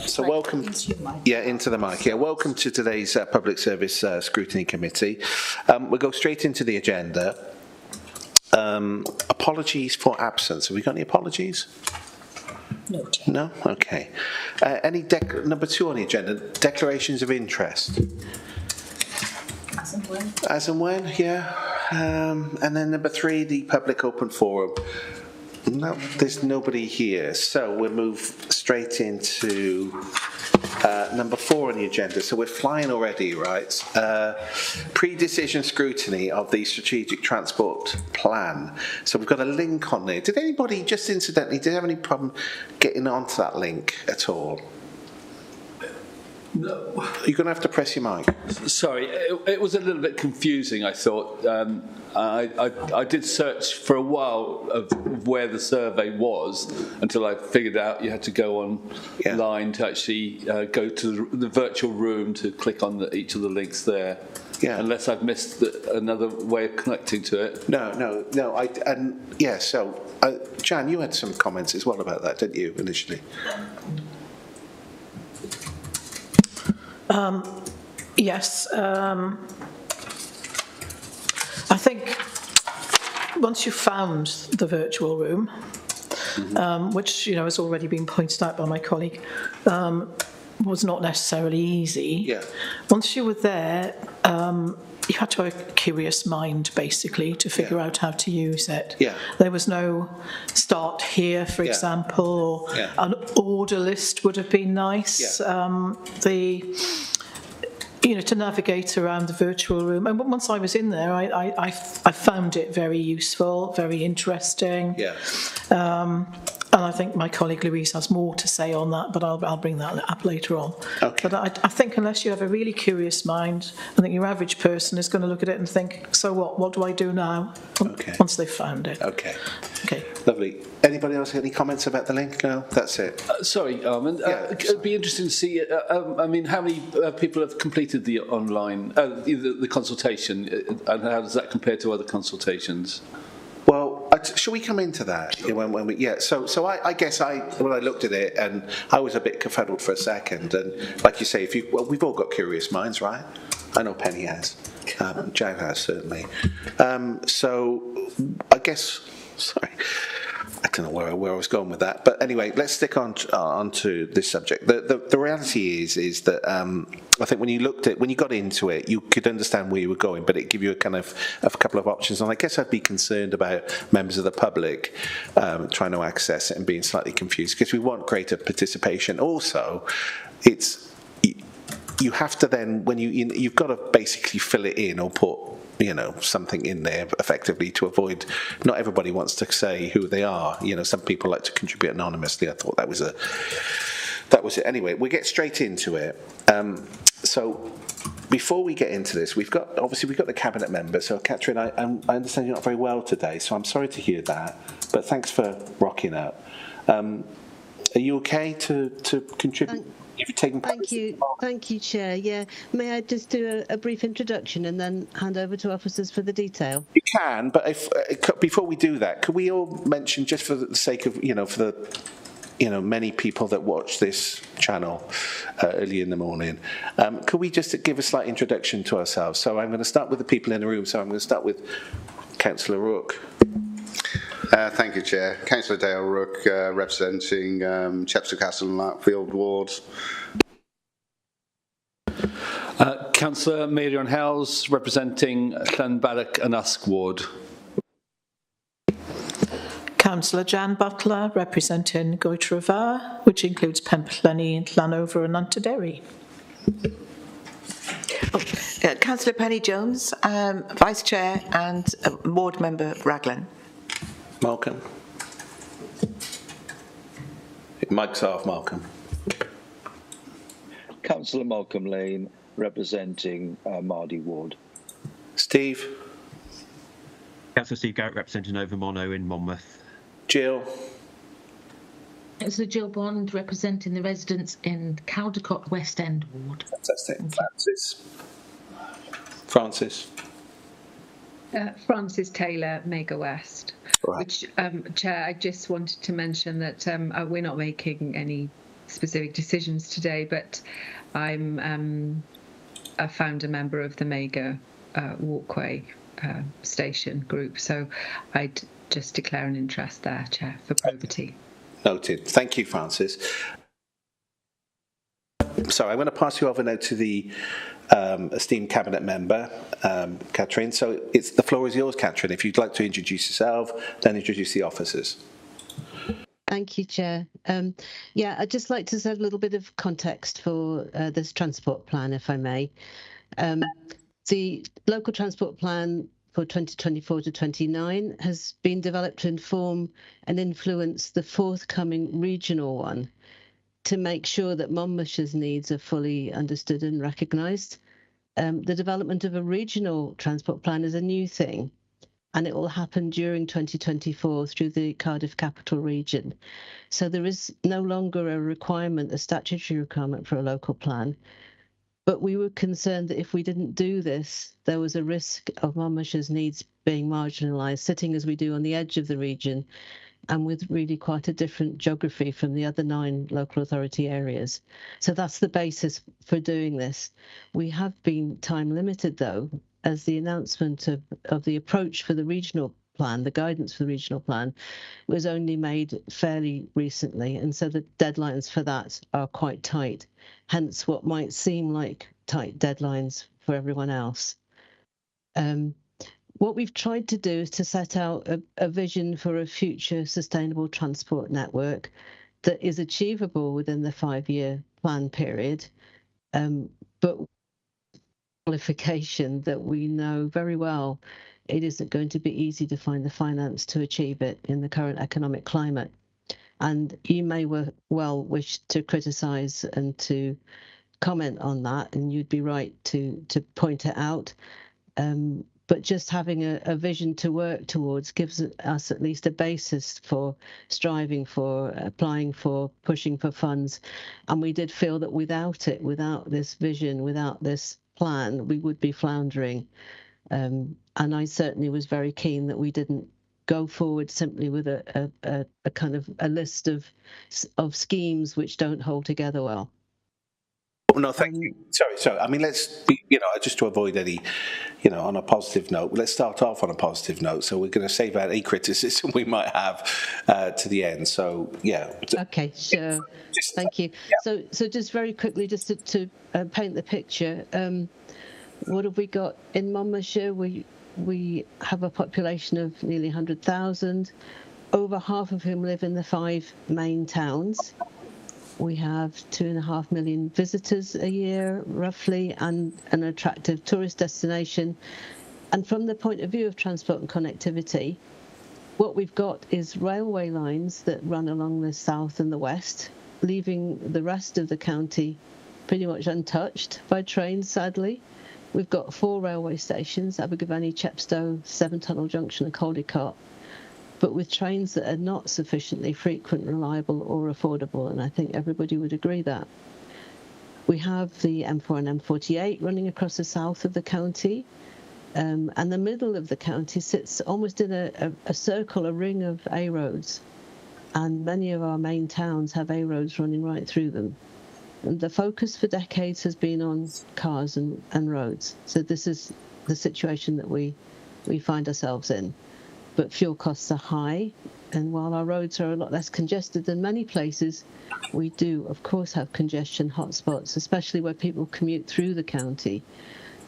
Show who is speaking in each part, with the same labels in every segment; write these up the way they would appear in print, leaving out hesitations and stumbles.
Speaker 1: So welcome, into the mic. Yeah, welcome to today's Public Service Scrutiny Committee. We'll go straight into the agenda. Apologies for absence. Have we got any apologies?
Speaker 2: No.
Speaker 1: No? Okay. Any number 2 on the agenda, declarations of interest.
Speaker 2: As and when.
Speaker 1: As and when, yeah. And then number 3, the public open forum. No, there's nobody here. So we'll move straight into number 4 on the agenda. So we're flying already, right? Pre-decision scrutiny of the strategic transport plan. So we've got a link on there. Did anybody, just incidentally, did you have any problem getting onto that link at all?
Speaker 3: No.
Speaker 1: You're going to have to press your mic.
Speaker 3: Sorry, it was a little bit confusing, I thought. I did search for a while of where the survey was until I figured out you had to go online to actually go to the virtual room to click on each of the links there. Yeah. Unless I've missed another way of connecting to it.
Speaker 1: No. So, Jan, you had some comments as well about that, didn't you, initially?
Speaker 2: Yes. I think once you've found the virtual room, which has already been pointed out by my colleague, was not necessarily easy.
Speaker 1: Yeah.
Speaker 2: Once you were there, you had to have a curious mind, basically, to figure out how to use it.
Speaker 1: Yeah.
Speaker 2: There was no start here, for example, or an order list would have been nice. Yeah. To navigate around the virtual room. And once I was in there, I found it very useful, very interesting.
Speaker 1: Yeah.
Speaker 2: And I think my colleague Louise has more to say on that, but I'll bring that up later on.
Speaker 1: Okay.
Speaker 2: But I think unless you have a really curious mind, I think your average person is going to look at it and think, so what? What do I do now?
Speaker 1: Okay.
Speaker 2: Once they've found it.
Speaker 1: Okay.
Speaker 2: Okay.
Speaker 1: Lovely. Anybody else have any comments about the link? No, that's it.
Speaker 3: Sorry, Armand. It'd be interesting to see. How many people have completed the online the consultation, and how does that compare to other consultations?
Speaker 1: Well, shall we come into that? So I guess when I looked at it, and I was a bit confuddled for a second, and like you say, we've all got curious minds, right? I know Penny has, Jan has certainly. So I guess, sorry, I don't know where I was going with that, but anyway, let's stick on to this subject. The reality is that I think when you got into it, you could understand where you were going, but it gave you a couple of options. And I guess I'd be concerned about members of the public trying to access it and being slightly confused, because we want greater participation. Also, you have to then, when you've got to basically fill it in or put something in there effectively to avoid. Not everybody wants to say who they are. Some people like to contribute anonymously. I thought that was it. Anyway, we get straight into it. So before we get into this, we've got the cabinet members. So Catherine, I understand you're not very well today, so I'm sorry to hear that. But thanks for rocking up. Are you okay to contribute?
Speaker 4: Thank you, Chair. Yeah, may I just do a brief introduction and then hand over to officers for the detail?
Speaker 1: You can, but before we do that, could we all mention, just for the sake of for the many people that watch this channel early in the morning, could we just give a slight introduction to ourselves? So I'm going to start with the people in the room. So I'm going to start with Councillor Rook.
Speaker 5: Thank you, Chair. Councillor Dale Rook, representing Chepstow Castle and Larkfield wards.
Speaker 3: Councillor Marion Howells, representing Llanbaddock and Usk ward.
Speaker 2: Councillor Jan Butler, representing Goitrafar, which includes Pembrey, Llanover and Anterbury.
Speaker 6: Councillor Penny Jones, Vice Chair and Ward Member Raglan.
Speaker 1: Malcolm. Mic's off, Malcolm.
Speaker 7: Councillor Malcolm Lane, representing Mardy ward.
Speaker 1: Steve.
Speaker 8: Councillor Steve Garrett, representing Overmono in Monmouth.
Speaker 1: Jill.
Speaker 9: It's Jill Bond, representing the residents in Caldecott West End ward.
Speaker 1: Fantastic. Francis.
Speaker 10: Francis Taylor, Mega West.
Speaker 1: Right.
Speaker 10: Which, Chair, I just wanted to mention that we're not making any specific decisions today, but I'm a founder member of the Mega Walkway Station group, so I'd just declare an interest there, Chair, for probity.
Speaker 1: Noted. Thank you, Francis. So I'm going to pass you over now to the esteemed cabinet member, Catherine. So the floor is yours, Catherine. If you'd like to introduce yourself, then introduce the officers.
Speaker 4: Thank you, Chair. I'd just like to set a little bit of context for this transport plan, if I may. The local transport plan for 2024 to 29 has been developed to inform and influence the forthcoming regional one to make sure that Monmouthshire's needs are fully understood and recognised. The development of a regional transport plan is a new thing, and it will happen during 2024 through the Cardiff Capital Region. So there is no longer a requirement, a statutory requirement for a local plan. But we were concerned that if we didn't do this, there was a risk of Monmouthshire's needs being marginalised, sitting as we do on the edge of the region and with really quite a different geography from the other 9 local authority areas. So that's the basis for doing this. We have been time limited, though, as the announcement of the approach for the regional plan, the guidance for the regional plan, was only made fairly recently, and so the deadlines for that are quite tight, hence what might seem like tight deadlines for everyone else. What we've tried to do is to set out a vision for a future sustainable transport network that is achievable within the 5-year plan period, but qualification that we know very well it isn't going to be easy to find the finance to achieve it in the current economic climate. And you may well wish to criticise and to comment on that, and you'd be right to point it out. But just having a vision to work towards gives us at least a basis for striving for, applying for, pushing for funds. And we did feel that without this vision, without this plan, we would be floundering. And I certainly was very keen that we didn't go forward simply with a kind of a list of schemes which don't hold together well.
Speaker 1: No, thank you. Sorry. I mean, let's be, just to avoid any, on a positive note, let's start off on a positive note. So we're going to save out any criticism we might have to the end. So, yeah.
Speaker 4: Okay, sure. Thank you. Yeah. So just very quickly, just to paint the picture, what have we got in Monmouthshire? We have a population of nearly 100,000, over half of whom live in the 5 main towns. We have 2.5 million visitors a year, roughly, and an attractive tourist destination. And from the point of view of transport and connectivity, what we've got is railway lines that run along the south and the west, leaving the rest of the county pretty much untouched by trains, sadly. We've got 4 railway stations, Abergavenny, Chepstow, Seven Tunnel Junction and Caldicot, but with trains that are not sufficiently frequent, reliable or affordable, and I think everybody would agree that. We have the M4 and M48 running across the south of the county, and the middle of the county sits almost in a circle, a ring of A roads, and many of our main towns have A roads running right through them. And the focus for decades has been on cars and roads. So this is the situation that we find ourselves in. But fuel costs are high, and while our roads are a lot less congested than many places, we do, of course, have congestion hotspots, especially where people commute through the county,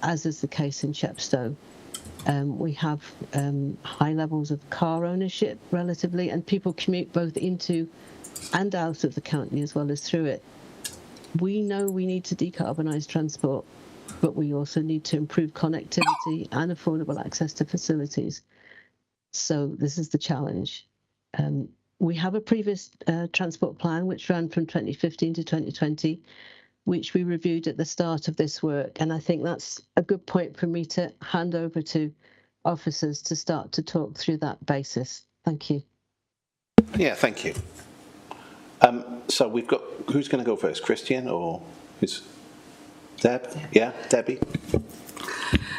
Speaker 4: as is the case in Chepstow. We have high levels of car ownership, relatively, and people commute both into and out of the county as well as through it. We know we need to decarbonise transport, but we also need to improve connectivity and affordable access to facilities. So this is the challenge. We have a previous transport plan which ran from 2015 to 2020, which we reviewed at the start of this work. And I think that's a good point for me to hand over to officers to start to talk through that basis. Thank you.
Speaker 1: Yeah, thank you. So we've got, who's going to go first, Christian or who's Deb? Yeah, Debbie.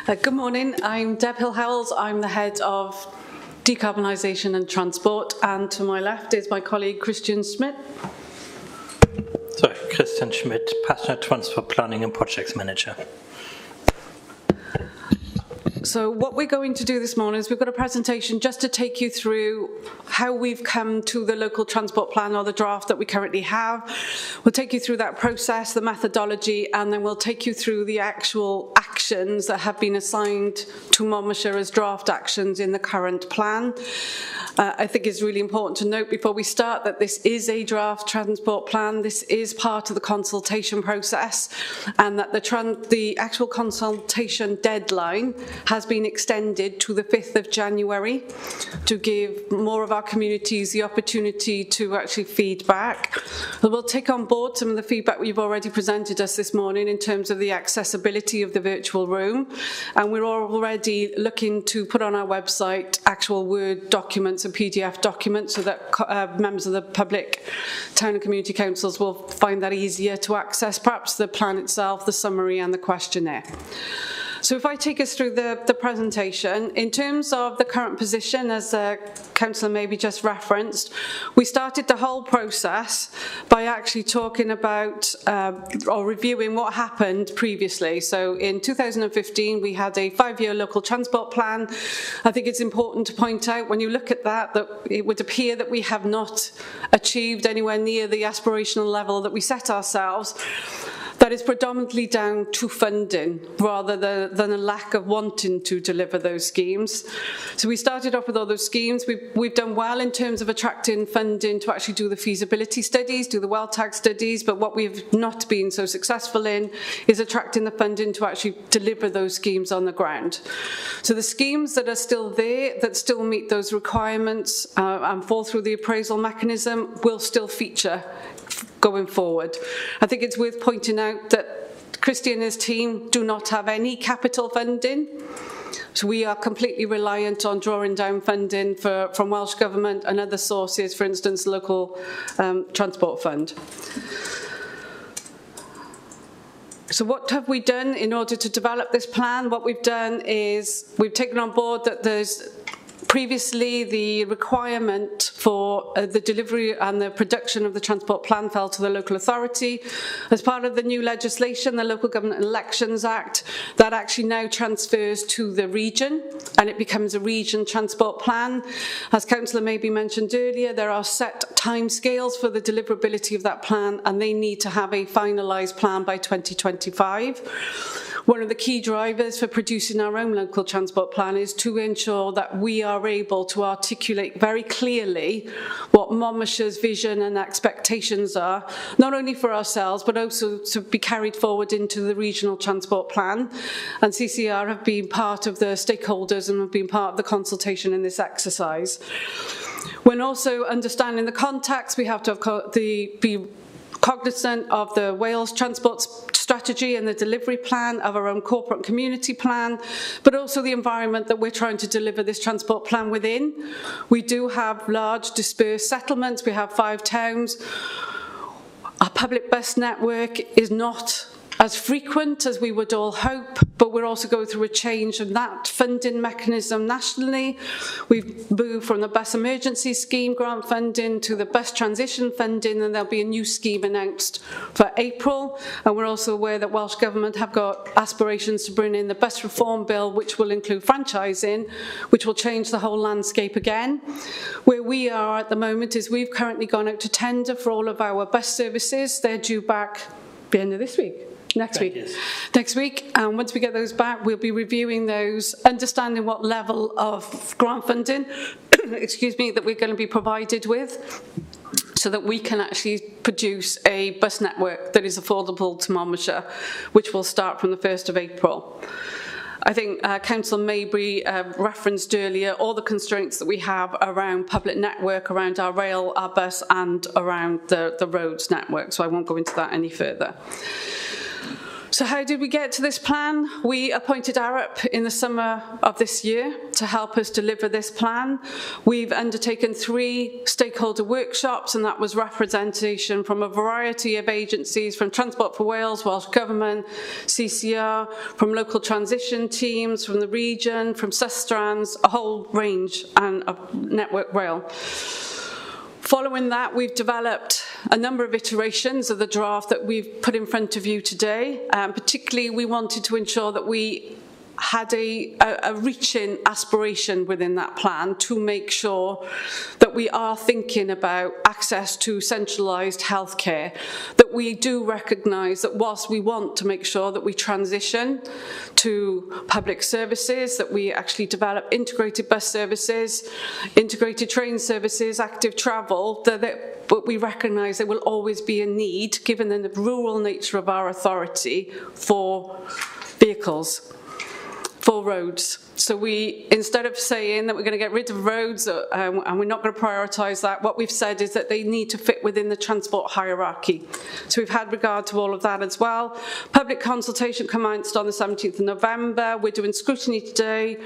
Speaker 11: Good morning, I'm Deb Hill-Howells. I'm the head of Decarbonisation and Transport, and to my left is my colleague Christian Smith.
Speaker 12: Schmidt, Passenger Transport Planning and Projects Manager.
Speaker 11: So what we're going to do this morning is we've got a presentation just to take you through how we've come to the local transport plan, or the draft that we currently have. We'll take you through that process, the methodology, and then we'll take you through the actual actions that have been assigned to Monmouthshire as draft actions in the current plan. I think it's really important to note before we start that this is a draft transport plan. This is part of the consultation process, and that the actual consultation deadline has been extended to the 5th of January to give more of our communities the opportunity to actually feed back. We'll take on board some of the feedback you've already presented us this morning in terms of the accessibility of the virtual room, and we're already looking to put on our website actual Word documents and PDF documents so that members of the public, town and community councils will find that easier to access, perhaps the plan itself, the summary and the questionnaire. So if I take us through the presentation, in terms of the current position, as Councillor maybe just referenced, we started the whole process by actually talking about or reviewing what happened previously. So in 2015, we had a 5-year local transport plan. I think it's important to point out when you look at that it would appear that we have not achieved anywhere near the aspirational level that we set ourselves. That is predominantly down to funding rather than a lack of wanting to deliver those schemes. So we started off with all those schemes. We've done well in terms of attracting funding to actually do the feasibility studies, do the well tag studies, but what we've not been so successful in is attracting the funding to actually deliver those schemes on the ground. So the schemes that are still there, that still meet those requirements and fall through the appraisal mechanism, will still feature going forward. I think it's worth pointing out that Christy and his team do not have any capital funding, so we are completely reliant on drawing down funding from Welsh Government and other sources, for instance, local transport fund. So what have we done in order to develop this plan? What we've done is we've taken on board that there's previously, the requirement for the delivery and the production of the transport plan fell to the local authority. As part of the new legislation, the Local Government Elections Act, that actually now transfers to the region, and it becomes a region transport plan. As Councillor maybe mentioned earlier, there are set timescales for the deliverability of that plan, and they need to have a finalised plan by 2025. One of the key drivers for producing our own local transport plan is to ensure that we are able to articulate very clearly what Monmouthshire's vision and expectations are, not only for ourselves, but also to be carried forward into the regional transport plan. And CCR have been part of the stakeholders and have been part of the consultation in this exercise. When also understanding the context, we have to be cognizant of the Wales transport strategy and the delivery plan, of our own corporate and community plan, but also the environment that we're trying to deliver this transport plan within. We do have large dispersed settlements. We have 5 towns. Our public bus network is not as frequent as we would all hope, but we're also going through a change in that funding mechanism nationally. We've moved from the bus emergency scheme grant funding to the bus transition funding, and there'll be a new scheme announced for April. And we're also aware that Welsh Government have got aspirations to bring in the bus reform bill, which will include franchising, which will change the whole landscape again. Where we are at the moment is we've currently gone out to tender for all of our bus services. They're due back at the end of this week. Next week. And once we get those back, we'll be reviewing those, understanding what level of grant funding excuse me, that we're going to be provided with, so that we can actually produce a bus network that is affordable to Monmouthshire, which will start from the 1st of April. I think Councillor Maybury referenced earlier all the constraints that we have around public network, around our rail, our bus, and around the roads network, so I won't go into that any further. So how did we get to this plan? We appointed Arup in the summer of this year to help us deliver this plan. We've undertaken 3 stakeholder workshops, and that was representation from a variety of agencies, from Transport for Wales, Welsh Government, CCR, from local transition teams, from the region, from Sustrans, a whole range, and of Network Rail. Following that, we've developed a number of iterations of the draft that we've put in front of you today. Particularly, we wanted to ensure that we had a reaching aspiration within that plan to make sure that we are thinking about access to centralised healthcare, that we do recognise that whilst we want to make sure that we transition to public services, that we actually develop integrated bus services, integrated train services, active travel, but we recognise there will always be a need, given the rural nature of our authority, for vehicles, for roads. So we, instead of saying that we're going to get rid of roads and we're not going to prioritise that, what we've said is that they need to fit within the transport hierarchy. So we've had regard to all of that as well. Public consultation commenced on the 17th of November. We're doing scrutiny today.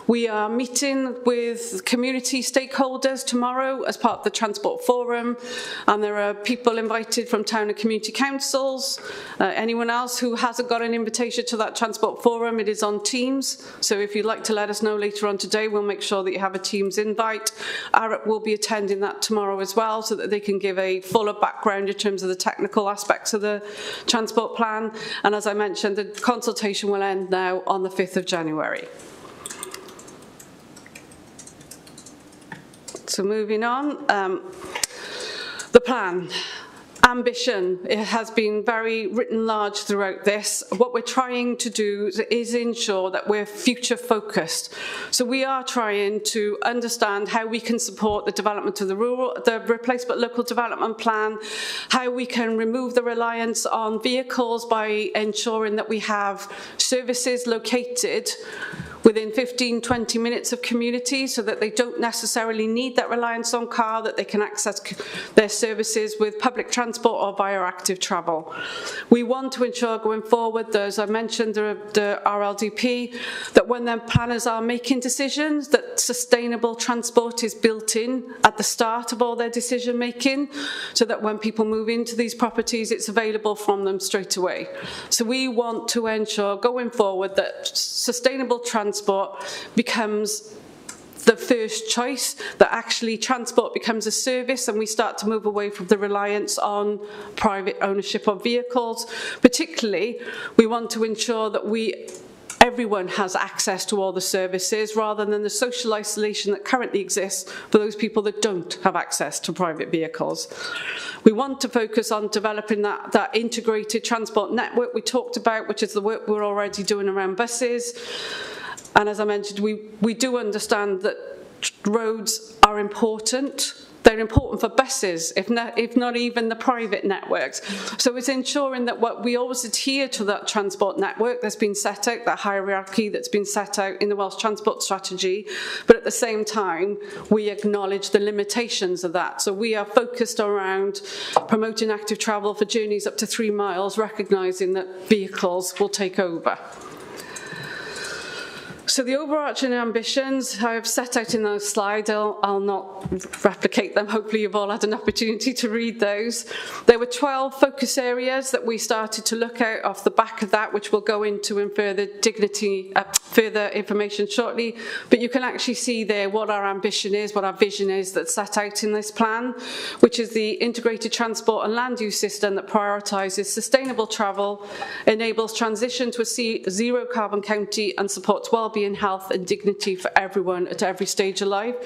Speaker 11: We are meeting with community stakeholders tomorrow as part of the Transport Forum, and there are people invited from town and community councils. Anyone else who hasn't got an invitation to that Transport Forum, it is on Teams. So if you'd like to let us know later on today, we'll make sure that you have a Teams invite. ARAP will be attending that tomorrow as well, so that they can give a fuller background in terms of the technical aspects of the transport plan. And as I mentioned, the consultation will end now on the 5th of January. So moving on, the plan. Ambition, it has been very written large throughout this. What we're trying to do is ensure that we're future focused. So we are trying to understand how we can support the development of the replacement local development plan, how we can remove the reliance on vehicles by ensuring that we have services located within 15-20 minutes of communities, so that they don't necessarily need that reliance on car, that they can access their services with public transport or via active travel. We want to ensure going forward, as I mentioned, the RLDP, that when their planners are making decisions, that sustainable transport is built in at the start of all their decision making, so that when people move into these properties, it's available from them straight away. So we want to ensure going forward that sustainable transport becomes the first choice, that actually transport becomes a service and we start to move away from the reliance on private ownership of vehicles. Particularly, we want to ensure that everyone has access to all the services, rather than the social isolation that currently exists for those people that don't have access to private vehicles. We want to focus on developing that integrated transport network we talked about, which is the work we're already doing around buses. And as I mentioned, we do understand that roads are important. They're important for buses, if not even the private networks. So it's ensuring that we always adhere to that transport network that's been set out, that hierarchy that's been set out in the Welsh Transport Strategy, but at the same time, we acknowledge the limitations of that. So we are focused around promoting active travel for journeys up to 3 miles, recognising that vehicles will take over. So the overarching ambitions I have set out in those slides, I'll not replicate them. Hopefully you've all had an opportunity to read those. There were 12 focus areas that we started to look at off the back of that, which we'll go into in further information shortly. But you can actually see there what our ambition is, what our vision is that's set out in this plan, which is the integrated transport and land use system that prioritises sustainable travel, enables transition to a zero carbon county, and supports wellbeing, health and dignity for everyone at every stage of life.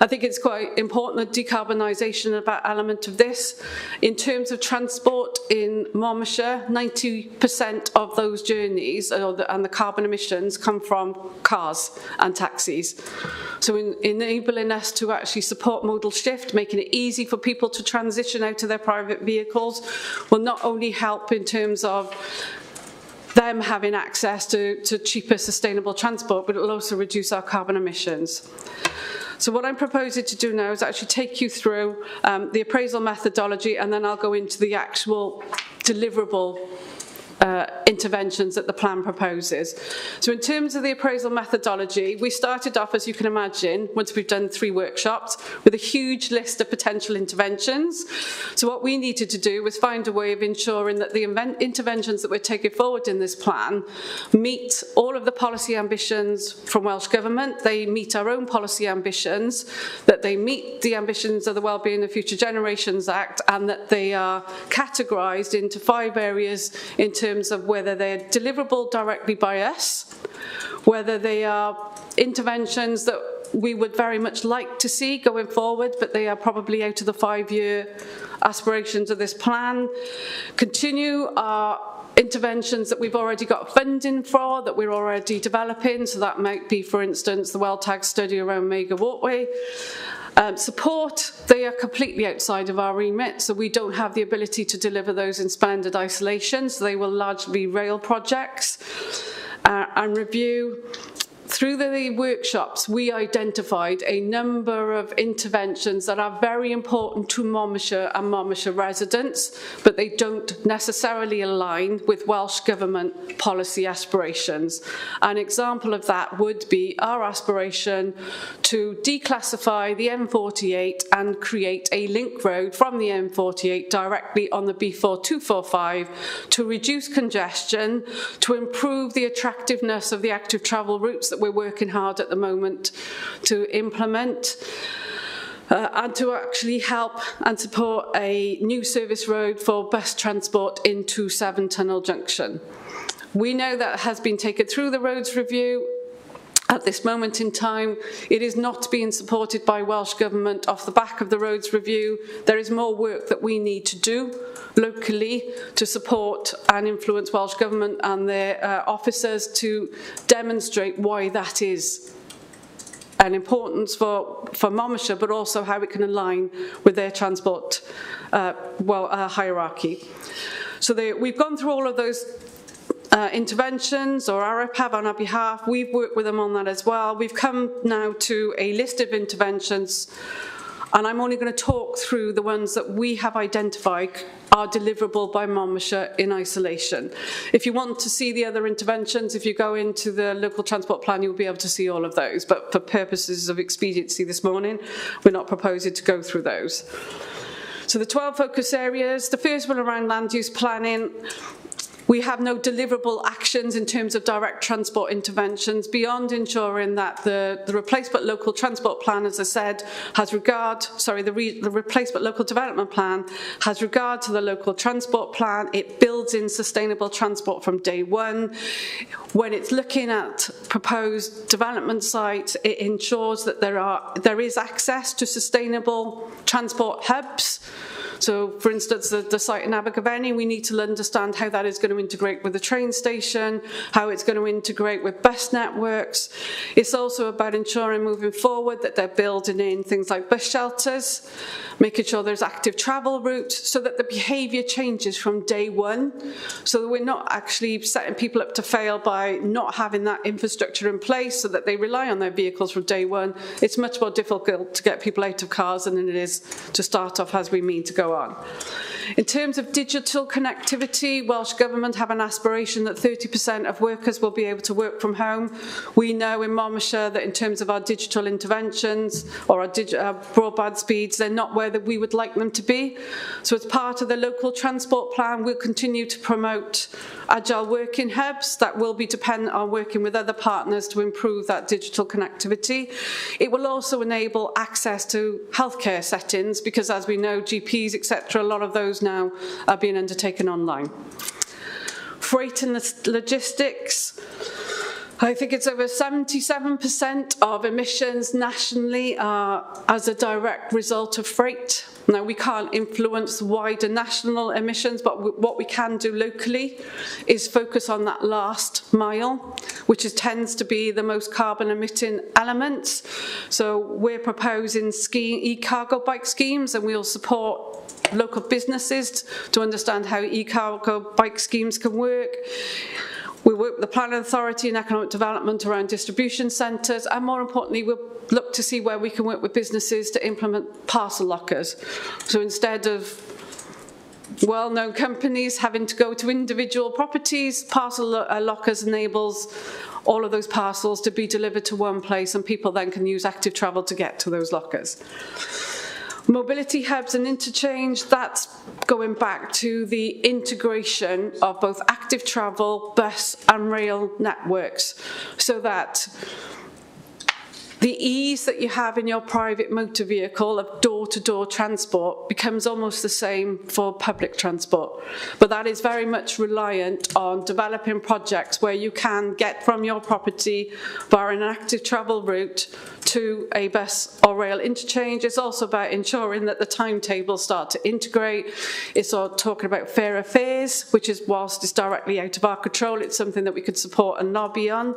Speaker 11: I think it's quite important, the decarbonisation of that element of this. In terms of transport in Monmouthshire, 90% of those journeys and the carbon emissions come from cars and taxis. So enabling us to actually support modal shift, making it easy for people to transition out of their private vehicles, will not only help in terms of them having access to cheaper sustainable transport, but it will also reduce our carbon emissions. So what I'm proposing to do now is actually take you through the appraisal methodology, and then I'll go into the actual deliverable interventions that the plan proposes. So in terms of the appraisal methodology, we started off, as you can imagine, once we've done 3 workshops, with a huge list of potential interventions. So what we needed to do was find a way of ensuring that the interventions that we're taking forward in this plan meet all of the policy ambitions from Welsh Government, they meet our own policy ambitions, that that they meet the ambitions of the Wellbeing of Future Generations Act, and that they are categorised into 5 areas in terms of whether they're deliverable directly by us, whether they are interventions that we would very much like to see going forward, but they are probably out of the 5-year aspirations of this plan. Continue our interventions that we've already got funding for, that we're already developing, so that might be, for instance, the well-tagged study around Mega Walkway. Support, they are completely outside of our remit, so we don't have the ability to deliver those in splendid isolation, so they will largely be rail projects. And review. Through the workshops, we identified a number of interventions that are very important to Monmouthshire and Monmouthshire residents, but they don't necessarily align with Welsh Government policy aspirations. An example of that would be our aspiration to declassify the M48 and create a link road from the M48 directly on the B4245 to reduce congestion, to improve the attractiveness of the active travel routes that we're working hard at the moment to implement, and to actually help and support a new service road for bus transport into 7 Tunnel Junction. We know that has been taken through the roads review. At this moment in time, it is not being supported by Welsh Government off the back of the roads review. There is more work that we need to do locally to support and influence Welsh Government and their officers to demonstrate why that is an importance for Monmouthshire, but also how it can align with their transport hierarchy. So we've gone through all of those interventions, or ARIP have on our behalf. We've worked with them on that as well. We've come now to a list of interventions, and I'm only going to talk through the ones that we have identified are deliverable by Monmouthshire in isolation. If you want to see the other interventions, if you go into the local transport plan, you'll be able to see all of those. But for purposes of expediency this morning, we're not proposing to go through those. So the 12 focus areas, the first one around land use planning. We have no deliverable actions in terms of direct transport interventions beyond ensuring that the replacement local transport plan, as I said, has regard, the replacement local development plan has regard to the local transport plan. It builds in sustainable transport from day one. When it's looking at proposed development sites, it ensures that there is access to sustainable transport hubs. So, for instance, the site in Abergavenny, we need to understand how that is going to integrate with the train station, how it's going to integrate with bus networks. It's also about ensuring moving forward that they're building in things like bus shelters, making sure there's active travel routes, so that the behaviour changes from day one, so that we're not actually setting people up to fail by not having that infrastructure in place, so that they rely on their vehicles from day one. It's much more difficult to get people out of cars than it is to start off as we mean to go on. In terms of digital connectivity, Welsh Government have an aspiration that 30% of workers will be able to work from home. We know in Monmouthshire that in terms of our digital interventions or our broadband speeds, they're not where that we would like them to be. So as part of the local transport plan, we'll continue to promote agile working hubs that will be dependent on working with other partners to improve that digital connectivity. It will also enable access to healthcare settings because, as we know, GPs, etc., a lot of those now are being undertaken online. Freight and logistics. I think it's over 77% of emissions nationally are as a direct result of freight. Now, we can't influence wider national emissions, but what we can do locally is focus on that last mile, which tends to be the most carbon emitting elements. So we're proposing e-cargo bike schemes, and we'll support local businesses to understand how e-cargo bike schemes can work. We work with the Planning Authority and Economic Development around distribution centres, and more importantly, we'll look to see where we can work with businesses to implement parcel lockers. So instead of well-known companies having to go to individual properties, parcel lockers enables all of those parcels to be delivered to one place, and people then can use active travel to get to those lockers. Mobility hubs and interchange, that's going back to the integration of both active travel, bus and rail networks, so that the ease that you have in your private motor vehicle of door-to-door transport becomes almost the same for public transport. But that is very much reliant on developing projects where you can get from your property via an active travel route to a bus or rail interchange. It's also about ensuring that the timetables start to integrate. It's all talking about fairer fares, which is, whilst it's directly out of our control, it's something that we could support and lobby on.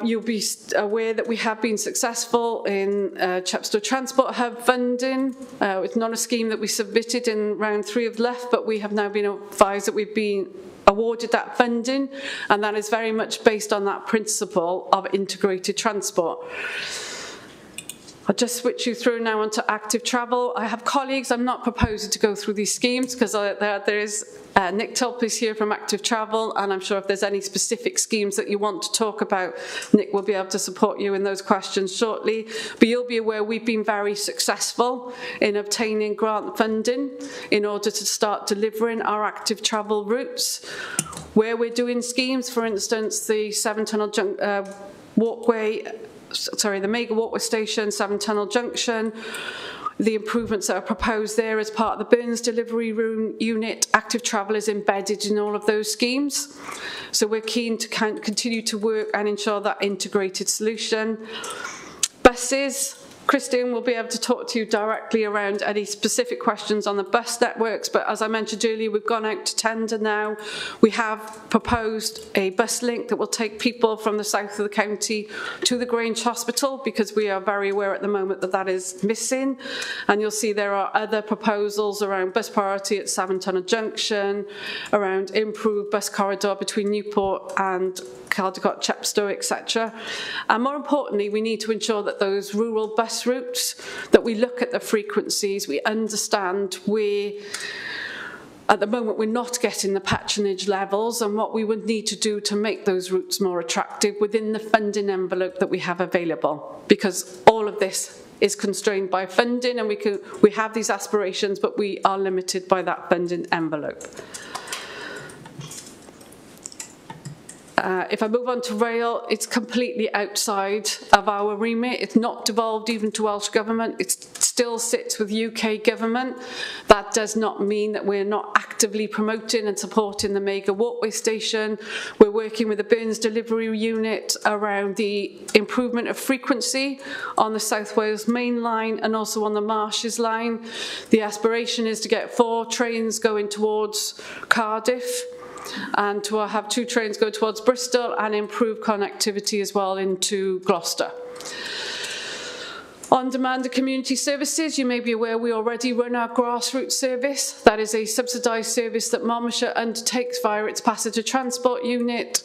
Speaker 11: You'll be aware that we have been successful in Chepstow Transport Hub funding. It's not a scheme that we submitted in round 3 of LEF, but we have now been advised that we've been awarded that funding, and that is very much based on that principle of integrated transport. I'll just switch you through now onto active travel. I have colleagues, I'm not proposing to go through these schemes because there is Nick Tulp is here from Active Travel, and I'm sure if there's any specific schemes that you want to talk about, Nick will be able to support you in those questions shortly. But you'll be aware we've been very successful in obtaining grant funding in order to start delivering our active travel routes. Where we're doing schemes, for instance, the 7-tunnel the Mega Walkway Station, 7-tunnel junction, the improvements that are proposed there as part of the Burns delivery room unit. Active travel is embedded in all of those schemes. So we're keen to continue to work and ensure that integrated solution. Buses, Christine will be able to talk to you directly around any specific questions on the bus networks, but as I mentioned earlier, we've gone out to tender now. We have proposed a bus link that will take people from the south of the county to the Grange Hospital, because we are very aware at the moment that that is missing. And you'll see there are other proposals around bus priority at 7-tunnel junction, around improved bus corridor between Newport and Caldecott, Chepstow, etc. And more importantly, we need to ensure that those rural bus routes, that we look at the frequencies, we understand where at the moment we're not getting the patronage levels and what we would need to do to make those routes more attractive within the funding envelope that we have available, because all of this is constrained by funding, and we have these aspirations, but we are limited by that funding envelope. If I move on to rail, it's completely outside of our remit. It's not devolved even to Welsh Government. It still sits with UK Government. That does not mean that we're not actively promoting and supporting the Mega Walkway Station. We're working with the Burns delivery unit around the improvement of frequency on the South Wales Main Line and also on the Marshes Line. The aspiration is to get 4 trains going towards Cardiff, and to have 2 trains go towards Bristol, and improve connectivity as well into Gloucester. On-demand and community services, you may be aware we already run our grassroots service. That is a subsidised service that Monmouthshire undertakes via its passenger transport unit.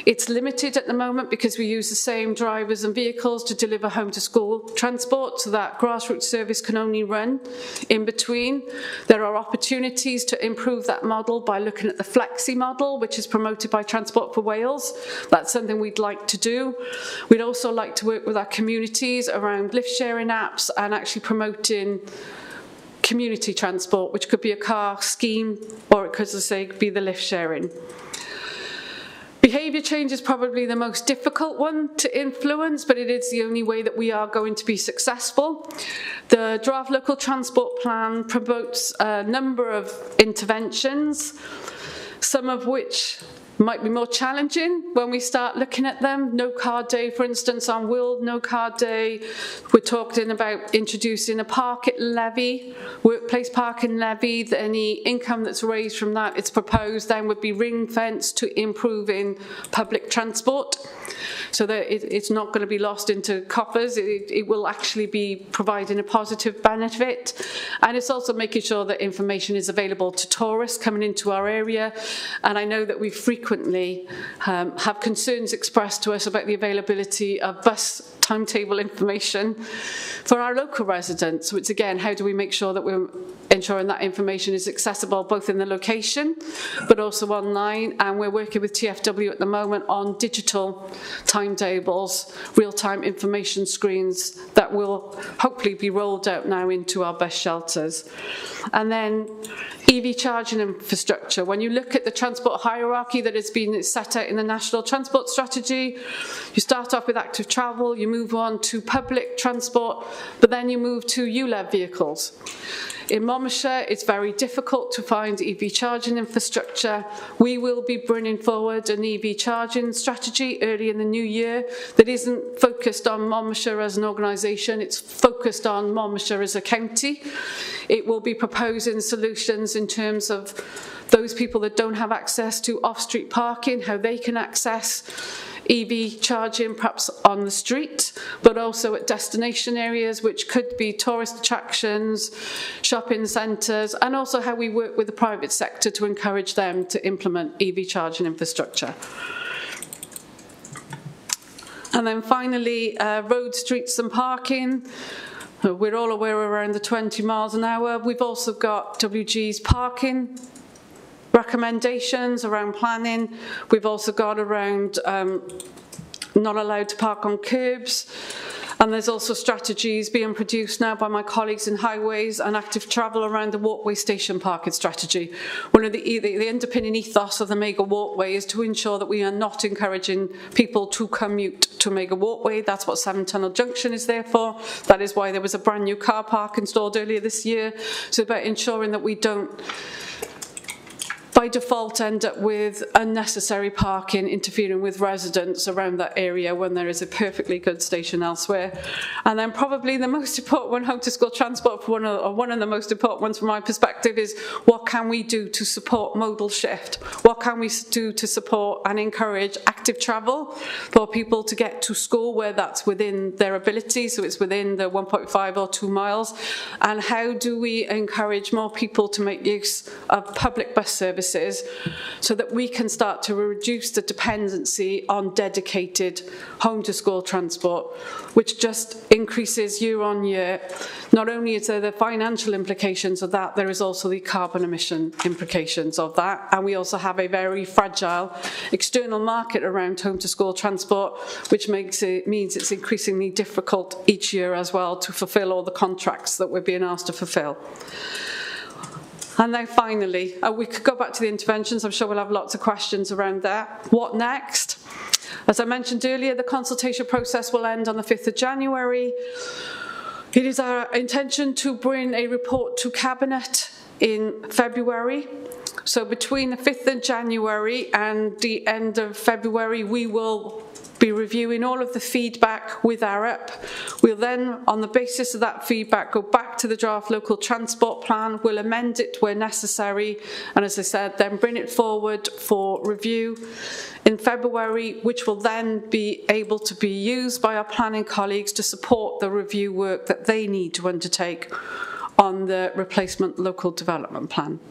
Speaker 11: It's limited at the moment because we use the same drivers and vehicles to deliver home to school transport, so that grassroots service can only run in between. There are opportunities to improve that model by looking at the Flexi model, which is promoted by Transport for Wales. That's something we'd like to do. We'd also like to work with our communities around lift sharing apps and actually promoting community transport, which could be a car scheme, or it could, as I say, be the lift sharing. Behaviour change is probably the most difficult one to influence, but it is the only way that we are going to be successful. The draft local transport plan promotes a number of interventions, some of which might be more challenging when we start looking at them. No car day, for instance, on World No Car Day, we're talking about introducing a parking levy, workplace parking levy. Any income that's raised from that, it's proposed, then would be ring-fenced to improving public transport, so that it's not going to be lost into coffers. It will actually be providing a positive benefit. And it's also making sure that information is available to tourists coming into our area. And I know that we frequently have concerns expressed to us about the availability of bus timetable information for our local residents, which again, how do we make sure that we're ensuring that information is accessible both in the location but also online. And we're working with TfW at the moment on digital timetables, real-time information screens that will hopefully be rolled out now into our bus shelters. And then EV charging infrastructure. When you look at the transport hierarchy that has been set out in the National Transport Strategy, you start off with active travel, you move on to public transport, but then you move to ULEV vehicles. In Monmouthshire, it's very difficult to find EV charging infrastructure. We will be bringing forward an EV charging strategy early in the new year that isn't focused on Monmouthshire as an organisation, it's focused on Monmouthshire as a county. It will be proposing solutions in terms of those people that don't have access to off-street parking, how they can access EV charging perhaps on the street, but also at destination areas, which could be tourist attractions, shopping centres, and also how we work with the private sector to encourage them to implement EV charging infrastructure. And then finally, road, streets and parking. We're all aware we're around the 20 miles an hour. We've also got WG's parking recommendations around planning. We've also got around not allowed to park on curbs. And there's also strategies being produced now by my colleagues in highways and active travel around the walkway station parking strategy. One of the underpinning ethos of the mega walkway is to ensure that we are not encouraging people to commute to a mega walkway. That's what Seven Tunnel Junction is there for. That is why there was a brand new car park installed earlier this year. So about ensuring that we don't by default end up with unnecessary parking interfering with residents around that area when there is a perfectly good station elsewhere. And then probably the most important one, home to school transport, one of the most important ones from my perspective, is what can we do to support modal shift? What can we do to support and encourage active travel for people to get to school where that's within their ability, so it's within the 1.5 or 2 miles? And how do we encourage more people to make use of public bus services so that we can start to reduce the dependency on dedicated home to school transport, which just increases year on year. Not only is there the financial implications of that, there is also the carbon emission implications of that. And we also have a very fragile external market around home to school transport, which means it's increasingly difficult each year as well to fulfil all the contracts that we're being asked to fulfil. And then finally, we could go back to the interventions. I'm sure we'll have lots of questions around that. What next? As I mentioned earlier, the consultation process will end on the 5th of January. It is our intention to bring a report to Cabinet in February. So between the 5th of January and the end of February, we will be reviewing all of the feedback with ARUP. We'll then, on the basis of that feedback, go back to the draft local transport plan. We'll amend it where necessary, and as I said, then bring it forward for review in February, which will then be able to be used by our planning colleagues to support the review work that they need to undertake on the replacement local development plan.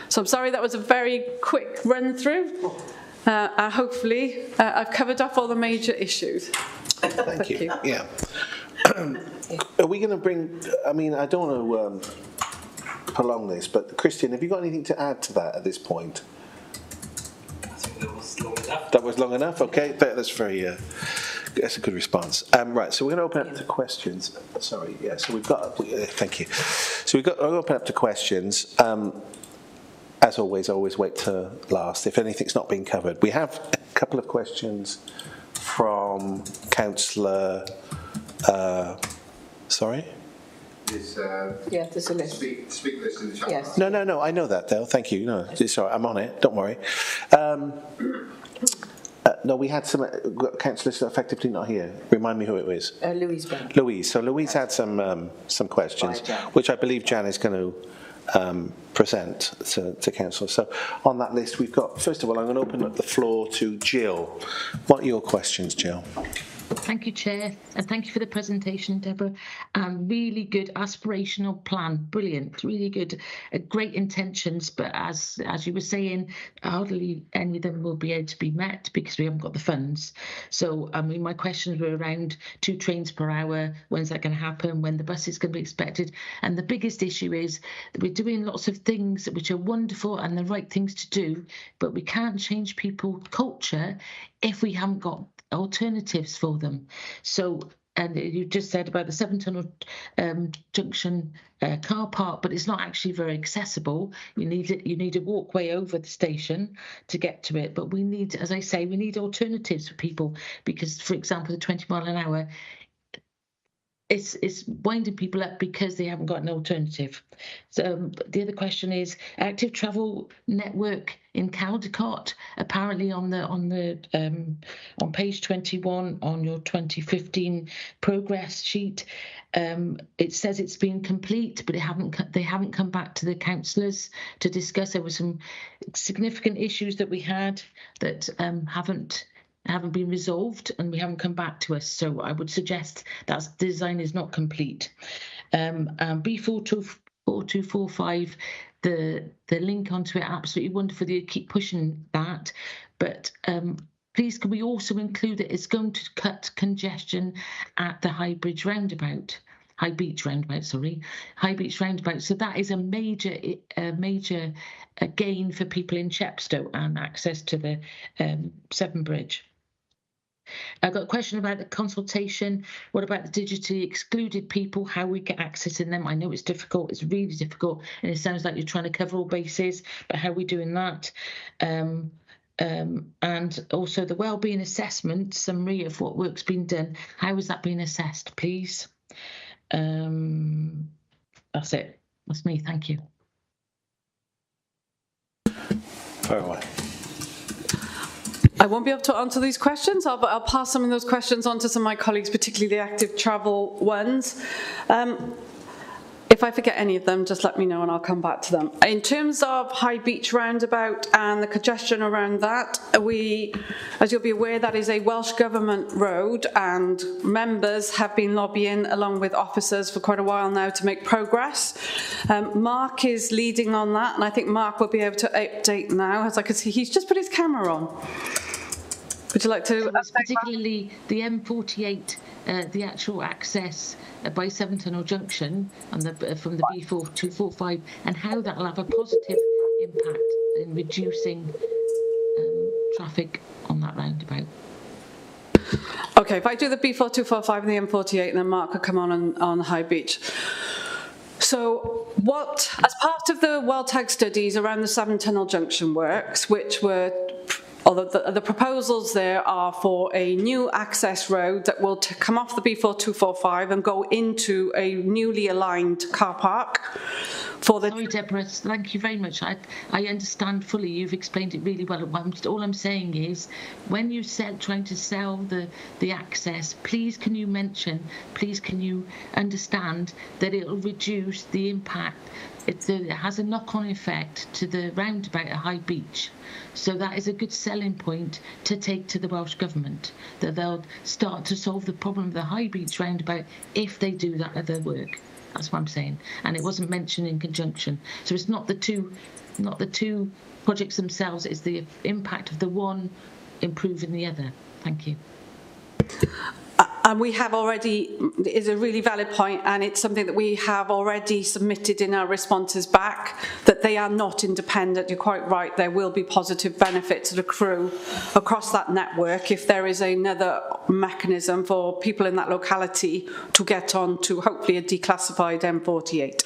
Speaker 11: So I'm sorry that was a very quick run through. Hopefully, I've covered off all the major issues.
Speaker 1: Thank you. Yeah. Are we going to bring, I mean, I don't want to prolong this, but Christian, have you got anything to add to that at this point?
Speaker 12: I think that was long enough.
Speaker 1: That was long enough? Okay, that's very, that's a good response. Right, so we're going to open up to questions. Sorry, yeah, so we've got, thank you. So we've got, I'll open up to questions. As always, I always wait to last if anything's not been covered. We have a couple of questions from Councillor. Sorry?
Speaker 6: Yeah, there's a list.
Speaker 5: Speak list in the chat.
Speaker 6: Yes.
Speaker 1: No, I know that, Dale. Thank you. No, it's all right. I'm on it. Don't worry. No, we had some councillors effectively not here. Remind me who it was.
Speaker 6: Louise Brown.
Speaker 1: Louise. So Louise had some questions, which I believe Jan is going to present to council. So on that list we've got, first of all, I'm going to open up the floor to Jill. What are your questions, Jill?
Speaker 9: Thank you, Chair, and thank you for the presentation, Deborah. Really good aspirational plan, brilliant, really good, great intentions, but as you were saying, hardly any of them will be able to be met because we haven't got the funds. So I mean, my questions were around 2 trains per hour, when's that going to happen, when the bus is going to be expected, and the biggest issue is that we're doing lots of things which are wonderful and the right things to do, but we can't change people's culture if we haven't got alternatives for them. So and you just said about the 7 tunnel junction car park, but it's not actually very accessible. You need a walkway over the station to get to it. But we need, as I say, we need alternatives for people because, for example, the 20 mile an hour, it's winding people up because they haven't got an alternative. So the other question is active travel network in Caldecott. Apparently on page 21 on your 2015 progress sheet, it says it's been complete, but they haven't come back to the councillors to discuss. There were some significant issues that we had that haven't been resolved, and we haven't come back to us. So I would suggest that design is not complete. B4245, the link onto it, absolutely wonderful. You keep pushing that, but please can we also include that it's going to cut congestion at the High Beach roundabout. So that is a major gain for people in Chepstow and access to the Severn Bridge. I've got a question about the consultation. What about the digitally excluded people, how we get access in them? I know it's difficult, it's really difficult, and it sounds like you're trying to cover all bases, but how are we doing that? And also the wellbeing assessment summary of what work's been done. How has that been assessed, please? That's it. That's me, thank you.
Speaker 1: Fire away.
Speaker 11: I won't be able to answer these questions, but I'll pass some of those questions on to some of my colleagues, particularly the active travel ones. If I forget any of them, just let me know and I'll come back to them. In terms of High Beach roundabout and the congestion around that, as you'll be aware, that is a Welsh Government road, and members have been lobbying along with officers for quite a while now to make progress. Mark is leading on that, and I think Mark will be able to update now. As I can see, he's just put his camera on. Would you like to?
Speaker 9: Particularly the M48, the actual access by 7 Tunnel Junction and from the B4245, and how that will have a positive impact in reducing traffic on that roundabout.
Speaker 11: Okay, if I do the B4245 and the M48, and then Mark could come on High Beach. So as part of the WellTag studies around the 7 Tunnel Junction works, which were the proposals there are for a new access road that will come off the B4245 and go into a newly aligned car park.
Speaker 9: Sorry, Deborah, thank you very much. I understand fully. You've explained it really well. All I'm saying is, when you trying to sell the access, please can you understand that it will reduce the impact. It has a knock-on effect to the roundabout at High Beach. So that is a good selling point to take to the Welsh Government, that they'll start to solve the problem of the High Beach roundabout if they do that other work. That's what I'm saying. And it wasn't mentioned in conjunction. So it's not the two projects themselves, it's the impact of the one improving the other. Thank you.
Speaker 11: And we have already, is a really valid point, and it's something that we have already submitted in our responses back, that they are not independent. You're quite right, there will be positive benefits that accrue across that network if there is another mechanism for people in that locality to get on to hopefully a declassified M48.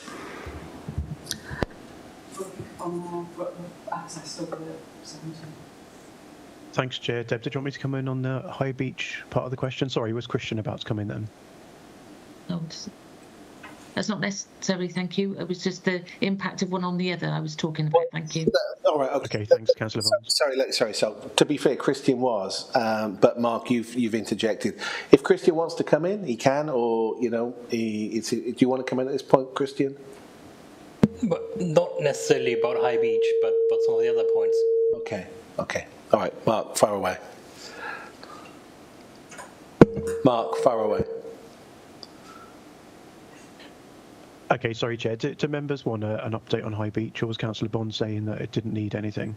Speaker 8: Thanks, Chair. Deb, did you want me to come in on the High Beach part of the question? Sorry, was Christian about to come in then?
Speaker 9: No, that's not necessary, thank you. It was just the impact of one on the other I was talking about, thank you.
Speaker 1: All right, okay,
Speaker 8: thanks, Councillor Barnes.
Speaker 1: Sorry. So to be fair, Christian was, but Mark, you've interjected. If Christian wants to come in, he can, or do you want to come in at this point, Christian?
Speaker 12: But not necessarily about High Beach, but some of the other points.
Speaker 1: Okay. All right, Mark, far away.
Speaker 8: Okay, sorry, Chair. Do members want an update on High Beach, or was Councillor Bond saying that it didn't need anything?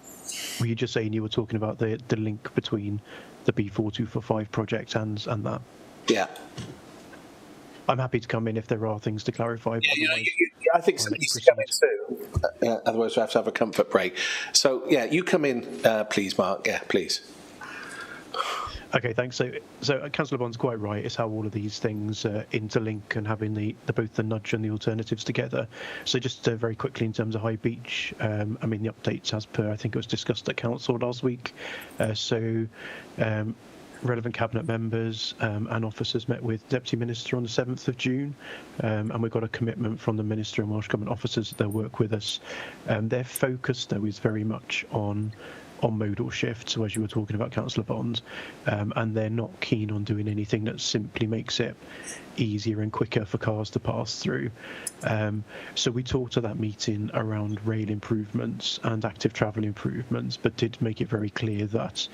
Speaker 8: Were you just saying you were talking about the link between the B4245 project and that?
Speaker 1: Yeah.
Speaker 8: I'm happy to come in if there are things to clarify.
Speaker 1: I think somebody needs to come in soon. Otherwise, we have to have a comfort break. So, yeah, you come in, please, Mark. Yeah, please.
Speaker 8: Okay, thanks. So Councillor Bond's quite right. It's how all of these things interlink and having the both the nudge and the alternatives together. So just very quickly in terms of High Beach, I mean the updates as per I think it was discussed at council last week. Relevant cabinet members and officers met with Deputy Minister on the 7th of June, and we got a commitment from the Minister and Welsh Government officers that they'll work with us. Their focus though is very much on modal shift, so as you were talking about, Councillor Bond, and they're not keen on doing anything that simply makes it easier and quicker for cars to pass through. So we talked at that meeting around rail improvements and active travel improvements, but did make it very clear that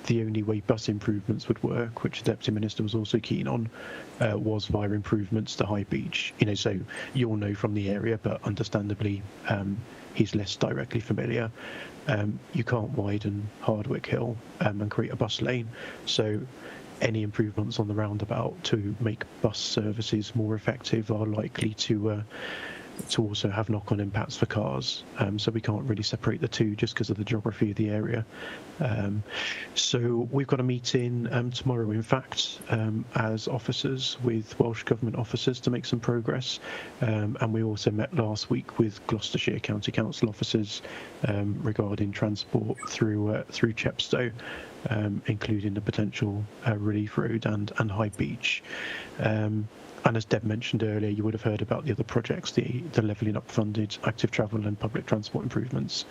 Speaker 8: the only way bus improvements would work, which the Deputy Minister was also keen on, was via improvements to High Beach. So you'll know from the area, but understandably he's less directly familiar. You can't widen Hardwick Hill and create a bus lane, so any improvements on the roundabout to make bus services more effective are likely to also have knock-on impacts for cars. So we can't really separate the two just because of the geography of the area. So we've got a meeting tomorrow, in fact, as officers with Welsh Government officers to make some progress. And we also met last week with Gloucestershire County Council officers regarding transport through Chepstow, including the potential Relief Road and High Beach. And as Deb mentioned earlier, you would have heard about the other projects, the levelling up funded active travel and public transport improvements.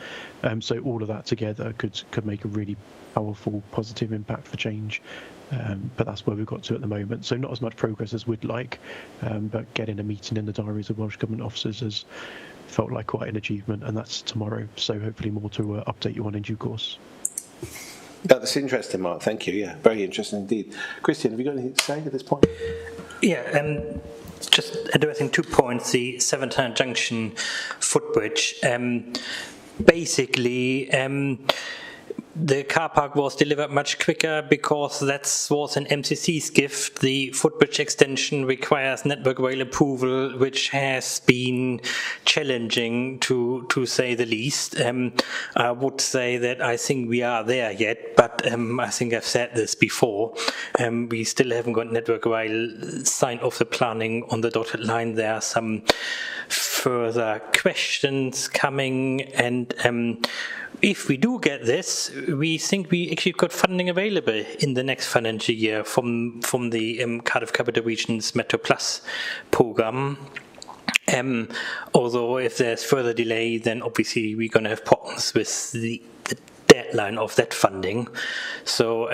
Speaker 8: So all of that together could make a really powerful, positive impact for change. But that's where we've got to at the moment. So not as much progress as we'd like, but getting a meeting in the diaries of Welsh Government officers has felt like quite an achievement, and that's tomorrow. So hopefully more to update you on in due course.
Speaker 1: That's interesting, Mark. Thank you. Yeah, very interesting indeed. Christian, have you got anything to say at this point?
Speaker 12: Yeah, just addressing 2 points. The Seventine Junction footbridge. Basically, the car park was delivered much quicker because that was an MCC's gift. The footbridge extension requires Network Rail approval, which has been challenging to say the least. I would say that I think we are there yet, but I think I've said this before. We still haven't got Network Rail signed off the planning on the dotted line. There are some further questions coming, and if we do get this, we think we actually got funding available in the next financial year from the Cardiff Capital Region's Metro Plus programme. Although if there's further delay, then obviously we're going to have problems with the deadline of that funding. So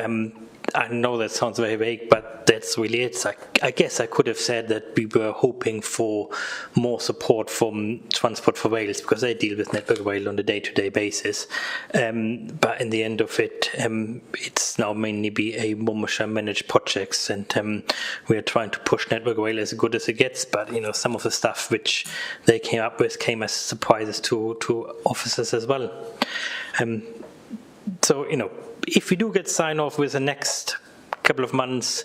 Speaker 12: I know that sounds very vague, but that's really it. I guess I could have said that we were hoping for more support from Transport for Wales because they deal with Network Rail on a day-to-day basis. But in the end of it, it's now mainly be a Monmouthshire managed projects, and we are trying to push Network Rail as good as it gets. But some of the stuff which they came up with came as surprises to officers as well. So if we do get sign off with the next couple of months,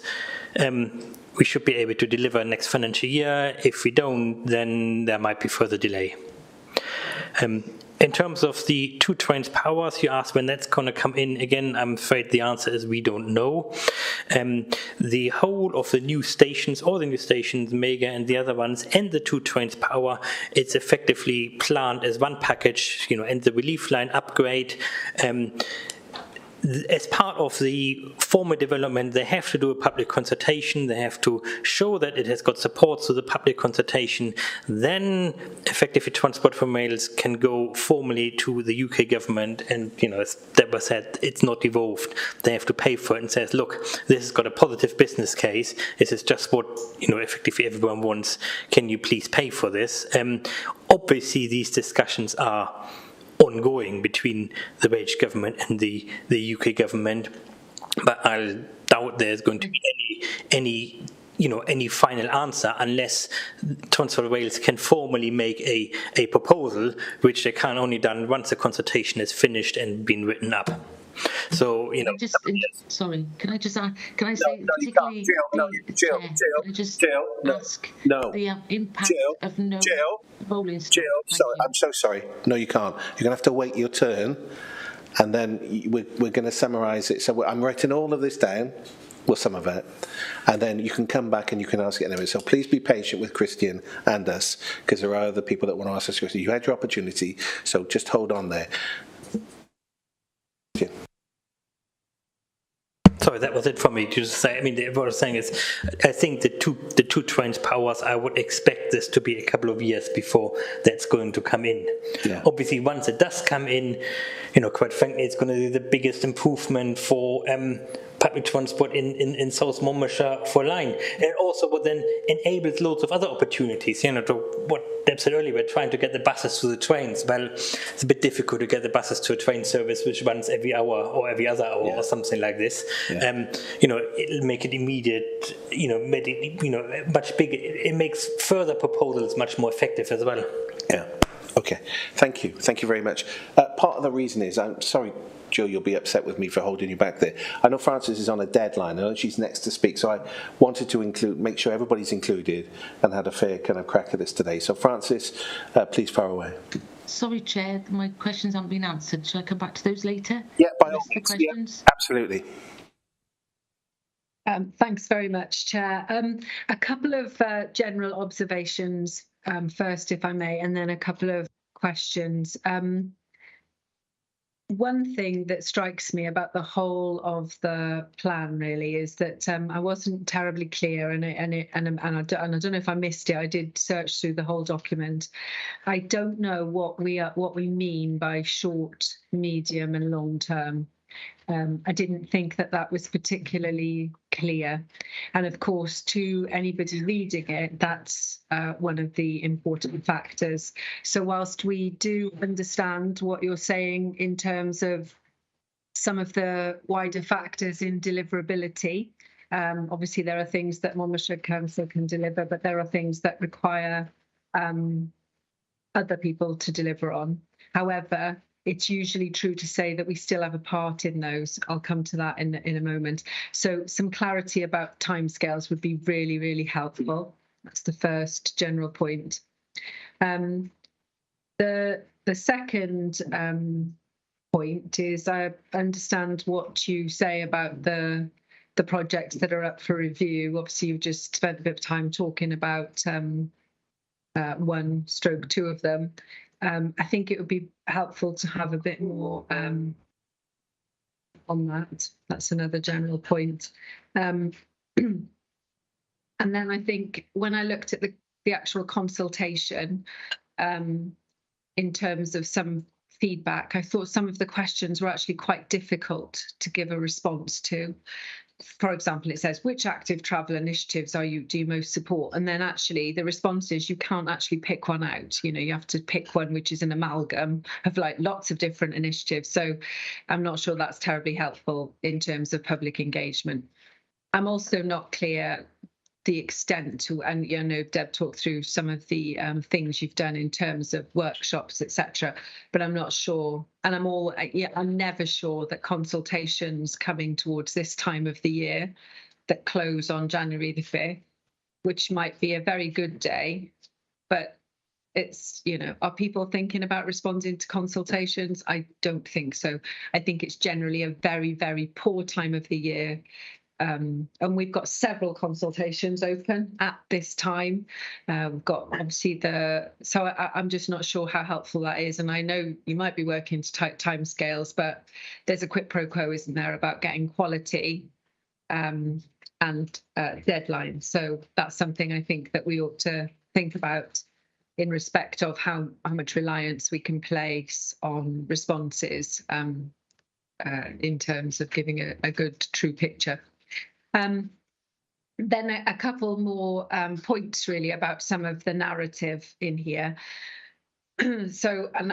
Speaker 12: we should be able to deliver next financial year. If we don't, then there might be further delay. In terms of the 2 trains powers, you asked when that's going to come in. Again, I'm afraid the answer is we don't know. The whole of the new stations, all the new stations, Mega and the other ones, and the 2 trains power, it's effectively planned as one package, and the relief line upgrade. As part of the former development, they have to do a public consultation. They have to show that it has got support to the public consultation. Then, effectively, Transport for Wales can go formally to the UK government, and as Deborah said, it's not devolved. They have to pay for it and says, look, this has got a positive business case. This is just what effectively everyone wants. Can you please pay for this? Obviously, these discussions are ongoing between the Welsh government and the UK government, but I doubt there's going to be any final answer unless Transport for Wales can formally make a proposal, which they can only done once the consultation is finished and been written up. So
Speaker 9: sorry, can I just ask? Can I say particularly Jill, ask the impact of no rolling stock?
Speaker 1: Jill, sorry, I'm so sorry. No, you can't. You're going to have to wait your turn and then we're going to summarise it. So I'm writing all of this down, well, some of it, and then you can come back and you can ask it anyway. So please be patient with Christian and us, because there are other people that want to ask us questions. You had your opportunity, so just hold on there.
Speaker 12: Sorry, that was it for me. To say, I mean, what I was saying is, I think the two trains powers, I would expect this to be a couple of years before that's going to come in.
Speaker 1: Yeah.
Speaker 12: Obviously, once it does come in, quite frankly, it's going to be the biggest improvement for public transport in South Monmouthshire for line. And it also would then enable loads of other opportunities. To what Deb said earlier, we're trying to get the buses to the trains. Well, it's a bit difficult to get the buses to a train service which runs every hour or every other hour or something like this. Yeah. It'll make it immediate, much bigger. It makes further proposals much more effective as well.
Speaker 1: Yeah. Okay. Thank you very much. Part of the reason is, I'm sorry, Joe, you'll be upset with me for holding you back there. I know Frances is on a deadline. I know she's next to speak, so I wanted to make sure everybody's included and had a fair kind of crack at this today. So Frances, please fire away.
Speaker 9: Sorry, Chair, my questions haven't been answered. Shall I come back to those later?
Speaker 1: Yeah, by all means. Yeah, absolutely.
Speaker 10: Thanks very much, Chair. A couple of general observations first, if I may, and then a couple of questions. One thing that strikes me about the whole of the plan really is that I wasn't terribly clear, and I don't know if I missed it. I did search through the whole document. I don't know what we mean by short, medium, and long term. I didn't think that was particularly clear. And of course, to anybody reading it, that's one of the important factors. So whilst we do understand what you're saying in terms of some of the wider factors in deliverability, obviously there are things that Monmouthshire Council can deliver, but there are things that require other people to deliver on. However, it's usually true to say that we still have a part in those. I'll come to that in a moment. So some clarity about timescales would be really, really helpful. That's the first general point. The second point is I understand what you say about the projects that are up for review. Obviously, you've just spent a bit of time talking about 1/2 of them. I think it would be helpful to have a bit more on that. That's another general point. And then I think when I looked at the actual consultation, in terms of some feedback, I thought some of the questions were actually quite difficult to give a response to. For example, it says, which active travel initiatives do you most support? And then actually the response is you can't actually pick one out. You have to pick one which is an amalgam of lots of different initiatives. So I'm not sure that's terribly helpful in terms of public engagement. I'm also not clear the extent to, and Deb talked through some of the things you've done in terms of workshops, etc. But I'm not sure, and I'm never sure that consultations coming towards this time of the year that close on January the 5th, which might be a very good day, but it's, are people thinking about responding to consultations? I don't think so. I think it's generally a very, very poor time of the year. And we've got several consultations open at this time. We've got obviously so I'm just not sure how helpful that is. And I know you might be working to tight timescales, but there's a quid pro quo, isn't there, about getting quality and deadlines. So that's something I think that we ought to think about in respect of how much reliance we can place on responses in terms of giving a good, true picture. Then a couple more points really about some of the narrative in here. So, and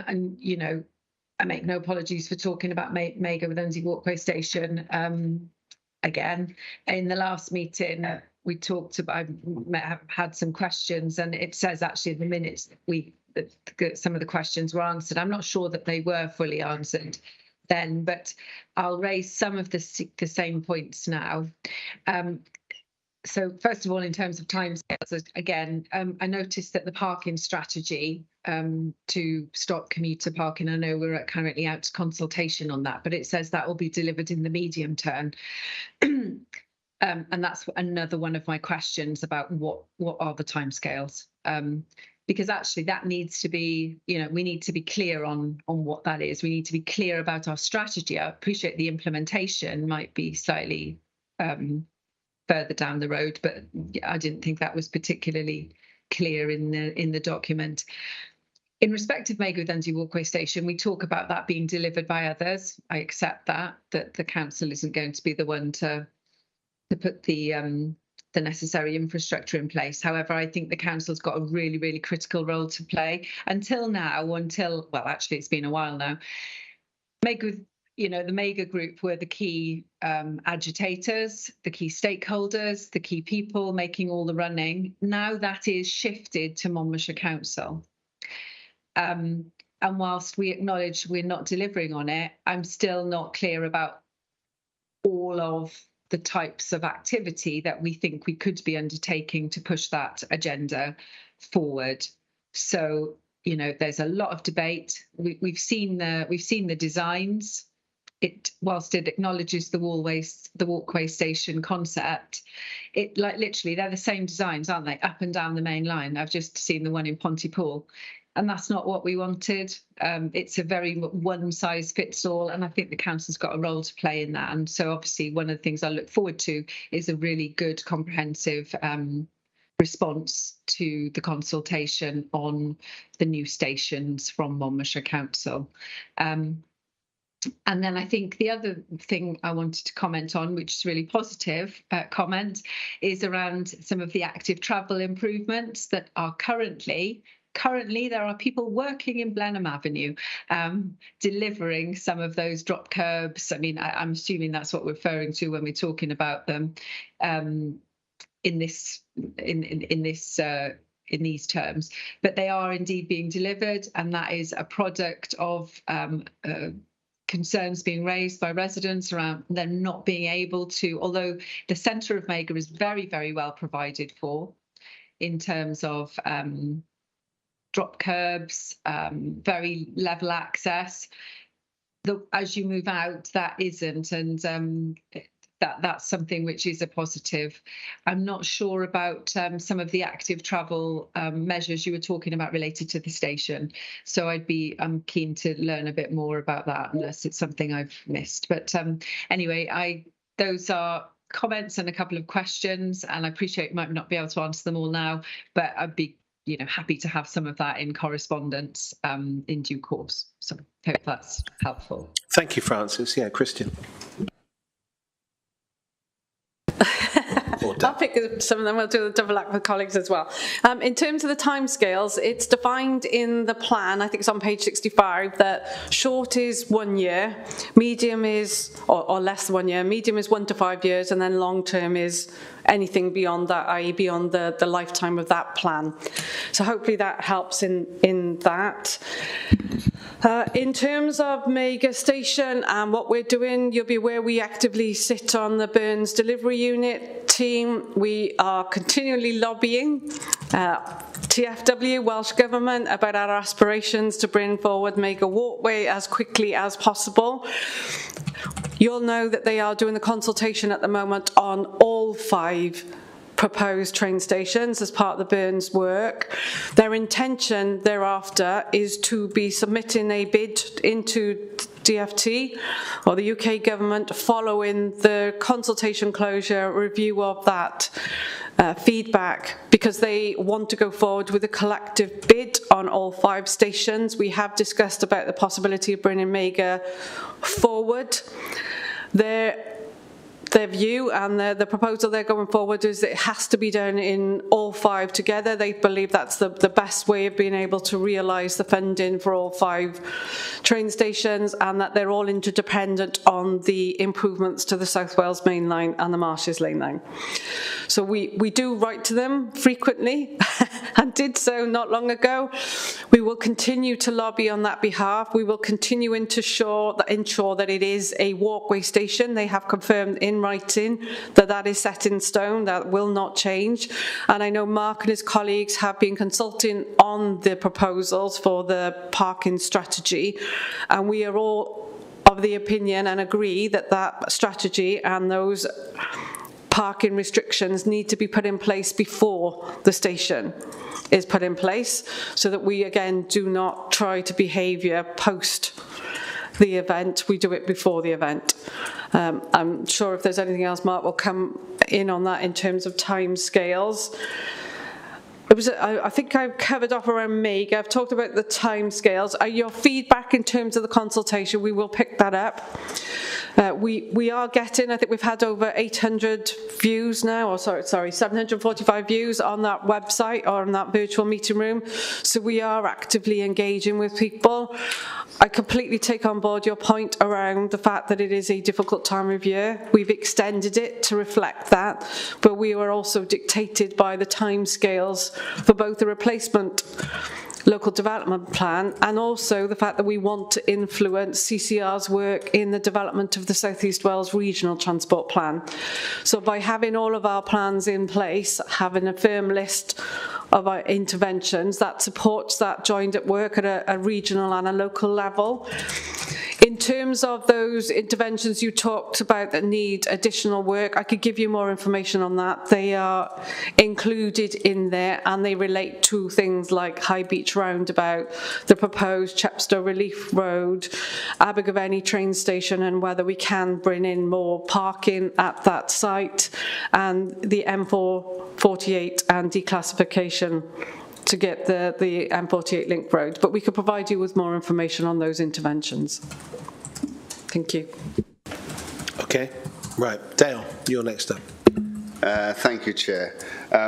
Speaker 10: I make no apologies for talking about Mago with Unsey Walkway Station again. In the last meeting, we talked about, I've had some questions, and it says actually in the minutes that some of the questions were answered. I'm not sure that they were fully answered then, but I'll raise some of the same points now. So first of all, in terms of timescales, again, I noticed that the parking strategy to stop commuter parking, I know we're currently out to consultation on that, but it says that will be delivered in the medium term. And that's another one of my questions about what are the timescales? Because actually that needs to be, we need to be clear on what that is. We need to be clear about our strategy. I appreciate the implementation might be slightly further down the road, but I didn't think that was particularly clear in the document. In respect of Mago Dundee Walkway Station, we talk about that being delivered by others. I accept that the council isn't going to be the one to put the necessary infrastructure in place. However, I think the council's got a really, really critical role to play. Until now, well, actually, it's been a while now. The Mago Group were the key agitators, the key stakeholders, the key people making all the running. Now that is shifted to Monmouthshire Council. And whilst we acknowledge we're not delivering on it, I'm still not clear about all of the types of activity that we think we could be undertaking to push that agenda forward. So, there's a lot of debate. We've seen the designs. Whilst it acknowledges the walkway station concept, literally they're the same designs, aren't they? Up and down the main line. I've just seen the one in Pontypool, and that's not what we wanted. It's a very one size fits all, and I think the council's got a role to play in that. And so obviously one of the things I look forward to is a really good comprehensive response to the consultation on the new stations from Monmouthshire Council. And then I think the other thing I wanted to comment on, which is really positive comment, is around some of the active travel improvements that are currently there are people working in Blenheim Avenue delivering some of those drop curbs. I mean, I'm assuming that's what we're referring to when we're talking about them in these terms, but they are indeed being delivered, and that is a product of concerns being raised by residents around them not being able to, although the centre of Mago is very, very well provided for in terms of drop curbs, very level access. As you move out, that isn't, and that's something which is a positive. I'm not sure about some of the active travel measures you were talking about related to the station. So I'm keen to learn a bit more about that, unless it's something I've missed. But anyway, those are comments and a couple of questions, and I appreciate you might not be able to answer them all now, but I'd be happy to have some of that in correspondence in due course. So hope that's helpful.
Speaker 1: Thank you, Francis. Yeah, Christian.
Speaker 11: I'll pick some of them. We'll do the double act with colleagues as well. In terms of the timescales, it's defined in the plan, I think it's on page 65, that short is 1 year, medium is, or less than 1 year, medium is 1 to 5 years, and then long term is anything beyond that, i.e. beyond the lifetime of that plan. So hopefully that helps in that. In terms of Mago Station and what we're doing, you'll be aware we actively sit on the Burns Delivery Unit team. We are continually lobbying TFW, Welsh Government, about our aspirations to bring forward Mago Walkway as quickly as possible. You'll know that they are doing the consultation at the moment on all 5 proposed train stations as part of the Burns work. Their intention thereafter is to be submitting a bid into DfT or the UK government following the consultation closure review of that feedback, because they want to go forward with a collective bid on all 5 stations. We have discussed about the possibility of bringing Mago forward. Their view and the proposal they're going forward is that it has to be done in all 5 together. They believe that's the best way of being able to realise the funding for all 5 train stations, and that they're all interdependent on the improvements to the South Wales Main Line and the Marshes Lane Line. So we do write to them frequently and did so not long ago. We will continue to lobby on that behalf. We will continue to ensure that it is a walkway station. They have confirmed in writing that that is set in stone, that will not change. And I know Mark and his colleagues have been consulting on the proposals for the parking strategy, and we are all of the opinion and agree that that strategy and those parking restrictions need to be put in place before the station is put in place, so that we again do not try to behaviour post the event, we do it before the event. I'm sure if there's anything else, Mark will come in on that in terms of time scales. I think I've covered off around MEGA. I've talked about the time scales. Your feedback in terms of the consultation, we will pick that up. We are getting, I think we've had over 800 views now, or sorry, 745 views on that website or on that virtual meeting room. So we are actively engaging with people. I completely take on board your point around the fact that it is a difficult time of year. We've extended it to reflect that, but we were also dictated by the timescales for both the replacement local development plan and also the fact that we want to influence CCR's work in the development of the South East Wales Regional Transport Plan. So by having all of our plans in place, having a firm list of our interventions that supports that joined at work at a regional and a local level. In terms of those interventions you talked about that need additional work, I could give you more information on that. They are included in there and they relate to things like High Beach Roundabout, the proposed Chepstow Relief Road, Abergavenny train station, and whether we can bring in more parking at that site, and the M448 and declassification to get the M48 link road. But we could provide you with more information on those interventions. Thank you.
Speaker 1: Okay, right. Dale, you're next up.
Speaker 5: Thank you, Chair.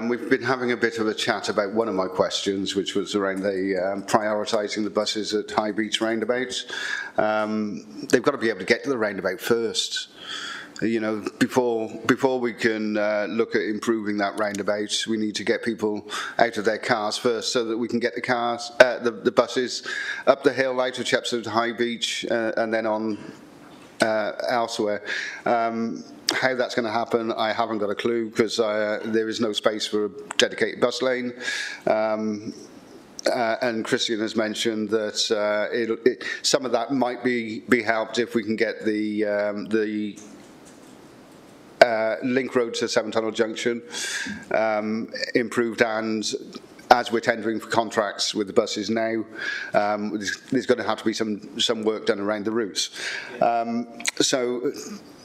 Speaker 5: We've been having a bit of a chat about one of my questions, which was around the prioritising the buses at High Beach Roundabout. They've got to be able to get to the roundabout first. You know, before we can look at improving that roundabout, we need to get people out of their cars first, so that we can get the cars, the buses up the hill out of Chepstow to High Beach, and then on elsewhere. How that's going to happen, I haven't got a clue, because there is no space for a dedicated bus lane. And Christian has mentioned that some of that might be helped if we can get the link road to Seven Tunnel Junction improved, and as we're tendering for contracts with the buses now, there's going to have to be some work done around the routes. So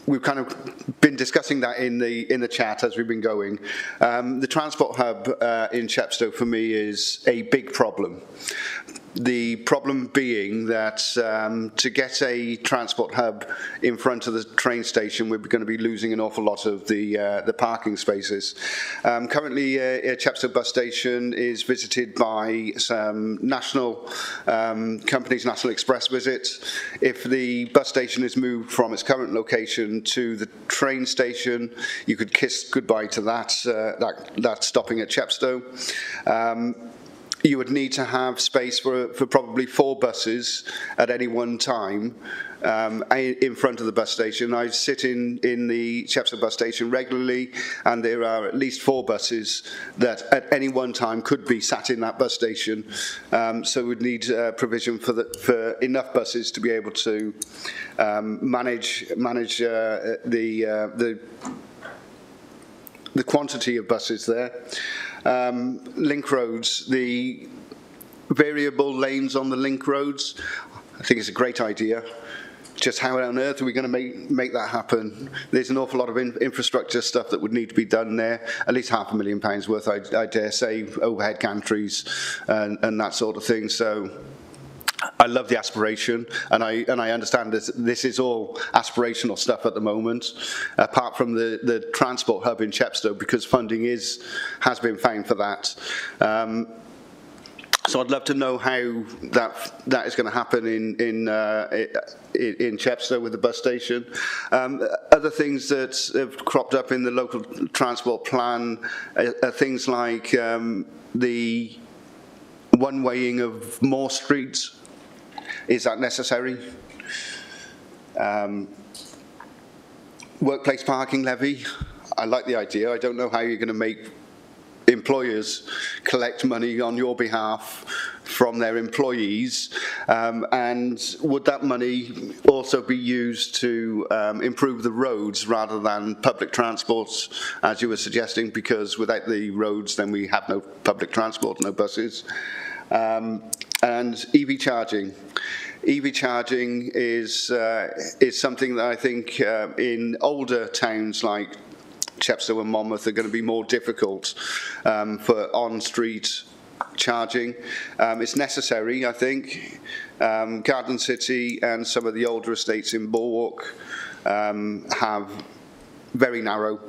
Speaker 5: we've kind of been discussing that in the chat as we've been going. The transport hub in Chepstow for me is a big problem. The problem being that to get a transport hub in front of the train station, we're going to be losing an awful lot of the parking spaces. Currently, Chepstow bus station is visited by some national companies, National Express visits. If the bus station is moved from its current location to the train station, you could kiss goodbye to that stopping at Chepstow. You would need to have space for probably 4 buses at any one time in front of the bus station. I sit in the Chepstow bus station regularly, and there are at least 4 buses that at any one time could be sat in that bus station. So we'd need provision for enough buses to be able to manage the quantity of buses there. Link roads, the variable lanes on the link roads, I think it's a great idea. Just how on earth are we going to make that happen? There's an awful lot of infrastructure stuff that would need to be done there. At least £500,000 worth, I dare say, overhead gantries and that sort of thing. So I love the aspiration, and I understand this is all aspirational stuff at the moment, apart from the transport hub in Chepstow, because funding has been found for that. So I'd love to know how that is going to happen in Chepstow with the bus station. Other things that have cropped up in the local transport plan are things like the one-waying of more streets? Is that necessary? Workplace parking levy. I like the idea. I don't know how you're going to make employers collect money on your behalf from their employees, and would that money also be used to improve the roads rather than public transport, as you were suggesting, because without the roads then we have no public transport, no buses. And EV charging. EV charging is something that I think in older towns like Chepstow and Monmouth are going to be more difficult for on-street charging. It's necessary, I think. Garden City and some of the older estates in Bulwark have very narrow,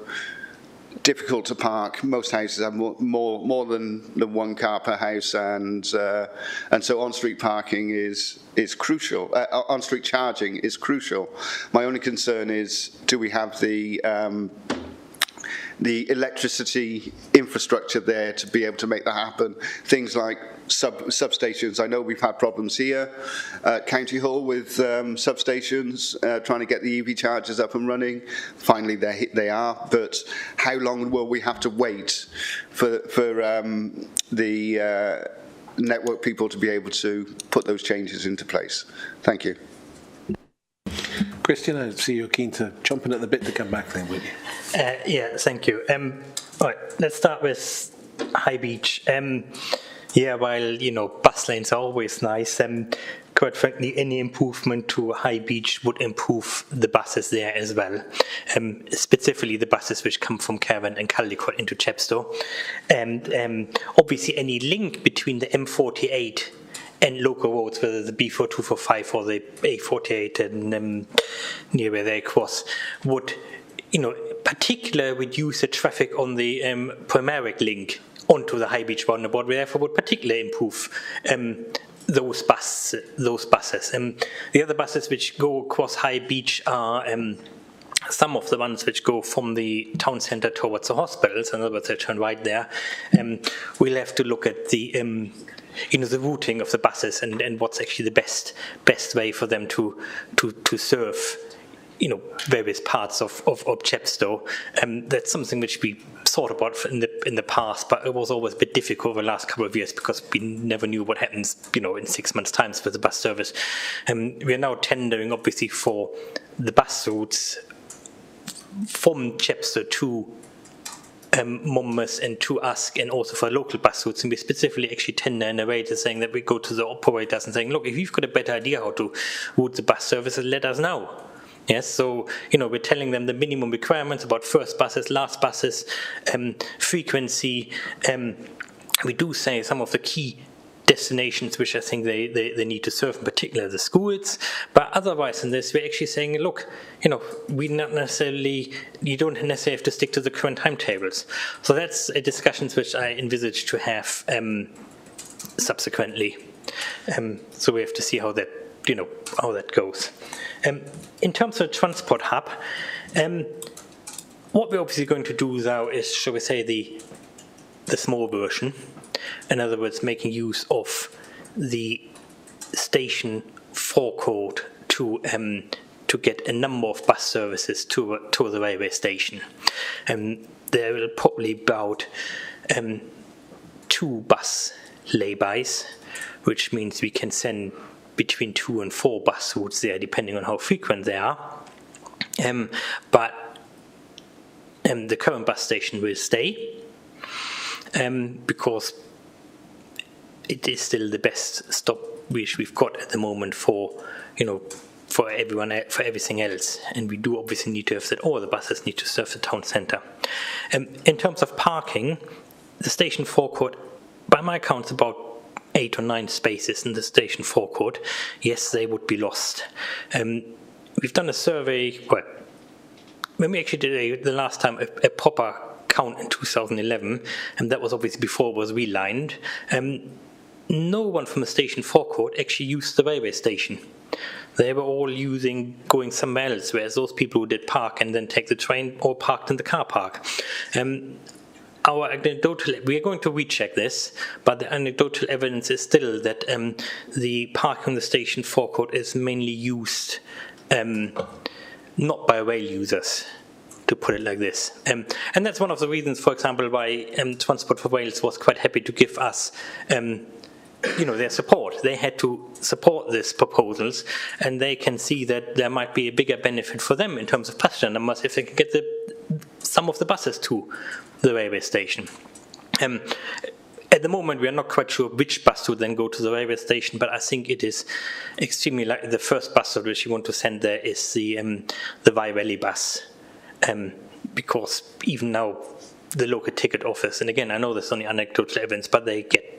Speaker 5: difficult to park. Most houses have more than one car per house, and so on-street parking is crucial. On-street charging is crucial. My only concern is, do we have the electricity infrastructure there to be able to make that happen? Things like substations. I know we've had problems here at County Hall with substations trying to get the EV chargers up and running. Finally, they are. But how long will we have to wait for the network people to be able to put those changes into place? Thank you.
Speaker 1: Christian, I see you're keen to jump in at the bit to come back then, will you?
Speaker 12: Yeah, thank you. All right, let's start with High Beach. While, bus lanes are always nice, quite frankly, any improvement to High Beach would improve the buses there as well. Specifically the buses which come from Cavan and Caldicot into Chepstow. And obviously any link between the M48 and local roads, whether the B4245 or the A48 and near where they cross, would, particularly reduce the traffic on the Primeric link onto the High Beach roundabout, therefore would particularly improve those buses. The other buses which go across High Beach are some of the ones which go from the town centre towards the hospitals, in other words, they turn right there. We'll have to look at the the routing of the buses and what's actually the best way for them to serve various parts of Chepstow. That's something which we thought about in the past, but it was always a bit difficult over the last couple of years because we never knew what happens in 6 months' time with the bus service. We are now tendering obviously for the bus routes from Chepstow to Monmouth and to Usk, and also for local bus routes, and we specifically actually tender in a way to saying that we go to the operators and saying, look, if you've got a better idea how to route the bus services, let us know. Yes, so we're telling them the minimum requirements about first buses, last buses, frequency. We do say some of the key destinations which I think they need to serve, in particular the schools. But otherwise in this, we're actually saying, look, you don't necessarily have to stick to the current timetables. So that's a discussion which I envisage to have subsequently. So we have to see how that goes. In terms of transport hub, what we're obviously going to do now is, shall we say, the small version. In other words, making use of the station forecourt to get a number of bus services to the railway station. There will probably be about 2 bus laybys, which means we can send between 2 and 4 bus routes there, depending on how frequent they are. But the current bus station will stay because it is still the best stop which we've got at the moment for everything else, and we do obviously need to have that all the buses need to serve the town centre. In terms of parking, the station forecourt, by my count, is about 8 or 9 spaces in the station forecourt. Yes, they would be lost. We've done a survey, when we actually did the last time a proper count in 2011, and that was obviously before it was relined. No one from the station forecourt actually used the railway station. They were all going somewhere else, whereas those people who did park and then take the train all parked in the car park. our anecdotal, we are going to recheck this, but the anecdotal evidence is still that the parking on the station forecourt is mainly used not by rail users, to put it like this. And that's one of the reasons, for example, why Transport for Wales was quite happy to give us their support. They had to support these proposals, and they can see that there might be a bigger benefit for them in terms of passenger numbers if they can get some of the buses to the railway station. At the moment, we are not quite sure which bus would then go to the railway station, but I think it is extremely likely the first bus which you want to send there is the Wye Valley bus, because even now the local ticket office, and again, I know this is only anecdotal evidence, but they get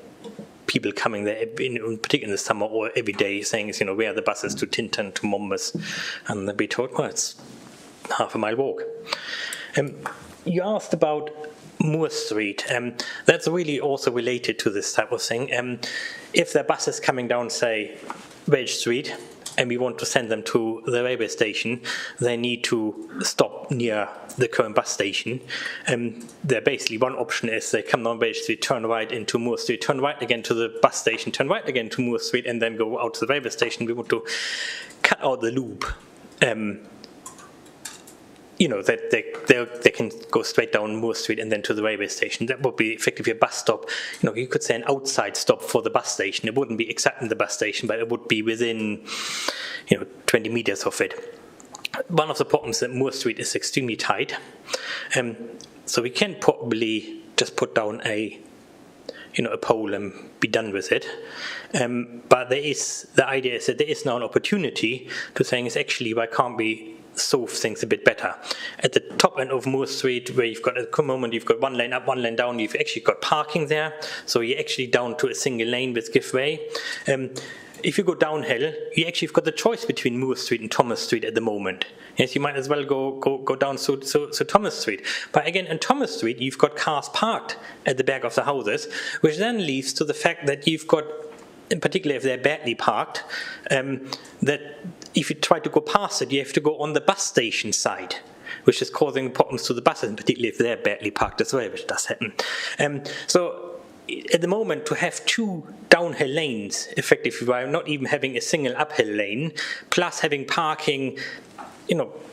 Speaker 12: people coming there, particularly in the summer or every day, saying, where are the buses to Tintern, to Monmouth, and they'll be told, well, it's half a mile walk. You asked about Moore Street. That's really also related to this type of thing. If there are buses coming down, say, Welsh Street, and we want to send them to the railway station, they need to stop near the current bus station. There basically one option is they come down Welsh Street, turn right into Moore Street, turn right again to the bus station, turn right again to Moore Street, and then go out to the railway station. We want to cut out the loop. That they can go straight down Moore Street and then to the railway station. That would be effectively a bus stop. You could say an outside stop for the bus station. It wouldn't be exactly the bus station, but it would be within 20 meters of it. One of the problems is that Moore Street is extremely tight, so we can probably just put down a pole and be done with it. But the idea is that there is now an opportunity to saying is actually, why can't we solve things a bit better? At the top end of Moore Street, where you've got at the moment you've got one lane up, one lane down, you've actually got parking there, so you're actually down to a single lane with give way. If you go downhill, you actually have got the choice between Moore Street and Thomas Street at the moment. Yes, you might as well go down so Thomas Street. But again, on Thomas Street, you've got cars parked at the back of the houses, which then leads to the fact that you've got, in particular if they're badly parked, that if you try to go past it, you have to go on the bus station side, which is causing problems to the buses, particularly if they're badly parked as well, which does happen. So at the moment, to have two downhill lanes, effectively, while not even having a single uphill lane, plus having parking,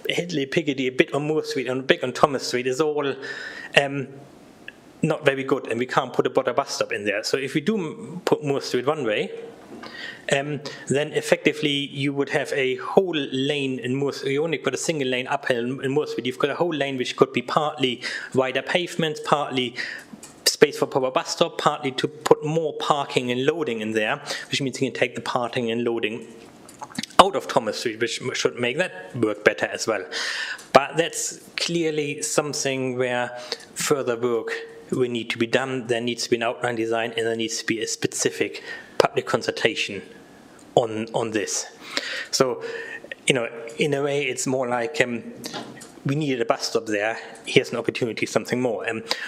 Speaker 12: Hedley, Piccadilly, a bit on Moore Street and a bit on Thomas Street is all not very good, and we can't put a border bus stop in there. So if we do put Moore Street one way, then effectively you would have a whole lane in Moore Street. You only got a single lane uphill in Moore Street. You've got a whole lane which could be partly wider pavements, partly space for proper bus stop, partly to put more parking and loading in there, which means you can take the parking and loading out of Thomas Street, which should make that work better as well. But that's clearly something where further work will need to be done. There needs to be an outline design, and there needs to be a specific public consultation on this. So, in a way, it's more like we needed a bus stop there. Here's an opportunity, something more.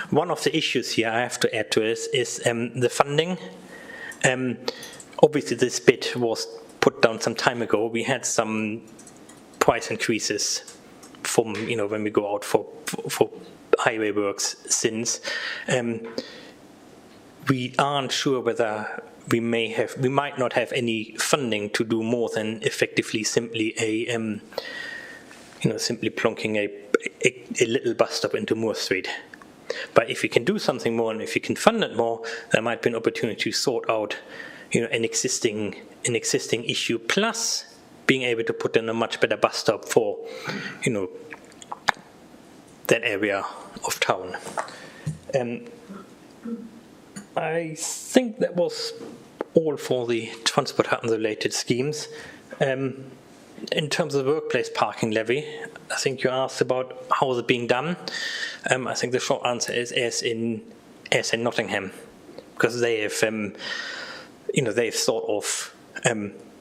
Speaker 12: One of the issues here I have to add to this is the funding. Obviously, this bid was put down some time ago. We had some price increases from when we go out for highway works since. We aren't sure whether we might not have any funding to do more than effectively simply simply plonking a little bus stop into Moore Street. But if you can do something more and if you can fund it more, there might be an opportunity to sort out an existing issue, plus being able to put in a much better bus stop for that area of town. I think that was all for the transport hub related schemes. In terms of the workplace parking levy, I think you asked about how is it being done. I think the short answer is as in Nottingham, because they have they've sort of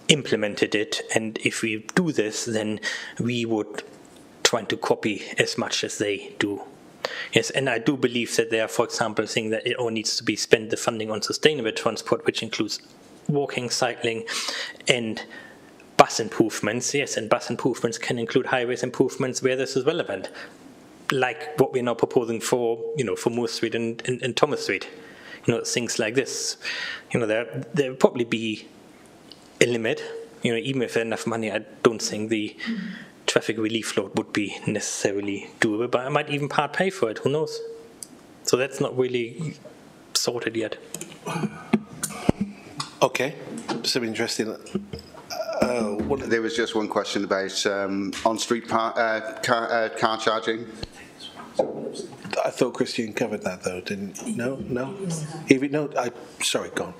Speaker 12: implemented it, and if we do this, then we would try to copy as much as they do. Yes, and I do believe that they are, for example, saying that it all needs to be spent the funding on sustainable transport, which includes walking, cycling, and bus improvements. Yes, and bus improvements can include highways improvements where this is relevant. like what we're now proposing for, for Moore Street and Thomas Street. Things like this. There'll probably be a limit. Even if there's enough money, I don't think the traffic relief load would be necessarily doable, but I might even part pay for it, who knows? So that's not really sorted yet.
Speaker 1: Okay, so interesting.
Speaker 5: There was just one question about on-street car charging.
Speaker 1: I thought Christian covered that though, didn't? No. Sorry, go on.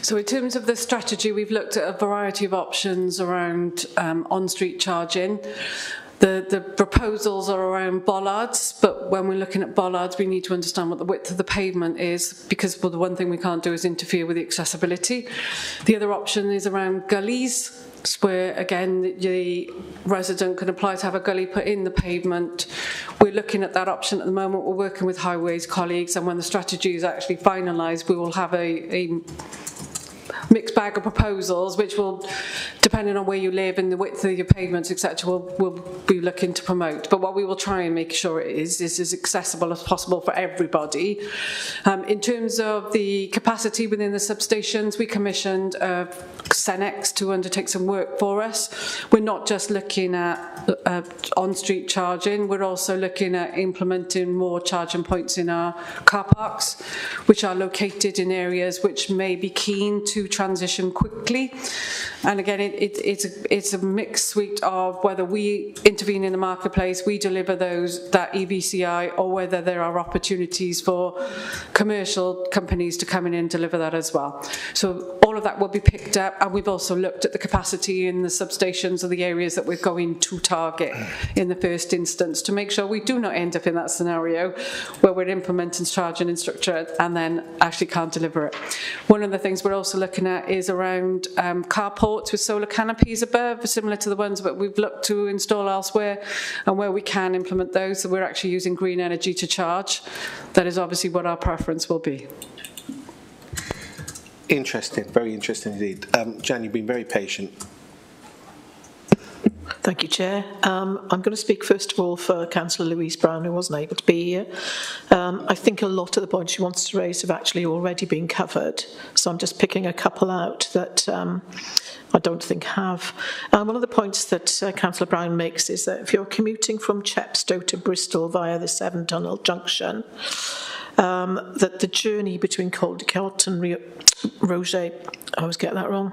Speaker 11: So in terms of the strategy, we've looked at a variety of options around on-street charging. The proposals are around bollards, but when we're looking at bollards, we need to understand what the width of the pavement is, because the one thing we can't do is interfere with the accessibility. The other option is around gullies, where again the resident can apply to have a gully put in the pavement. We're looking at that option at the moment. We're working with highways colleagues, and when the strategy is actually finalised, we will have a mixed bag of proposals, which will, depending on where you live and the width of your pavements, etc., we'll be looking to promote. But what we will try and make sure it is as accessible as possible for everybody. In terms of the capacity within the substations, we commissioned Cenex to undertake some work for us. We're not just looking at on-street charging, we're also looking at implementing more charging points in our car parks, which are located in areas which may be keen to transition quickly. And again, it's a mixed suite of whether we intervene in the marketplace, we deliver that EVCI, or whether there are opportunities for commercial companies to come in and deliver that as well. So all of that will be picked up, and we've also looked at the capacity in the substations of the areas that we're going to target in the first instance, to make sure we do not end up in that scenario where we're implementing charging in structure and then actually can't deliver it. One of the things we're also looking at is around carports with solar canopies above, similar to the ones that we've looked to install elsewhere, and where we can implement those, so we're actually using green energy to charge. That is obviously what our preference will be.
Speaker 1: Interesting, very interesting indeed. Jan, you've been very patient.
Speaker 2: Thank you, Chair. I'm going to speak first of all for Councillor Louise Brown, who wasn't able to be here. I think a lot of the points she wants to raise have actually already been covered, so I'm just picking a couple out that I don't think have. One of the points that Councillor Brown makes is that if you're commuting from Chepstow to Bristol via the Severn Tunnel junction, that the journey between Caldecott and Roget, I always get that wrong.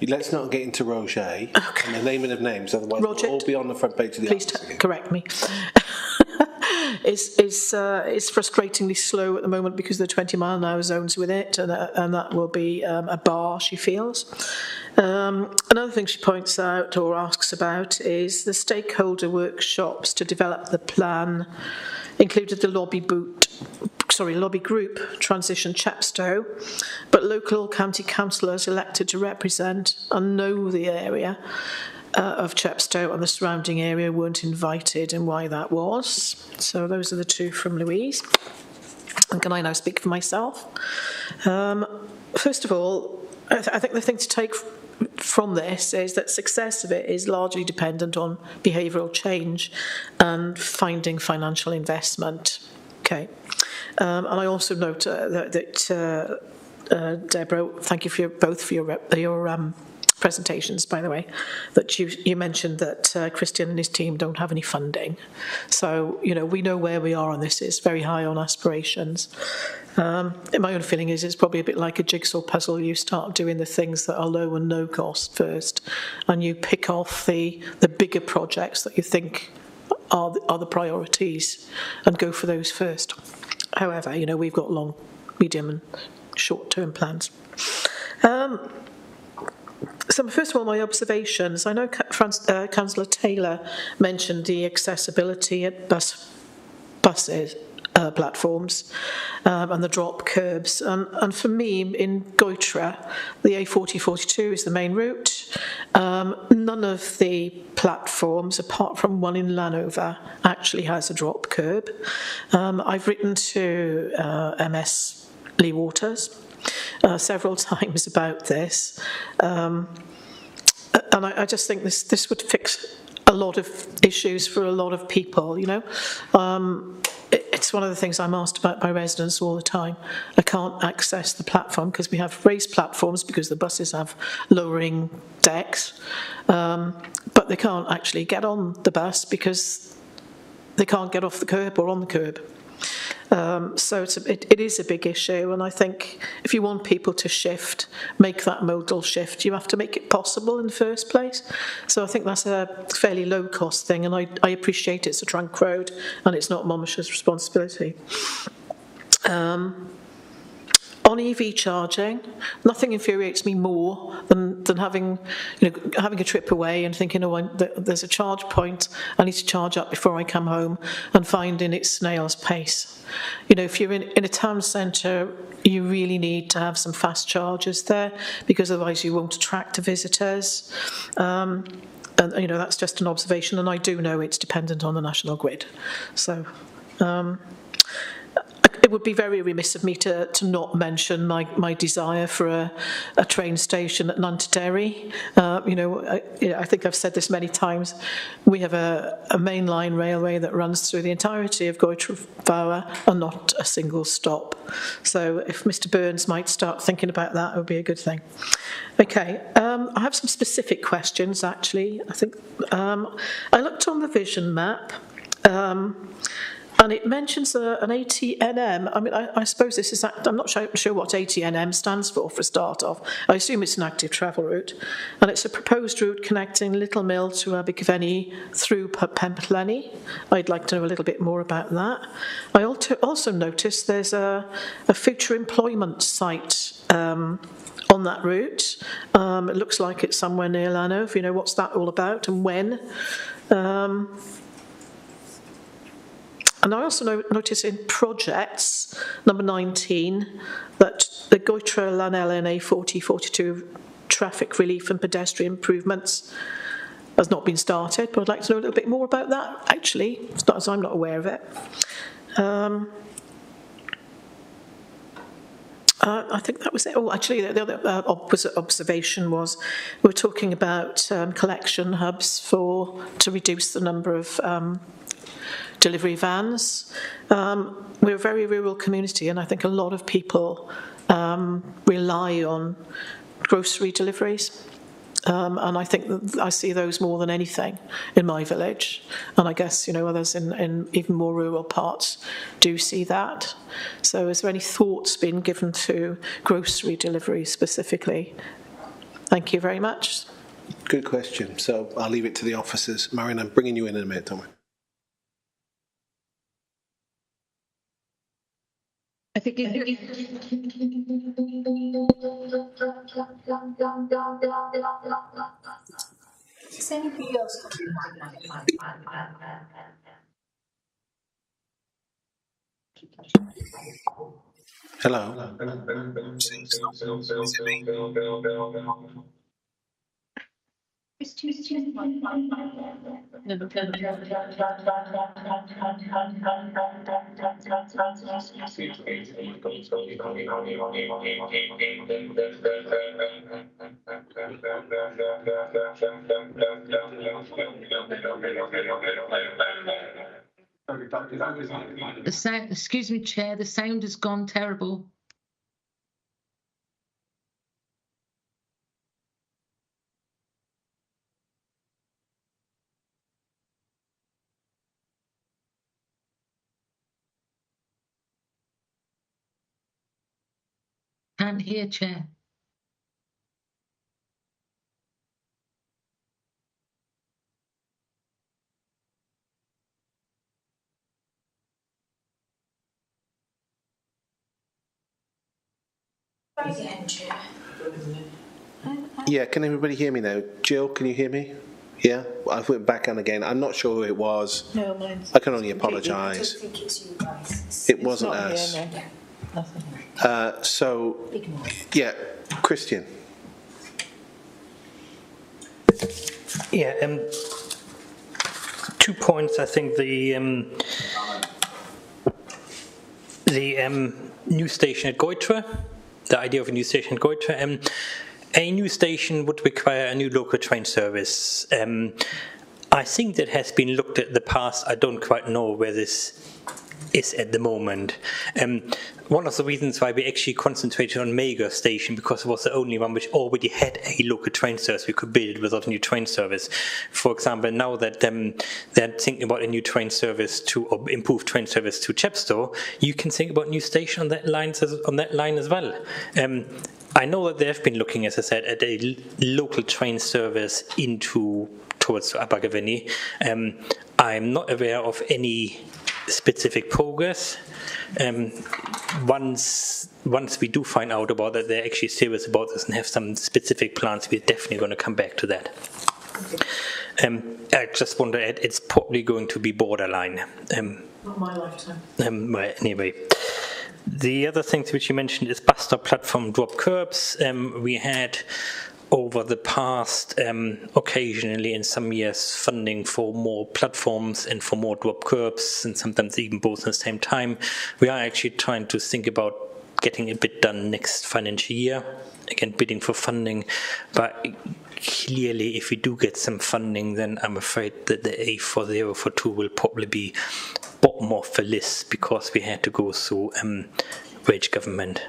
Speaker 1: Let's not get into Roget and the naming of names, otherwise
Speaker 2: Roget.
Speaker 1: we'll all be on the front page of the
Speaker 2: Please correct me. is frustratingly slow at the moment because of the 20-mile-an-hour zones with it, and that will be a bar, she feels. Another thing she points out or asks about is the stakeholder workshops to develop the plan included the lobby group Transition Chepstow, but local county councillors elected to represent and know the area of Chepstow and the surrounding area weren't invited, and why that was. So those are the two from Louise. And can I now speak for myself? First of all, I think the thing to take from this is that success of it is largely dependent on behavioural change and finding financial investment. Okay. And I also note that Deborah, thank you for your presentations, by the way, that you mentioned that Christian and his team don't have any funding. So, we know where we are on this. It's very high on aspirations. My own feeling is it's probably a bit like a jigsaw puzzle. You start doing the things that are low and no cost first, and you pick off the bigger projects that you think are the priorities and go for those first. However, we've got long, medium and short-term plans. So first of all, my observations. I know Councillor Taylor mentioned the accessibility at buses, platforms, and the drop curbs. And for me, in Goitra, the A4042 is the main route. None of the platforms, apart from one in Lanover, actually has a drop curb. I've written to MS Lee Waters several times about this, and I just think this would fix a lot of issues for a lot of people, you know. It's one of the things I'm asked about by residents all the time. I can't access the platform because we have raised platforms because the buses have lowering decks, but they can't actually get on the bus because they can't get off the curb or on the curb. So it is a big issue, and I think if you want people to shift, make that modal shift, you have to make it possible in the first place. So I think that's a fairly low cost thing, and I appreciate it's a trunk road and it's not Monmouthshire's responsibility. On EV charging, nothing infuriates me more than having a trip away and thinking, oh, there's a charge point, I need to charge up before I come home, and finding it's snail's pace. You know, if you're in a town centre, you really need to have some fast chargers there, because otherwise you won't attract the visitors. And you know, that's just an observation, and I do know it's dependent on the national grid. So. It would be very remiss of me to not mention my desire for a train station at Nanterbury. I think I've said this many times. We have a mainline railway that runs through the entirety of Goitrevauer and not a single stop. So if Mr. Burns might start thinking about that, it would be a good thing. Okay, I have some specific questions, actually. I think I looked on the vision map. And it mentions an ATNM. I mean, I suppose this is, I'm not sure what ATNM stands for a start off. I assume it's an active travel route. And it's a proposed route connecting Little Mill to Abergavenny through Pembrey. I'd like to know a little bit more about that. I also noticed there's a future employment site on that route. It looks like it's somewhere near Lanark. You know, what's that all about and when? And I also notice in projects, number 19, that the Goitre-Lanel A40-42 traffic relief and pedestrian improvements has not been started, but I'd like to know a little bit more about that, actually, as I'm not aware of it. I think that was it. Oh, actually, the other opposite observation was we're talking about collection hubs to reduce the number of delivery vans. We're a very rural community, and I think a lot of people rely on grocery deliveries. And I think that I see those more than anything in my village. And I guess, you know, others in even more rural parts do see that. So is there any thoughts being given to grocery delivery specifically? Thank you very much.
Speaker 1: Good question. So I'll leave it to the officers. Marion, I'm bringing you in a minute, don't we?
Speaker 4: I think
Speaker 13: Is anybody else?
Speaker 1: Hello.
Speaker 9: The sound, excuse me, Chair, the sound has gone terrible. Can't hear, Chair.
Speaker 1: Yeah, can everybody hear me now? Jill, can you hear me? Yeah, I went back on again. I'm not sure who it was.
Speaker 2: No, mine's.
Speaker 1: I can only apologise.
Speaker 13: I don't think it's you guys.
Speaker 1: It wasn't us.
Speaker 2: Here, no. Nothing.
Speaker 1: So,
Speaker 13: Ignore.
Speaker 1: yeah, Christian.
Speaker 12: Yeah, 2 points. I think the new station at Goitre, the idea of a new station at Goitre. A new station would require a new local train service. I think that has been looked at in the past. I don't quite know where this is at the moment. One of the reasons why we actually concentrated on Mager Station, because it was the only one which already had a local train service. We could build it without a new train service. For example, now that they're thinking about a new train service or improved train service to Chepstow, you can think about a new station on that line as well. I know that they have been looking, as I said, at a local train service towards Abergavenny. I'm not aware of any specific progress. Once we do find out about that, they're actually serious about this and have some specific plans, we're definitely going to come back to that. I just wonder, it's probably going to be borderline.
Speaker 2: Not my lifetime.
Speaker 12: Well, anyway. The other things which you mentioned is bus stop platform drop curbs. We had over the past, occasionally in some years, funding for more platforms and for more drop curbs, and sometimes even both at the same time. We are actually trying to think about getting a bit done next financial year, again bidding for funding, but clearly if we do get some funding, then I'm afraid that the A4042 will probably be bottom of the list, because we had to go through wage government.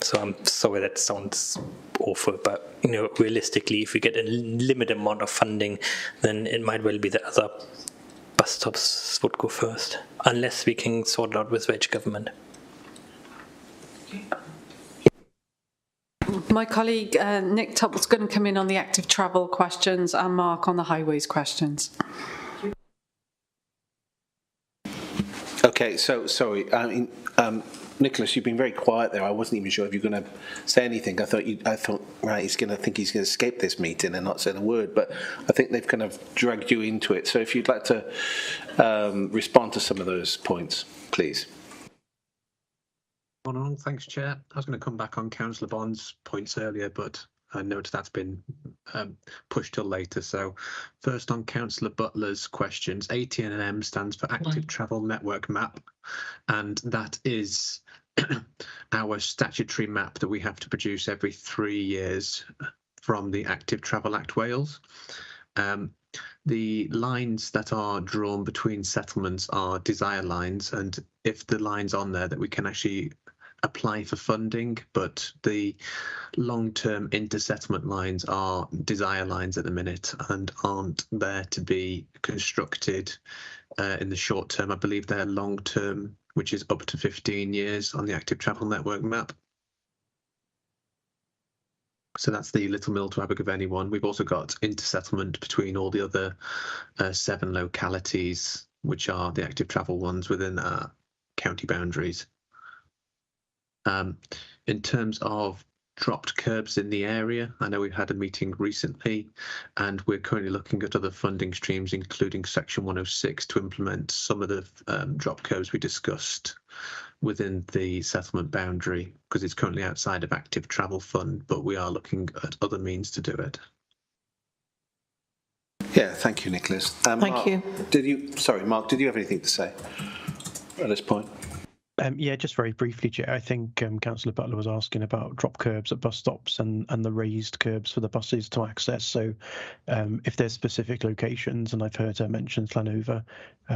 Speaker 12: So I'm sorry, that sounds awful, but realistically, if we get a limited amount of funding, then it might well be the other bus stops would go first, unless we can sort it out with wage government.
Speaker 11: My colleague Nick Tupp was going to come in on the active travel questions and Mark on the highways questions.
Speaker 1: Okay, so sorry. I mean, Nicholas, you've been very quiet there. I wasn't even sure if you were going to say anything. I thought, right, he's going to escape this meeting and not say a word. But I think they've kind of dragged you into it. So if you'd like to respond to some of those points, please.
Speaker 14: Thanks, Chair. I was going to come back on Councillor Bond's points earlier, but I noticed that's been pushed till later. So first on Councillor Butler's questions, ATNM stands for Active Travel Network Map, and that is our statutory map that we have to produce every 3 years from the Active Travel Act Wales. The lines that are drawn between settlements are desire lines, and if the line's on there, that we can actually apply for funding, but the long-term inter-settlement lines are desire lines at the minute and aren't there to be constructed in the short term. I believe they're long-term, which is up to 15 years on the Active Travel Network map. So that's the Little Mill to Abergavenny one. We've also got inter-settlement between all the other 7 localities, which are the active travel ones within our county boundaries. In terms of dropped curbs in the area, I know we've had a meeting recently, and we're currently looking at other funding streams, including Section 106, to implement some of the drop curbs we discussed within the settlement boundary, because it's currently outside of Active Travel Fund, but we are looking at other means to do it.
Speaker 1: Yeah, thank you, Nicholas.
Speaker 2: Thank you.
Speaker 1: Mark, did you have anything to say at this point?
Speaker 8: Yeah, just very briefly, Chair. I think Councillor Butler was asking about drop curbs at bus stops and the raised curbs for the buses to access. So if there's specific locations, and I've heard her mention Llanover,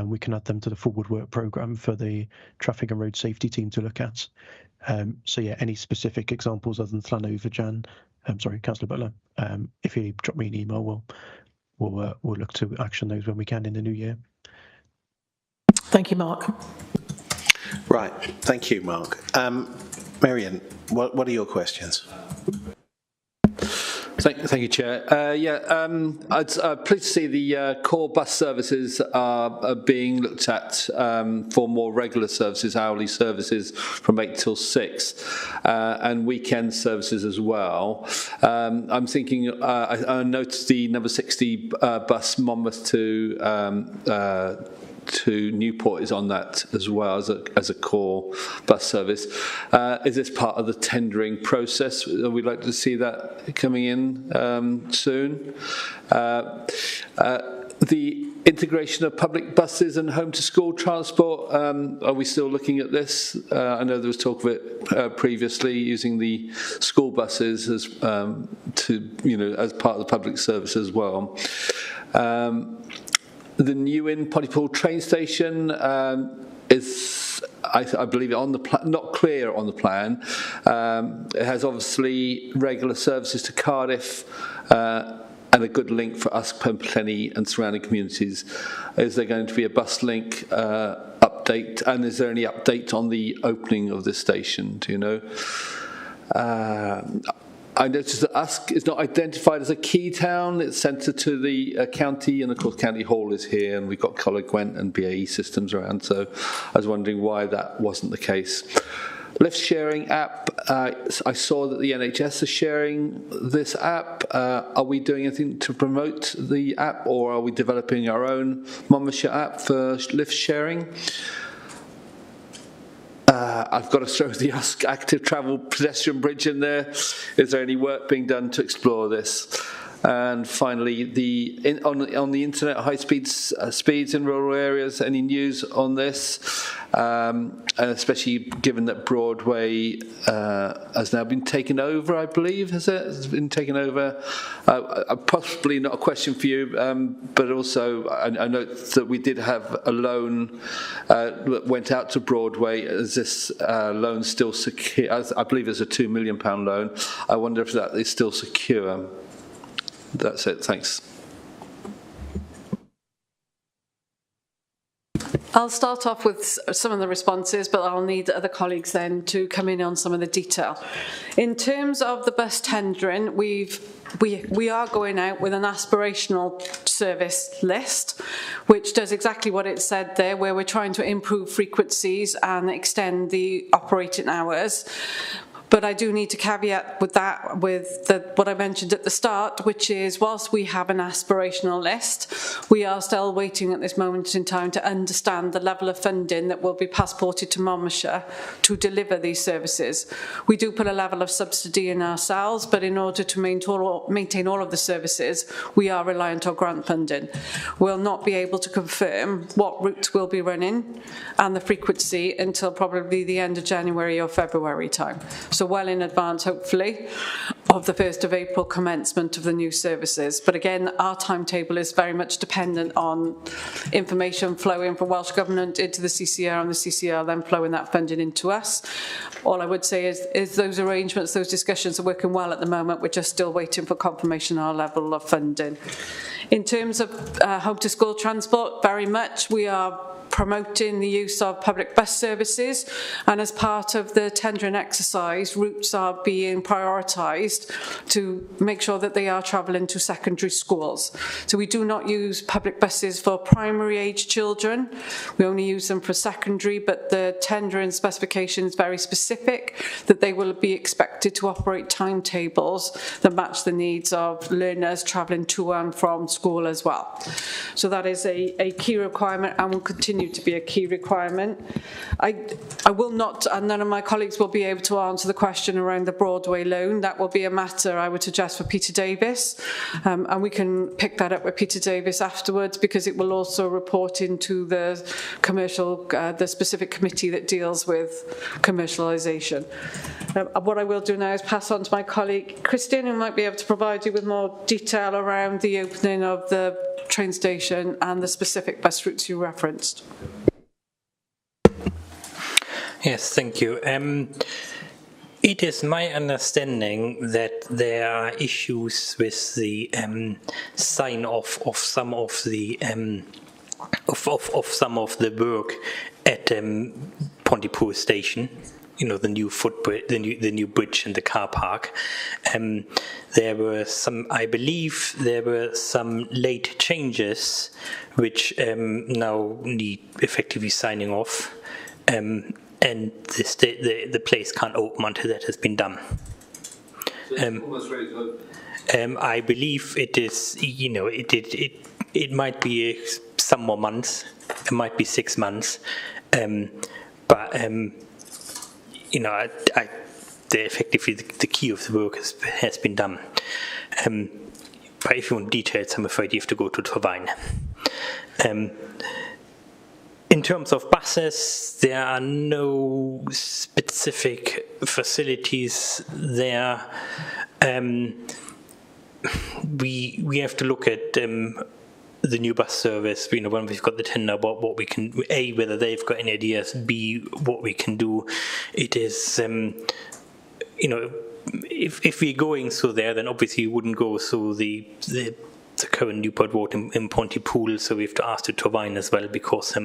Speaker 8: we can add them to the forward work programme for the traffic and road safety team to look at. So yeah, any specific examples other than Llanover, Councillor Butler, if you drop me an email, we'll look to action those when we can in the new year.
Speaker 2: Thank you, Mark.
Speaker 1: Right, thank you, Mark. Marion, what are your questions?
Speaker 3: Thank you, Chair. I'm pleased to see the core bus services are being looked at for more regular services, hourly services from 8 till 6, and weekend services as well. I'm thinking, I noticed the number 60 bus Monmouth to Newport is on that as well as a core bus service. Is this part of the tendering process? We'd like to see that coming in soon. The integration of public buses and home to school transport, are we still looking at this? I know there was talk of it previously, using the school buses as as part of the public service as well. the Newen Pontypool train station is, I believe, on the not clear on the plan. It has obviously regular services to Cardiff and a good link for us, Plenty and surrounding communities. Is there going to be a bus link update, and is there any update on the opening of this station? Do you know? I noticed that Usk is not identified as a key town. It's centred to the county, and of course County Hall is here, and we've got Coleg Gwent and BAE systems around, so I was wondering why that wasn't the case. Lift sharing app, I saw that the NHS is sharing this app. Are we doing anything to promote the app, or are we developing our own Monmouthshire app for lift sharing? I've got to throw the Usk active travel pedestrian bridge in there. Is there any work being done to explore this? And finally, on the internet, high speeds in rural areas. Any news on this? And especially given that Broadway has now been taken over, I believe, has it? Has been taken over. Possibly not a question for you, but also I note that we did have a loan that went out to Broadway. Is this loan still secure? I believe it's a £2 million loan. I wonder if that is still secure. That's it, thanks.
Speaker 11: I'll start off with some of the responses, but I'll need other colleagues then to come in on some of the detail. In terms of the bus tendering, we are going out with an aspirational service list, which does exactly what it said there, where we're trying to improve frequencies and extend the operating hours. But I do need to caveat with that, with what I mentioned at the start, which is whilst we have an aspirational list, we are still waiting at this moment in time to understand the level of funding that will be passported to Monmouthshire to deliver these services. We do put a level of subsidy in ourselves, but in order to maintain all of the services, we are reliant on grant funding. We'll not be able to confirm what routes we'll be running and the frequency until probably the end of January or February time. So well in advance, hopefully, of the 1st of April commencement of the new services. But again, our timetable is very much dependent on information flowing from Welsh Government into the CCR, and the CCR then flowing that funding into us. All I would say is those arrangements, those discussions are working well at the moment. We're just still waiting for confirmation on our level of funding. In terms of home to school transport, very much we are promoting the use of public bus services, and as part of the tendering exercise, routes are being prioritised to make sure that they are travelling to secondary schools. So we do not use public buses for primary age children, we only use them for secondary, but the tendering specification is very specific that they will be expected to operate timetables that match the needs of learners travelling to and from school as well. So that is a key requirement and will continue to be a key requirement. I will not, and none of my colleagues will be able to answer the question around the Broadway loan. That will be a matter I would suggest for Peter Davis, and we can pick that up with Peter Davis afterwards, because it will also report into the the specific committee that deals with commercialisation. What I will do now is pass on to my colleague Christian, who might be able to provide you with more detail around the opening of the train station and the specific bus routes you referenced.
Speaker 12: Yes, thank you. It is my understanding that there are issues with the sign off of some of the some of the work at Pontypool station. You know, the new footbridge, the new bridge in the car park. There were some, I believe, there were some late changes which now need effectively signing off, and the place can't open until that has been done.
Speaker 3: So it's almost ready to open.
Speaker 12: I believe it is. You know, it might be some more months. It might be 6 months, but. You know, effectively the key of the work has been done. But if you want details, I'm afraid you have to go to Turbine. In terms of buses, there are no specific facilities there. We have to look at the new bus service, when we've got the tender about what we can, A, whether they've got any ideas, B, what we can do. It is, if we're going through there, then obviously we wouldn't go through the current Newport Road in Pontypool, so we have to ask the Torvine as well, because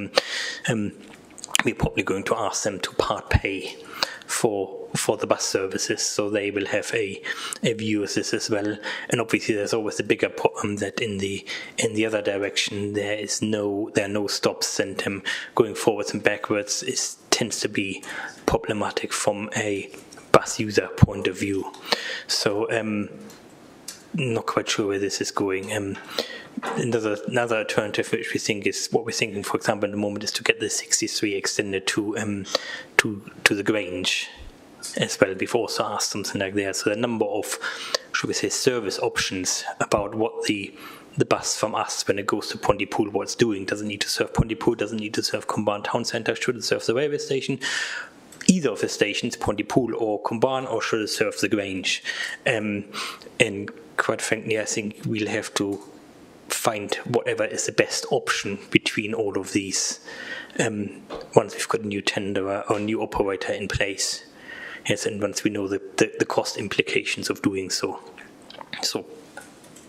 Speaker 12: we're probably going to ask them to part pay for the bus services, so they will have a view of this as well. And obviously there's always a bigger problem that in the other direction there are no stops, and going forwards and backwards tends to be problematic from a bus user point of view. So not quite sure where this is going. Another alternative which we think is what we're thinking, for example, at the moment, is to get the 63 extended to the Grange as well. We've also asked something like that. So the number of, should we say, service options about what the bus from us, when it goes to Pontypool, what it's doing. Does it need to serve Pontypool? Does it need to serve Cumbarn Town Centre? Should it serve the railway station? Either of the stations, Pontypool or Cumbarn, or should it serve the Grange? And quite frankly, I think we'll have to find whatever is the best option between all of these once we've got a new tender or new operator in place. Yes, and once we know the cost implications of doing so. So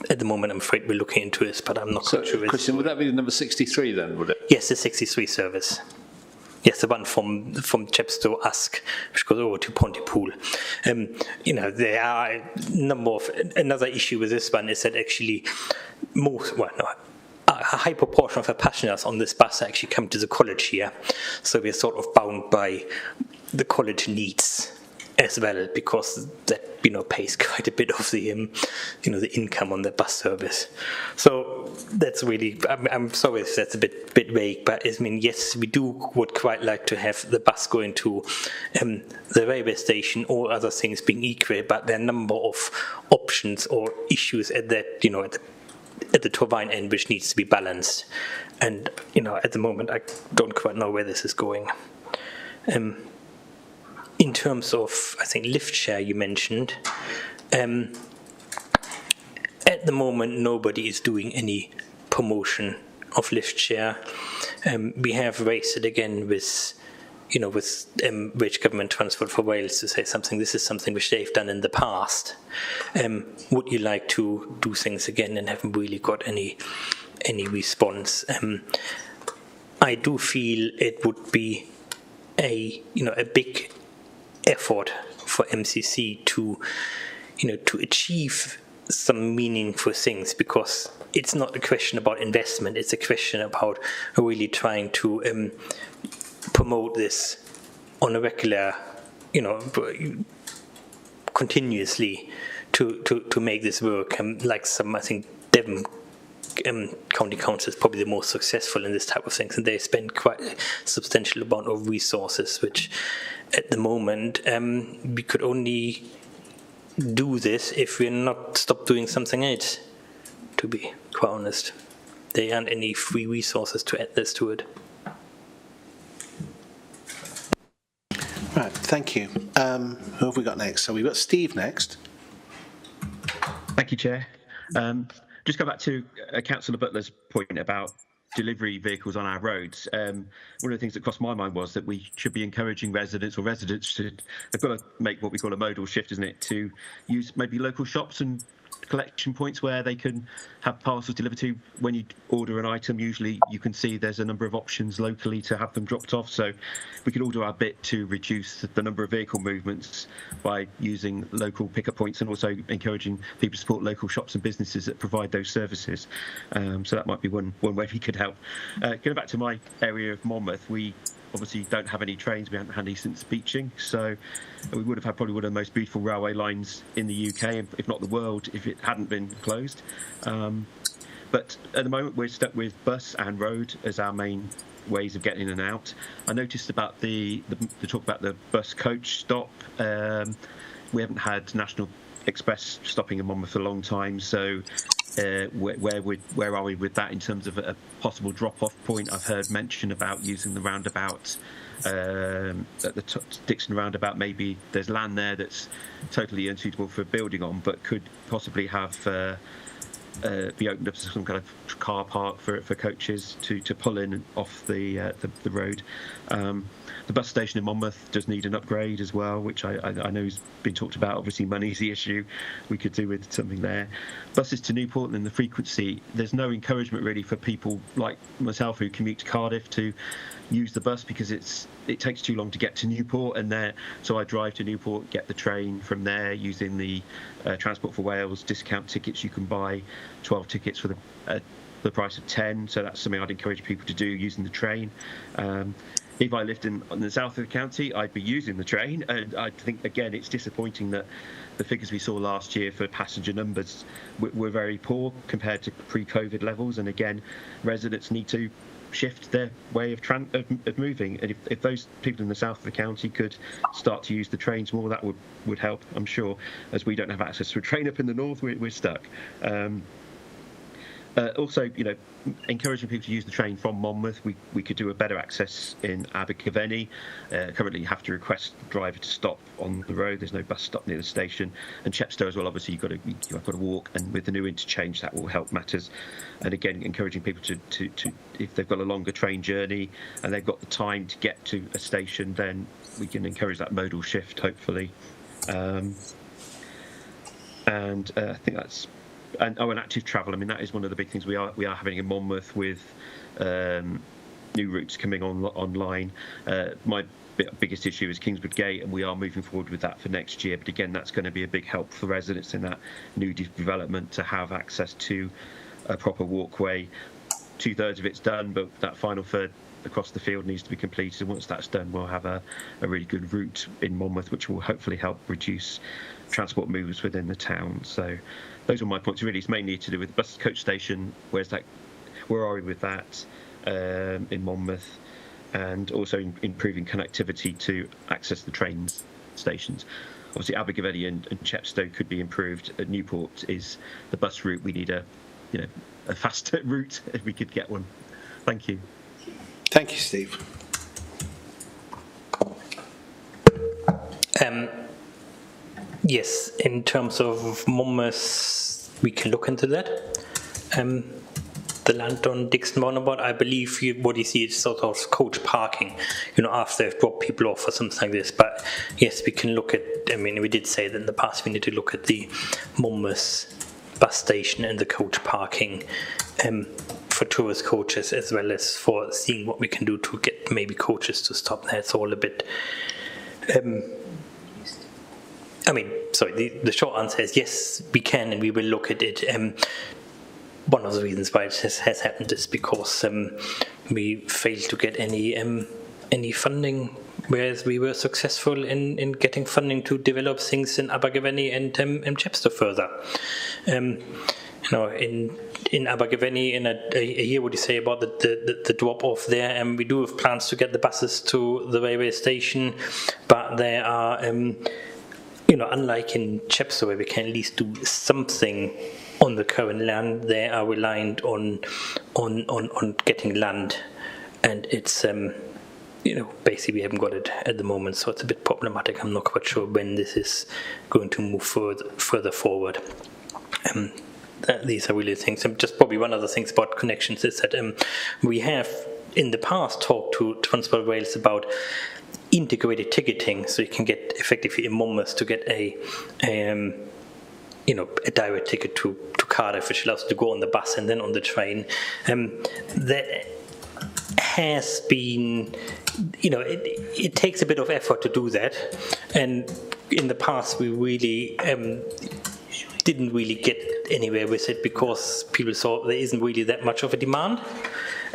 Speaker 12: at the moment, I'm afraid we're looking into this, but I'm not quite sure.
Speaker 3: Christian, would that be the number 63 then, would it?
Speaker 12: Yes, the 63 service. Yes, the one from Chepstow Usk, which goes over to Pontypool. There are another issue with this one is that actually a high proportion of the passengers on this bus actually come to the college here, so we're sort of bound by the college needs as well, because that pays quite a bit of the the income on the bus service. So that's really, I'm sorry if that's a bit vague, but yes, we would quite like to have the bus going to the railway station, or other things being equal, but there are a number of options or issues at that at the Torvine end which needs to be balanced, and at the moment I don't quite know where this is going. In terms of, I think, lift share you mentioned, at the moment nobody is doing any promotion of lift share. We have raised it again with Welsh Government Transport for Wales to say this is something which they've done in the past. Would you like to do things again, and haven't really got any response. I do feel it would be a big effort for MCC to achieve some meaningful things, because it's not a question about investment, it's a question about really trying to promote this on a regular, continuously to make this work. Like I think Devon County Council is probably the most successful in this type of things, and they spend quite a substantial amount of resources, which at the moment we could only do this if we're not stop doing something else, to be quite honest. There aren't any free resources to add this to it.
Speaker 1: Right, thank you. Who have we got next? So we've got Steve next.
Speaker 15: Thank you, Chair. Just go back to Councillor Butler's point about delivery vehicles on our roads. One of the things that crossed my mind was that we should be encouraging residents they've got to make what we call a modal shift, isn't it, to use maybe local shops and collection points where they can have parcels delivered to. When you order an item, usually you can see there's a number of options locally to have them dropped off, so we could all do our bit to reduce the number of vehicle movements by using local pickup points, and also encouraging people to support local shops and businesses that provide those services. So that might be one way we could help. Going back to my area of Monmouth, we obviously don't have any trains. We haven't had any since Beeching, so we would have had probably one of the most beautiful railway lines in the UK, if not the world, if it hadn't been closed. But at the moment we're stuck with bus and road as our main ways of getting in and out. I noticed about the talk about the bus coach stop. We haven't had National Express stopping in Monmouth for a long time, so where are we with that in terms of a possible drop-off point? I've heard mention about using the roundabout at the Dixon roundabout. Maybe there's land there that's totally unsuitable for building on, but could possibly have be opened up as some kind of car park for coaches to pull in off the road. The bus station in Monmouth does need an upgrade as well, which I know has been talked about. Obviously, money's the issue. We could do with something there. Buses to Newport and the frequency, there's no encouragement really for people like myself who commute to Cardiff to use the bus because it takes too long to get to Newport, and so I drive to Newport, get the train from there using the Transport for Wales discount tickets. You can buy 12 tickets for the price of 10, so that's something I'd encourage people to do using the train. If I lived in the south of the county, I'd be using the train, and I think again it's disappointing that the figures we saw last year for passenger numbers were very poor compared to pre-COVID levels, and again residents need to shift their way of moving, and if those people in the south of the county could start to use the trains more, that would help, I'm sure. As we don't have access to a train up in the north, we're stuck. Also, encouraging people to use the train from Monmouth. We could do a better access in Abergavenny. Currently, you have to request the driver to stop on the road. There's no bus stop near the station. And Chepstow as well. Obviously, you've got to walk, and with the new interchange, that will help matters. And again, encouraging people to if they've got a longer train journey and they've got the time to get to a station, then we can encourage that modal shift, hopefully. And I think that's. And active travel. I mean, that is one of the big things we are having in Monmouth with new routes coming online. My biggest issue is Kingswood Gate, and we are moving forward with that for next year. But again, that's going to be a big help for residents in that new development to have access to a proper walkway. 2/3 of it's done, but that final third across the field needs to be completed. And once that's done, we'll have a really good route in Monmouth, which will hopefully help reduce transport moves within the town. So those are my points. Really, it's mainly to do with the bus coach station. Where are we with that in Monmouth, and also improving connectivity to access the train stations. Obviously, Abergavenny and Chepstow could be improved. At Newport is the bus route. We need a faster route if we could get one. Thank you.
Speaker 1: Thank you, Steve.
Speaker 12: Yes, in terms of Monmouth, we can look into that. The land on Dixon Roundabout, I believe what you see is sort of coach parking, after they've dropped people off or something like this. But yes, we can look at, we did say that in the past we need to look at the Monmouth bus station and the coach parking for tourist coaches, as well as for seeing what we can do to get maybe coaches to stop there. It's all a bit... the short answer is yes, we can, and we will look at it. One of the reasons why it has happened is because we failed to get any funding, whereas we were successful in getting funding to develop things in Abergavenny and Chepstow further. In Abergavenny, in a year, what do you say about the drop off there? We do have plans to get the buses to the railway station, but there are. Unlike in Chepstow, where we can at least do something on the current land, they are reliant on getting land, and it's basically we haven't got it at the moment, so it's a bit problematic. I'm not quite sure when this is going to move further forward. These are really things. Just probably one of the things about connections is that we have in the past talked to Transport Wales about integrated ticketing, so you can get effectively in Monmouth to get a direct ticket to Cardiff, which allows you to go on the bus and then on the train. That has been, it takes a bit of effort to do that, and in the past we really didn't really get anywhere with it because people saw there isn't really that much of a demand.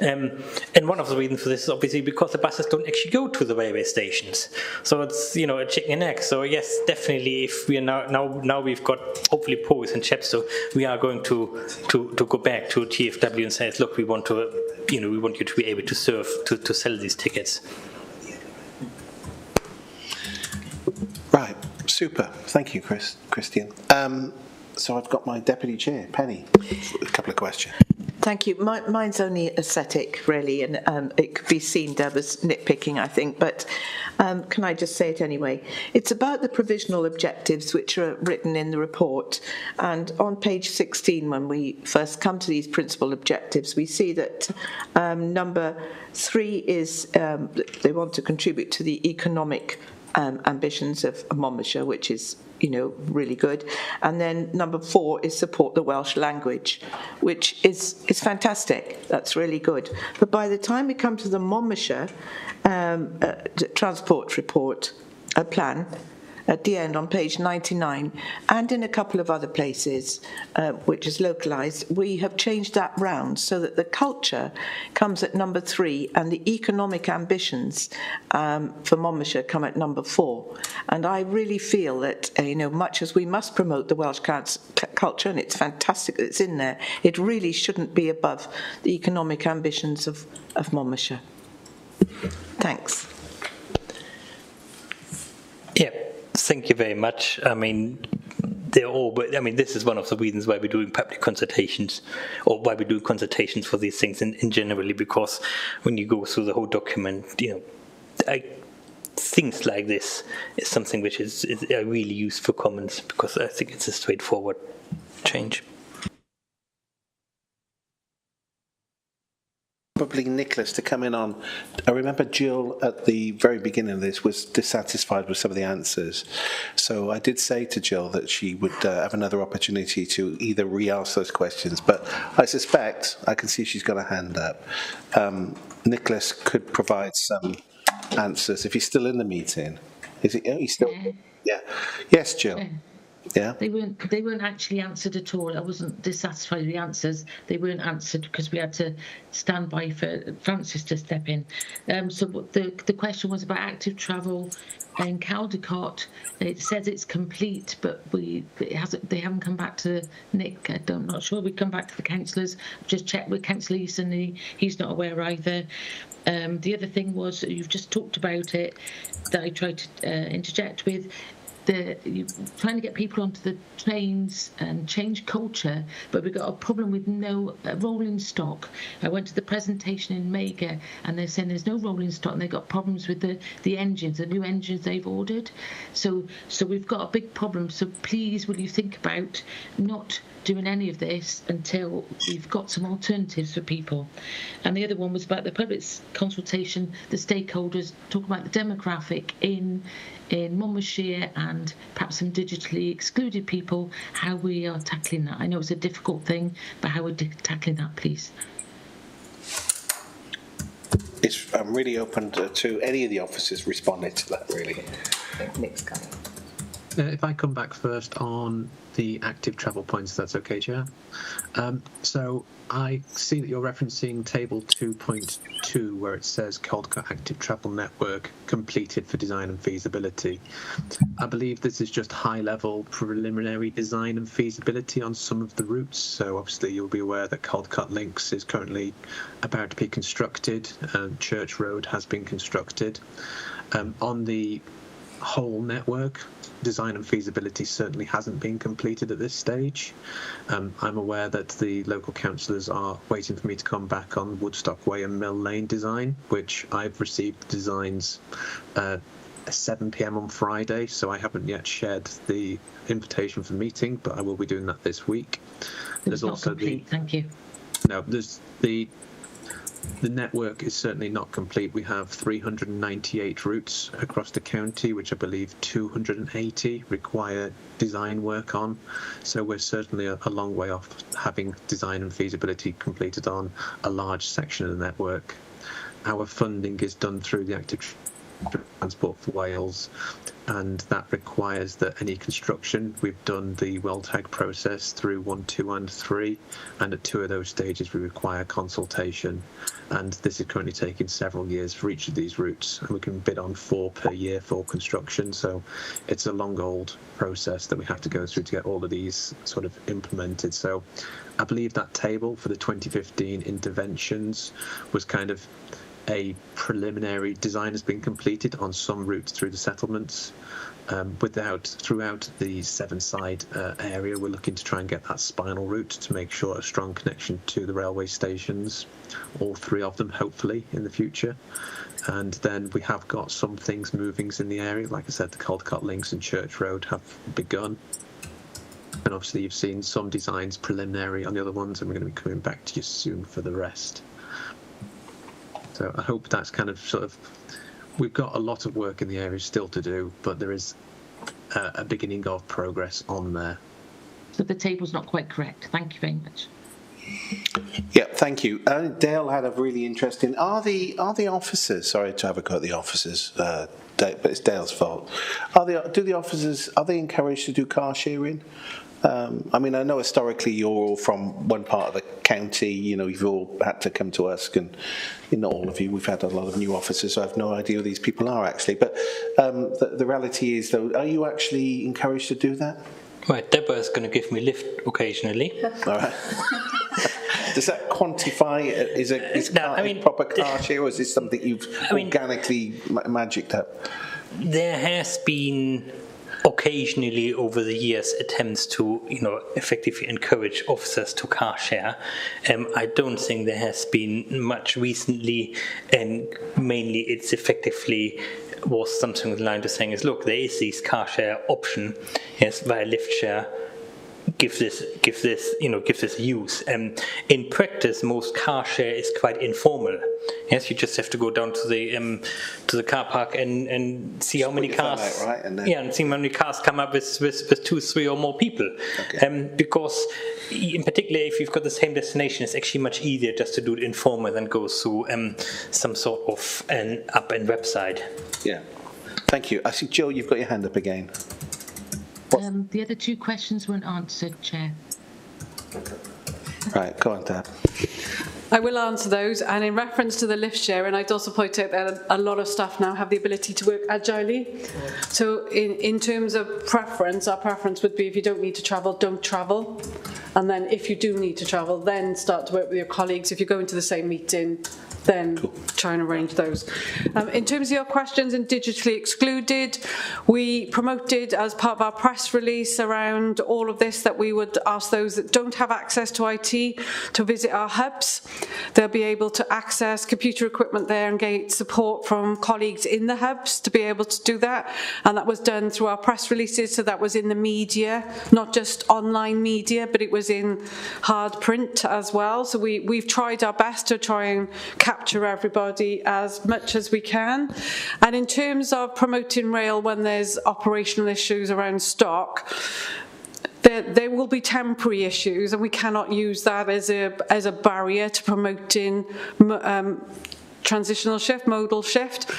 Speaker 12: And one of the reasons for this is obviously because the buses don't actually go to the railway stations. So it's, a chicken and egg. So yes, definitely if we are now we've got hopefully Powys and Chepstow, we are going to go back to TfW and say, look, we want you to be able to to sell these tickets.
Speaker 1: Right, super. Thank you, Christian. So I've got my deputy chair, Penny, a couple of questions.
Speaker 6: Thank you. Mine's only aesthetic, really, and it could be seen, Deb, as nitpicking, I think, but can I just say it anyway? It's about the provisional objectives which are written in the report, and on page 16, when we first come to these principal objectives, we see that number 3 is they want to contribute to the economic ambitions of Monmouthshire, which is, you know, really good. And then number 4 is support the Welsh language, which is fantastic. That's really good. But by the time we come to the Monmouthshire transport report plan, at the end on page 99, and in a couple of other places, which is localised, we have changed that round so that the culture comes at number 3 and the economic ambitions for Monmouthshire come at number 4. And I really feel that, you know, much as we must promote the Welsh culture, and it's fantastic that it's in there, it really shouldn't be above the economic ambitions of Monmouthshire. Thanks.
Speaker 12: Yeah. Thank you very much. I mean, this is one of the reasons why we're doing public consultations, or why we do consultations for these things in generally, because when you go through the whole document, you know, things like this is something which is really used for comments, because I think it's a straightforward change.
Speaker 1: Probably Nicholas to come in on. I remember Jill at the very beginning of this was dissatisfied with some of the answers, so I did say to Jill that she would have another opportunity to either re-ask those questions, but I suspect, I can see she's got a hand up, Nicholas could provide some answers if he's still in the meeting. Is he? He's still? Yeah. Yes, Jill. Yeah.
Speaker 9: They weren't actually answered at all. I wasn't dissatisfied with the answers. They weren't answered because we had to stand by for Francis to step in. So the question was about active travel in Caldecott. It says it's complete, but they haven't come back to Nick. I'm not sure. We come back to the councillors. I've just checked with Councillor Easton. He's not aware either. The other thing was, you've just talked about it, that I tried to interject with. Trying to get people onto the trains and change culture, but we've got a problem with no rolling stock. I went to the presentation in Mega and they're saying there's no rolling stock, and they've got problems with the engines, the new engines they've ordered. So we've got a big problem. So please, will you think about not doing any of this until we've got some alternatives for people? And the other one was about the public consultation, the stakeholders, talking about the demographic in Monmouthshire and perhaps some digitally excluded people, how we are tackling that. I know it's a difficult thing, but how we're tackling that, please.
Speaker 1: I'm really open to any of the officers responding to that, really.
Speaker 6: Nick's coming.
Speaker 14: If I come back first on the active travel points, that's okay, Chair. So I see that you're referencing table 2.2, where it says Caldecott Active Travel Network completed for design and feasibility. I believe this is just high-level preliminary design and feasibility on some of the routes. So obviously you'll be aware that Caldecott Links is currently about to be constructed, and Church Road has been constructed. On the whole network, design and feasibility certainly hasn't been completed at this stage. I'm aware that the local councillors are waiting for me to come back on Woodstock Way and Mill Lane design, which I've received designs at 7 p.m. on Friday, so I haven't yet shared the invitation for the meeting, but I will be doing that this week.
Speaker 9: There's also complete. Thank you.
Speaker 14: No, there's the network is certainly not complete. We have 398 routes across the county, which I believe 280 require design work on. So we're certainly a long way off having design and feasibility completed on a large section of the network. Our funding is done through the Active Transport for Wales, and that requires that any construction, we've done the well tag process through 1, 2 and 3, and at 2 of those stages we require consultation, and this is currently taking several years for each of these routes, and we can bid on 4 per year for construction. So it's a long old process that we have to go through to get all of these sort of implemented. So I believe that table for the 2015 interventions was kind of a preliminary design has been completed on some routes through the settlements. Throughout the Sevenside area, we're looking to try and get that spinal route to make sure a strong connection to the railway stations, all 3 of them, hopefully, in the future. And then we have got some things moving in the area. Like I said, the Caldecott Links and Church Road have begun. And obviously you've seen some designs preliminary on the other ones, and we're going to be coming back to you soon for the rest. So I hope that's kind of we've got a lot of work in the area still to do, but there is a beginning of progress on there.
Speaker 9: So the table's not quite correct. Thank you very much.
Speaker 1: Yeah, thank you. Dale had a really interesting. Are the officers? Sorry to have a go at the officers, but it's Dale's fault. Are the officers encouraged to do car sharing? I mean, I know historically you're all from one part of the county. You know, you've all had to come to us, and not all of you. We've had a lot of new officers, so I have no idea who these people are actually. But the reality is, though, are you actually encouraged to do that?
Speaker 12: Right, Deborah's going to give me a lift occasionally.
Speaker 1: All right. Does that quantify? Proper car share, or is this something you've organically magicked up?
Speaker 12: There has been occasionally over the years attempts to effectively encourage officers to car share. I don't think there has been much recently, and mainly it's effectively was something in line to saying is, look, there is this car share option, yes, via lift share. Give this use. In practice, most car share is quite informal. Yes, you just have to go down to the car park and see how many cars. Right? And see how many cars come up with 2, 3, or more people. Okay. Because in particular, if you've got the same destination, it's actually much easier just to do it informal than go through some sort of an up-end website.
Speaker 1: Yeah. Thank you. I see, Jill, you've got your hand up again.
Speaker 9: The other 2 questions weren't answered, Chair.
Speaker 1: Right, go on, Deb.
Speaker 11: I will answer those, and in reference to the lift share, and I'd also point out that a lot of staff now have the ability to work agilely. So in terms of preference, our preference would be if you don't need to travel, don't travel. And then if you do need to travel, then start to work with your colleagues. If you go into the same meeting, then try and arrange those. In terms of your questions in digitally excluded, we promoted as part of our press release around all of this that we would ask those that don't have access to IT to visit our hubs. They'll be able to access computer equipment there and get support from colleagues in the hubs to be able to do that. And that was done through our press releases, so that was in the media, not just online media, but it was in hard print as well. So we've tried our best to try and capture everybody as much as we can. And in terms of promoting rail when there's operational issues around stock, there will be temporary issues, and we cannot use that as a barrier to promoting transitional shift, modal shift.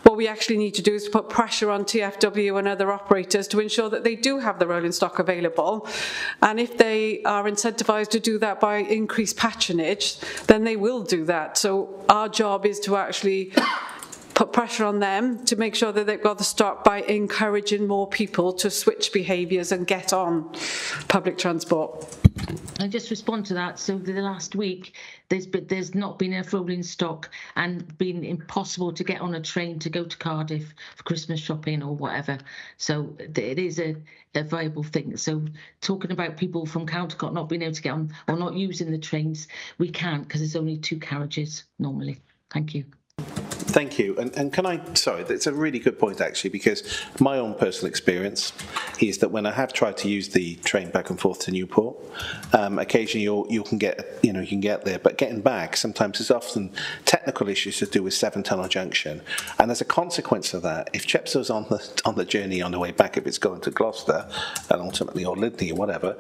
Speaker 11: What we actually need to do is put pressure on TFW and other operators to ensure that they do have the rolling stock available. And if they are incentivised to do that by increased patronage, then they will do that. So our job is to actually put pressure on them to make sure that they've got the stock by encouraging more people to switch behaviours and get on public transport.
Speaker 9: And just respond to that. So the last week, there's not been enough rolling stock and been impossible to get on a train to go to Cardiff for Christmas shopping or whatever. So it is a viable thing. So talking about people from Caldecott not being able to get on or not using the trains, we can't because there's only 2 carriages normally. Thank you.
Speaker 1: Thank you. And can I, sorry, that's a really good point actually, because my own personal experience is that when I have tried to use the train back and forth to Newport, occasionally you can get there, but getting back sometimes there's often technical issues to do with Severn Tunnel Junction, and as a consequence of that, if Chepstow's on the journey on the way back, if it's going to Gloucester and ultimately or Lydney or whatever,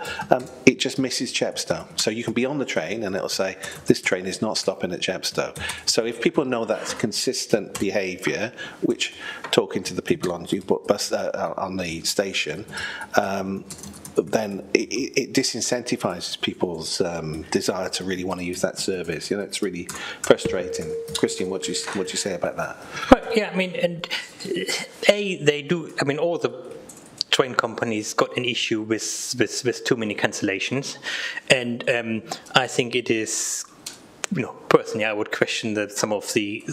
Speaker 1: it just misses Chepstow. So you can be on the train and it'll say this train is not stopping at Chepstow. So if people know that's consistent behaviour, which talking to the people on Newport bus on the station, then it disincentivises people's desire to really want to use that service. You know, it's really frustrating. Christian, what do you say about that?
Speaker 12: Well, yeah, I mean, and they do. I mean, all the train companies got an issue with too many cancellations, and I think it is personally, I would question some of the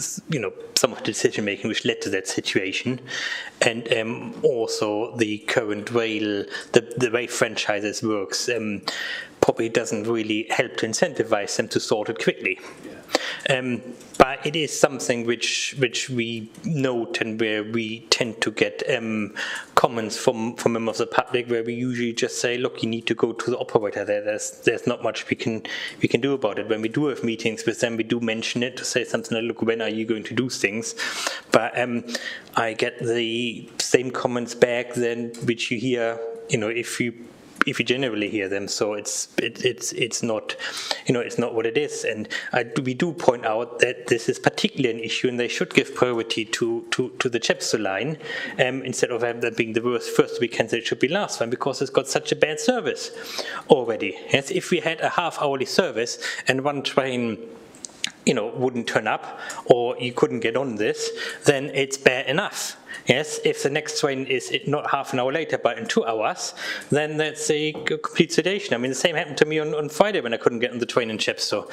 Speaker 12: decision making which led to that situation, and also the current rail, the way franchises works, probably doesn't really help to incentivize them to sort it quickly. But it is something which we note, and where we tend to get comments from members of the public, where we usually just say, look, you need to go to the operator there. There's not much we can do about it. When we do have meetings with them, we do mention it to say something like, look, when are you going to do things? But I get the same comments back then, which you hear, if you generally hear them. So it's not, it's not what it is. And we do point out that this is particularly an issue, and they should give priority to the Chepstow line, instead of that being the first weekend, it should be last one, because it's got such a bad service already. Yes, if we had a half-hourly service and one train wouldn't turn up, or you couldn't get on this, then it's bad enough. Yes, if the next train is not half an hour later, but in 2 hours, then that's a complete sedation. I mean, the same happened to me on Friday when I couldn't get on the train in Chepstow.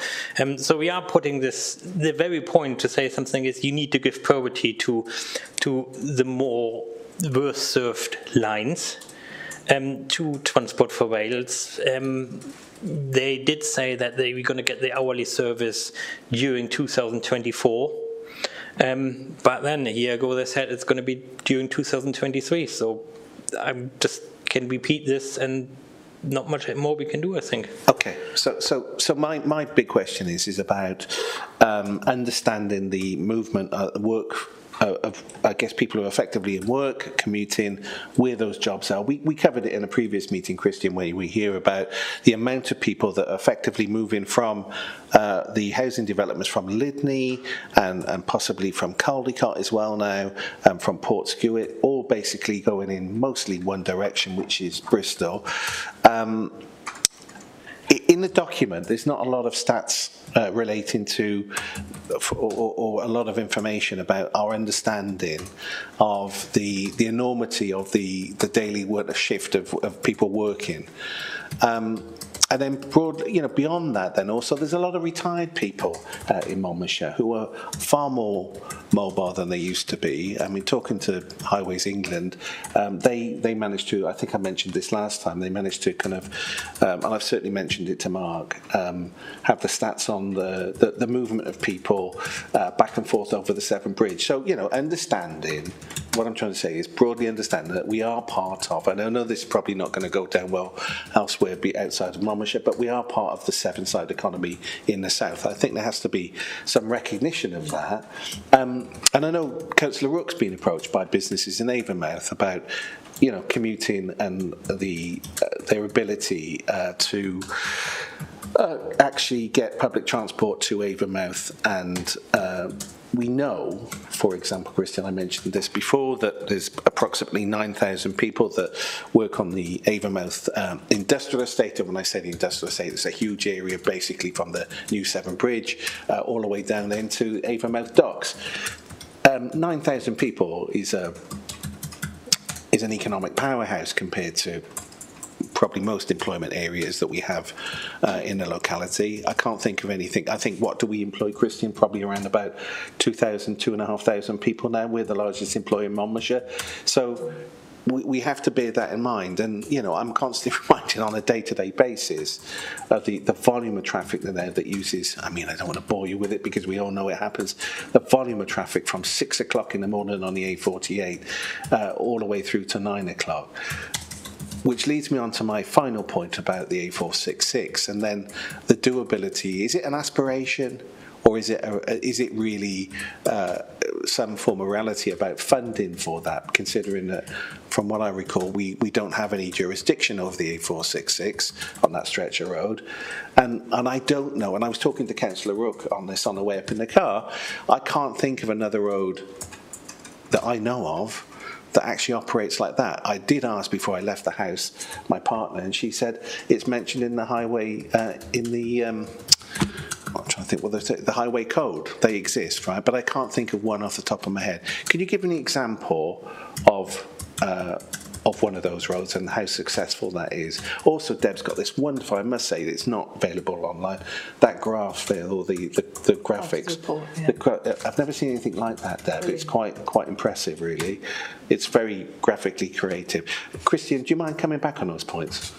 Speaker 12: So we are putting the very point to say something is you need to give priority to the more worse served lines, to Transport for Wales. They did say that they were going to get the hourly service during 2024. But then a year ago they said it's going to be during 2023. So I just can repeat this, and not much more we can do, I think.
Speaker 1: Okay, so my big question is about understanding the movement, work. I guess people who are effectively in work, commuting, where those jobs are. We covered it in a previous meeting, Christian, where we hear about the amount of people that are effectively moving from the housing developments from Lydney and possibly from Caldecott as well now, from Portskewitt, all basically going in mostly one direction, which is Bristol. In the document, there's not a lot of stats relating to, or a lot of information about our understanding of the enormity of the daily work shift of people working. And then broadly, beyond that, then also there's a lot of retired people in Monmouthshire who are far more mobile than they used to be. I mean, talking to Highways England, they managed to, I think I mentioned this last time, they managed to kind of, and I've certainly mentioned it to Mark, have the stats on the movement of people back and forth over the Severn Bridge. So, understanding, what I'm trying to say is broadly understanding that we are part of, and I know this is probably not going to go down well elsewhere, be outside of Monmouthshire, but we are part of the Severn-side economy in the south. I think there has to be some recognition of that. And I know Councillor Rook's been approached by businesses in Avonmouth about, commuting and their ability to actually get public transport to Avonmouth, and we know, for example, Christian, I mentioned this before, that there's approximately 9,000 people that work on the Avonmouth industrial estate. And when I say the industrial estate, it's a huge area basically from the new Severn Bridge all the way down into Avonmouth docks. 9,000 people is an economic powerhouse compared to probably most employment areas that we have in the locality. I can't think of anything. I think, what do we employ, Christian? Probably around about 2,500 people now. We're the largest employer in Monmouthshire. So we have to bear that in mind. And, I'm constantly reminded on a day-to-day basis of the volume of traffic that uses, I don't want to bore you with it because we all know it happens, the volume of traffic from 6 o'clock in the morning on the A48 all the way through to 9 o'clock. Which leads me on to my final point about the A466, and then the doability. Is it an aspiration, or is it really some form of reality about funding for that, considering that, from what I recall, we don't have any jurisdiction over the A466 on that stretch of road. And I don't know, and I was talking to Councillor Rook on this on the way up in the car, I can't think of another road that I know of that actually operates like that. I did ask before I left the house my partner, and she said it's mentioned in the highway, in the, I'm trying to think what the highway code. They exist, right? But I can't think of one off the top of my head. Can you give me an example of of one of those roads and how successful that is. Also, Deb's got this wonderful, I must say, it's not available online, that graph there, or the graphics.
Speaker 2: Report, yeah.
Speaker 1: I've never seen anything like that, Deb. It's quite impressive, really. It's very graphically creative. Christian, do you mind coming back on those points?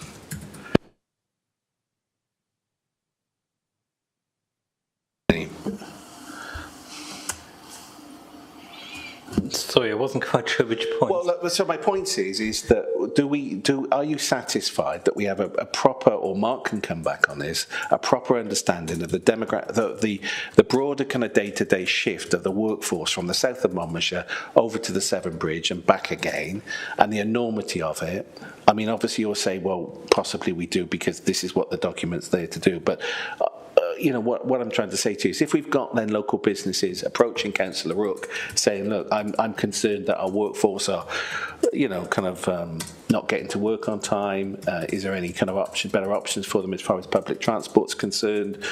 Speaker 12: Sorry, I wasn't quite sure which point.
Speaker 1: Well, look, so my point is that are you satisfied that we have a proper, or Mark can come back on this, a proper understanding of the broader kind of day-to-day shift of the workforce from the south of Monmouthshire over to the Severn Bridge and back again, and the enormity of it? I mean, obviously you'll say, well, possibly we do because this is what the document's there to do, but what I'm trying to say to you is, if we've got then local businesses approaching Councillor Rook saying, look, I'm concerned that our workforce are, not getting to work on time. Is there any kind of better options for them as far as public transport's concerned?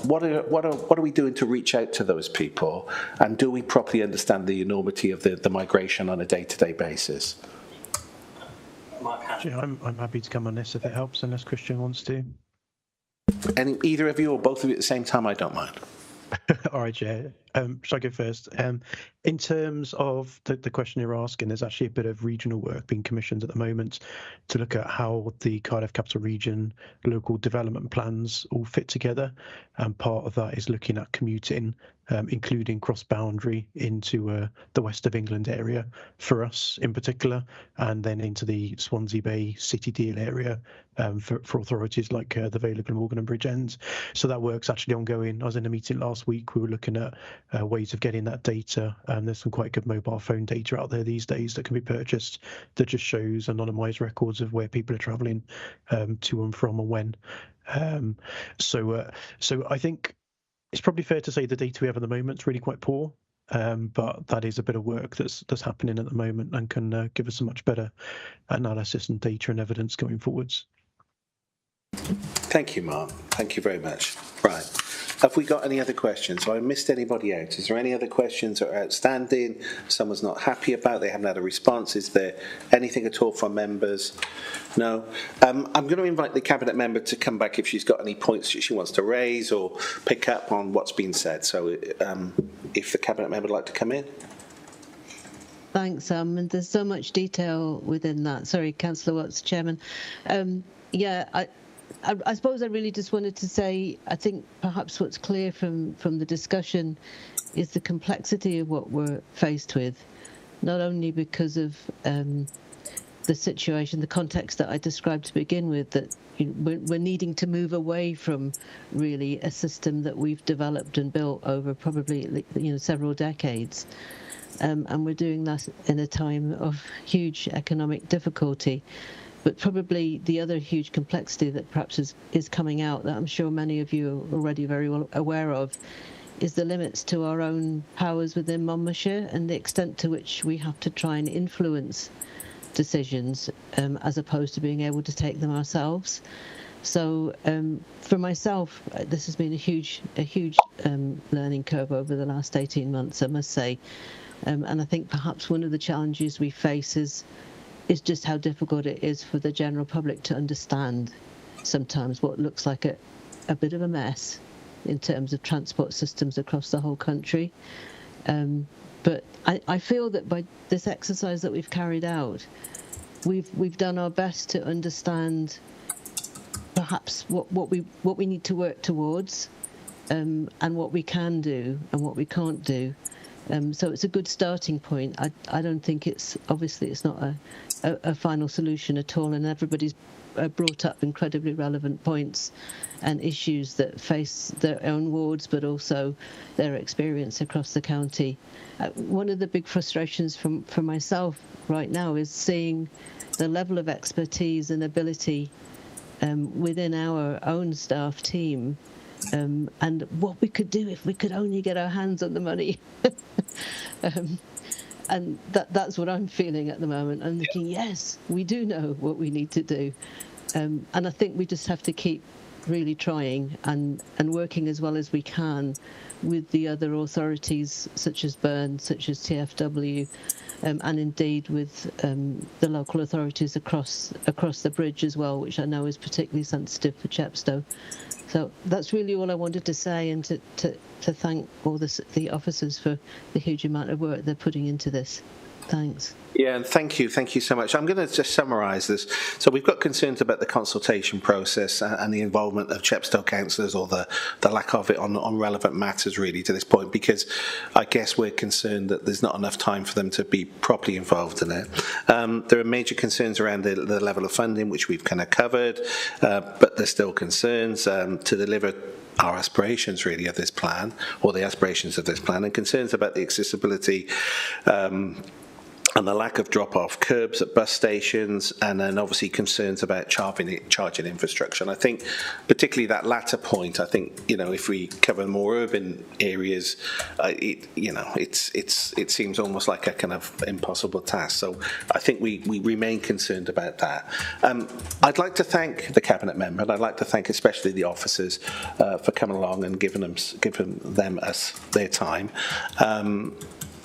Speaker 1: What are we doing to reach out to those people? And do we properly understand the enormity of the migration on a day-to-day basis?
Speaker 8: Yeah, I'm happy to come on this if it helps, unless Christian wants to.
Speaker 1: And either of you or both of you at the same time, I don't mind.
Speaker 8: All right, Chair. Shall I go first? In terms of the question you're asking, there's actually a bit of regional work being commissioned at the moment to look at how the Cardiff Capital Region local development plans all fit together. And part of that is looking at commuting, including cross-boundary into the West of England area for us in particular, and then into the Swansea Bay City Deal area for authorities like the Vale of Glamorgan and Bridgend. So that work's actually ongoing. I was in a meeting last week. We were looking at ways of getting that data. There's some quite good mobile phone data out there these days that can be purchased that just shows anonymised records of where people are travelling to and from and when. So I think it's probably fair to say the data we have at the moment is really quite poor, but that is a bit of work that's happening at the moment and can give us a much better analysis and data and evidence going forwards.
Speaker 1: Thank you, Mark. Thank you very much. Right. Have we got any other questions? Have I missed anybody out? Is there any other questions that are outstanding, someone's not happy about, they haven't had a response? Is there anything at all from members? No? I'm going to invite the Cabinet member to come back if she's got any points that she wants to raise or pick up on what's been said. So if the Cabinet member would like to come in.
Speaker 4: Thanks, and there's so much detail within that. Sorry, Councillor Watts, Chairman. I suppose I really just wanted to say, I think perhaps what's clear from the discussion is the complexity of what we're faced with, not only because of the situation, the context that I described to begin with, that we're needing to move away from really a system that we've developed and built over probably several decades. And we're doing that in a time of huge economic difficulty. But probably the other huge complexity that perhaps is coming out, that I'm sure many of you are already very well aware of, is the limits to our own powers within Monmouthshire and the extent to which we have to try and influence decisions as opposed to being able to take them ourselves. So for myself, this has been a huge learning curve over the last 18 months, I must say. And I think perhaps one of the challenges we face is just how difficult it is for the general public to understand sometimes what looks like a bit of a mess in terms of transport systems across the whole country. But I feel that by this exercise that we've carried out, we've done our best to understand perhaps what we need to work towards, and what we can do and what we can't do. So it's a good starting point. I don't think it's not a final solution at all, and everybody's brought up incredibly relevant points and issues that face their own wards, but also their experience across the county. One of the big frustrations for myself right now is seeing the level of expertise and ability within our own staff team, and what we could do if we could only get our hands on the money. And that's what I'm feeling at the moment. I'm thinking, yes, we do know what we need to do. And I think we just have to keep really trying and working as well as we can with the other authorities, such as Bern, such as TFW, and indeed with the local authorities across the bridge as well, which I know is particularly sensitive for Chepstow. So that's really all I wanted to say, and to thank all the officers for the huge amount of work they're putting into this. Thanks.
Speaker 1: Yeah, and thank you so much. I'm going to just summarise this. So we've got concerns about the consultation process and the involvement of Chepstow councillors, or the lack of it on relevant matters really to this point, because I guess we're concerned that there's not enough time for them to be properly involved in it. There are major concerns around the level of funding, which we've kind of covered, but there's still concerns to deliver our aspirations really of this plan, or the aspirations of this plan, and concerns about the accessibility and the lack of drop-off curbs at bus stations, and then obviously concerns about charging infrastructure. And I think particularly that latter point, I think, if we cover more urban areas, it seems almost like a kind of impossible task. So I think we remain concerned about that. I'd like to thank the Cabinet member, and I'd like to thank especially the officers for coming along and giving them us their time.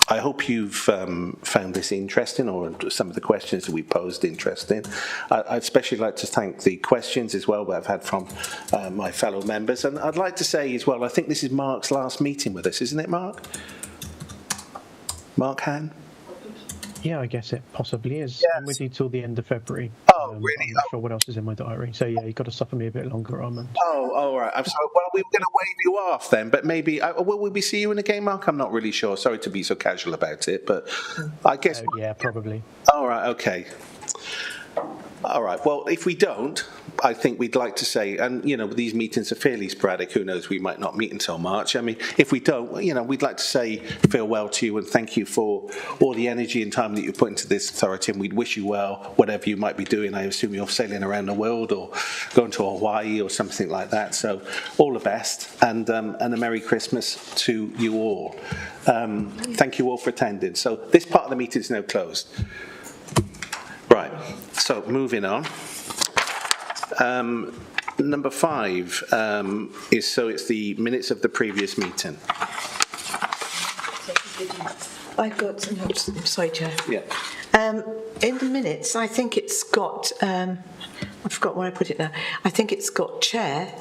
Speaker 1: I hope you've found this interesting, or some of the questions that we posed interesting. I'd especially like to thank the questions as well that I've had from my fellow members. And I'd like to say as well, I think this is Mark's last meeting with us, isn't it, Mark? Mark Han?
Speaker 8: Yeah, I guess it possibly is.
Speaker 1: Yes.
Speaker 8: I'm with you till the end of February.
Speaker 1: Oh, really?
Speaker 8: I'm not sure what else is in my diary. So yeah, you've got to suffer me a bit longer, Armand.
Speaker 1: Oh, all right. I'm sorry. Well, we were going to wave you off then, but maybe will we see you in a game, Mark? I'm not really sure. Sorry to be so casual about it, but I guess.
Speaker 8: Yeah, probably.
Speaker 1: All right. Okay. All right. Well, if we don't, I think we'd like to say, and these meetings are fairly sporadic. Who knows? We might not meet until March. I mean, if we don't, we'd like to say farewell to you and thank you for all the energy and time that you put into this authority. And we'd wish you well, whatever you might be doing. I assume you're sailing around the world or going to Hawaii or something like that. So, all the best, and a Merry Christmas to you all. Thank you all for attending. So, this part of the meeting is now closed. Right, so moving on. Number 5 it's the minutes of the previous meeting.
Speaker 6: I've got some notes. Sorry, Chair.
Speaker 1: Yeah.
Speaker 6: In the minutes, I think it's got, I forgot where I put it now. I think it's got Chair,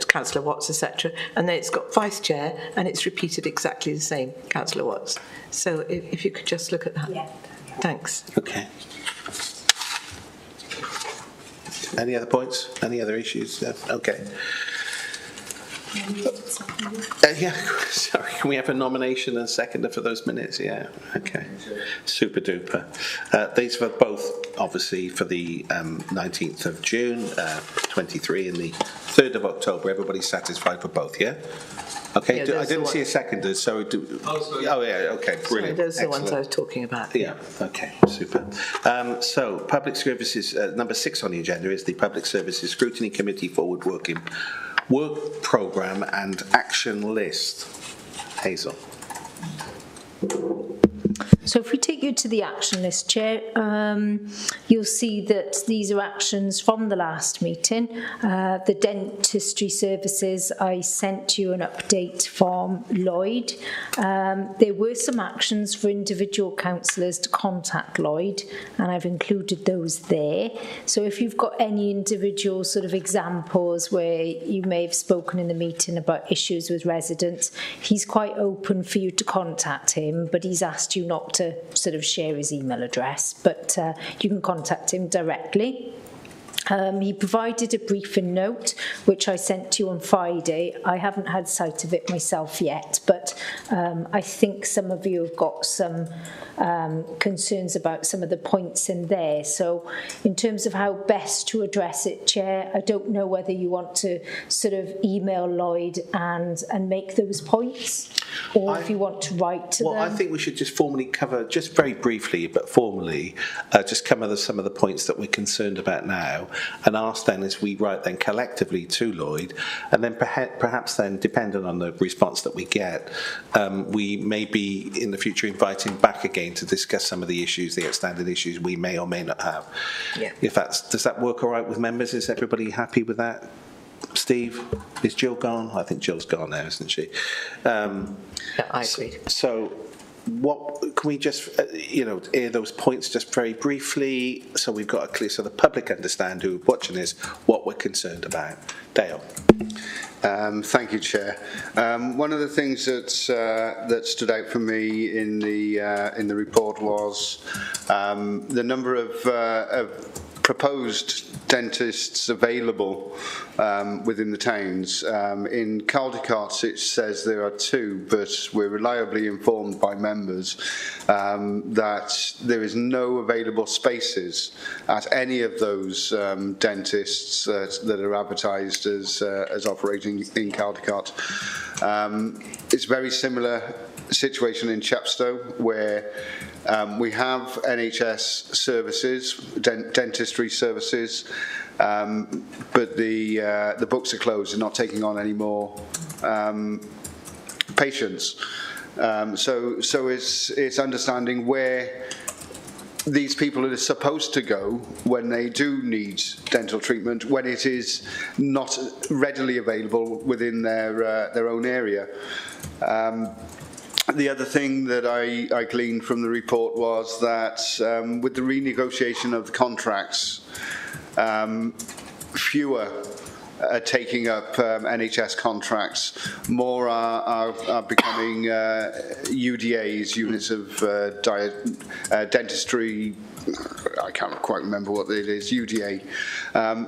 Speaker 6: Councillor Watts, etc., and then it's got Vice Chair, and it's repeated exactly the same, Councillor Watts. So if you could just look at that. Yeah. Thanks.
Speaker 1: Okay. Any other points? Any other issues? No? Okay. Yeah, sorry, can we have a nomination and seconder for those minutes? Yeah, okay. Super duper. These were both, obviously, for the 19th of June, 23, and the 3rd of October. Everybody's satisfied for both, yeah? Okay,
Speaker 6: Yeah,
Speaker 1: I didn't see a seconder, so... oh, yeah, okay, brilliant.
Speaker 6: Sorry, those are the ones
Speaker 1: Excellent.
Speaker 6: I was talking about.
Speaker 1: Yeah, okay, super. So, Public Services, number 6 on the agenda is the Public Services Scrutiny Committee Forward Work Programme and Action List. Hazel.
Speaker 13: So if we take you to the action list, Chair, you'll see that these are actions from the last meeting. The dentistry services, I sent you an update from Lloyd. There were some actions for individual councillors to contact Lloyd, and I've included those there. So if you've got any individual sort of examples where you may have spoken in the meeting about issues with residents, he's quite open for you to contact him, but he's asked you not to sort of share his email address, but you can contact him directly. He provided a briefing note, which I sent to you on Friday. I haven't had sight of it myself yet, but I think some of you have got some concerns about some of the points in there. So in terms of how best to address it, Chair, I don't know whether you want to sort of email Lloyd and make those points, or if you want to write to them.
Speaker 1: Well, I think we should just formally cover, just very briefly, but formally, just cover some of the points that we're concerned about now, and ask then as we write then collectively to Lloyd, and then perhaps then, depending on the response that we get, we may be in the future inviting back again to discuss some of the issues, the outstanding issues we may or may not have.
Speaker 6: Yeah.
Speaker 1: Does that work all right with members? Is everybody happy with that? Steve, is Jill gone? I think Jill's gone now, isn't she?
Speaker 6: Yeah, I agree.
Speaker 1: So what can we just, air those points just very briefly so we've got a clear, so the public understand who are watching this, what we're concerned about. Dale.
Speaker 5: Thank you, Chair. One of the things that stood out for me in the report was the number of proposed dentists available within the towns. In Caldicot it says there are 2, but we're reliably informed by members that there is no available spaces at any of those dentists that are advertised as operating in Caldicot. It's a very similar situation in Chepstow, where we have NHS services, dentistry services, but the books are closed. They're not taking on any more patients. So it's understanding where these people are supposed to go when they do need dental treatment, when it is not readily available within their own area. The other thing that I gleaned from the report was that with the renegotiation of the contracts, fewer are taking up NHS contracts. More are becoming UDAs, units of dentistry. I can't quite remember what it is, UDA.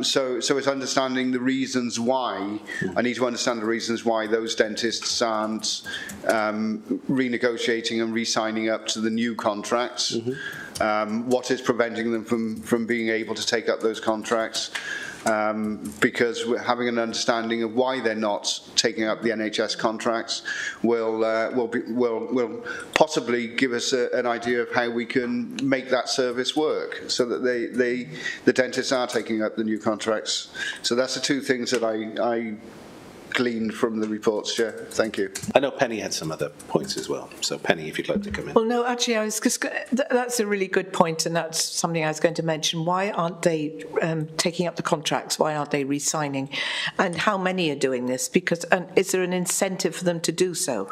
Speaker 5: So it's understanding the reasons why. I need to understand the reasons why those dentists aren't renegotiating and re-signing up to the new contracts. What is preventing them from being able to take up those contracts? Because we're having an understanding of why they're not taking up the NHS contracts will possibly give us an idea of how we can make that service work, so that the dentists are taking up the new contracts. So that's the 2 things that I gleaned from the reports, Chair. Thank you.
Speaker 1: I know Penny had some other points as well. So Penny, if you'd like to come in.
Speaker 6: Well, no, actually, that's a really good point, and that's something I was going to mention. Why aren't they taking up the contracts? Why aren't they re-signing? And how many are doing this? Because is there an incentive for them to do so?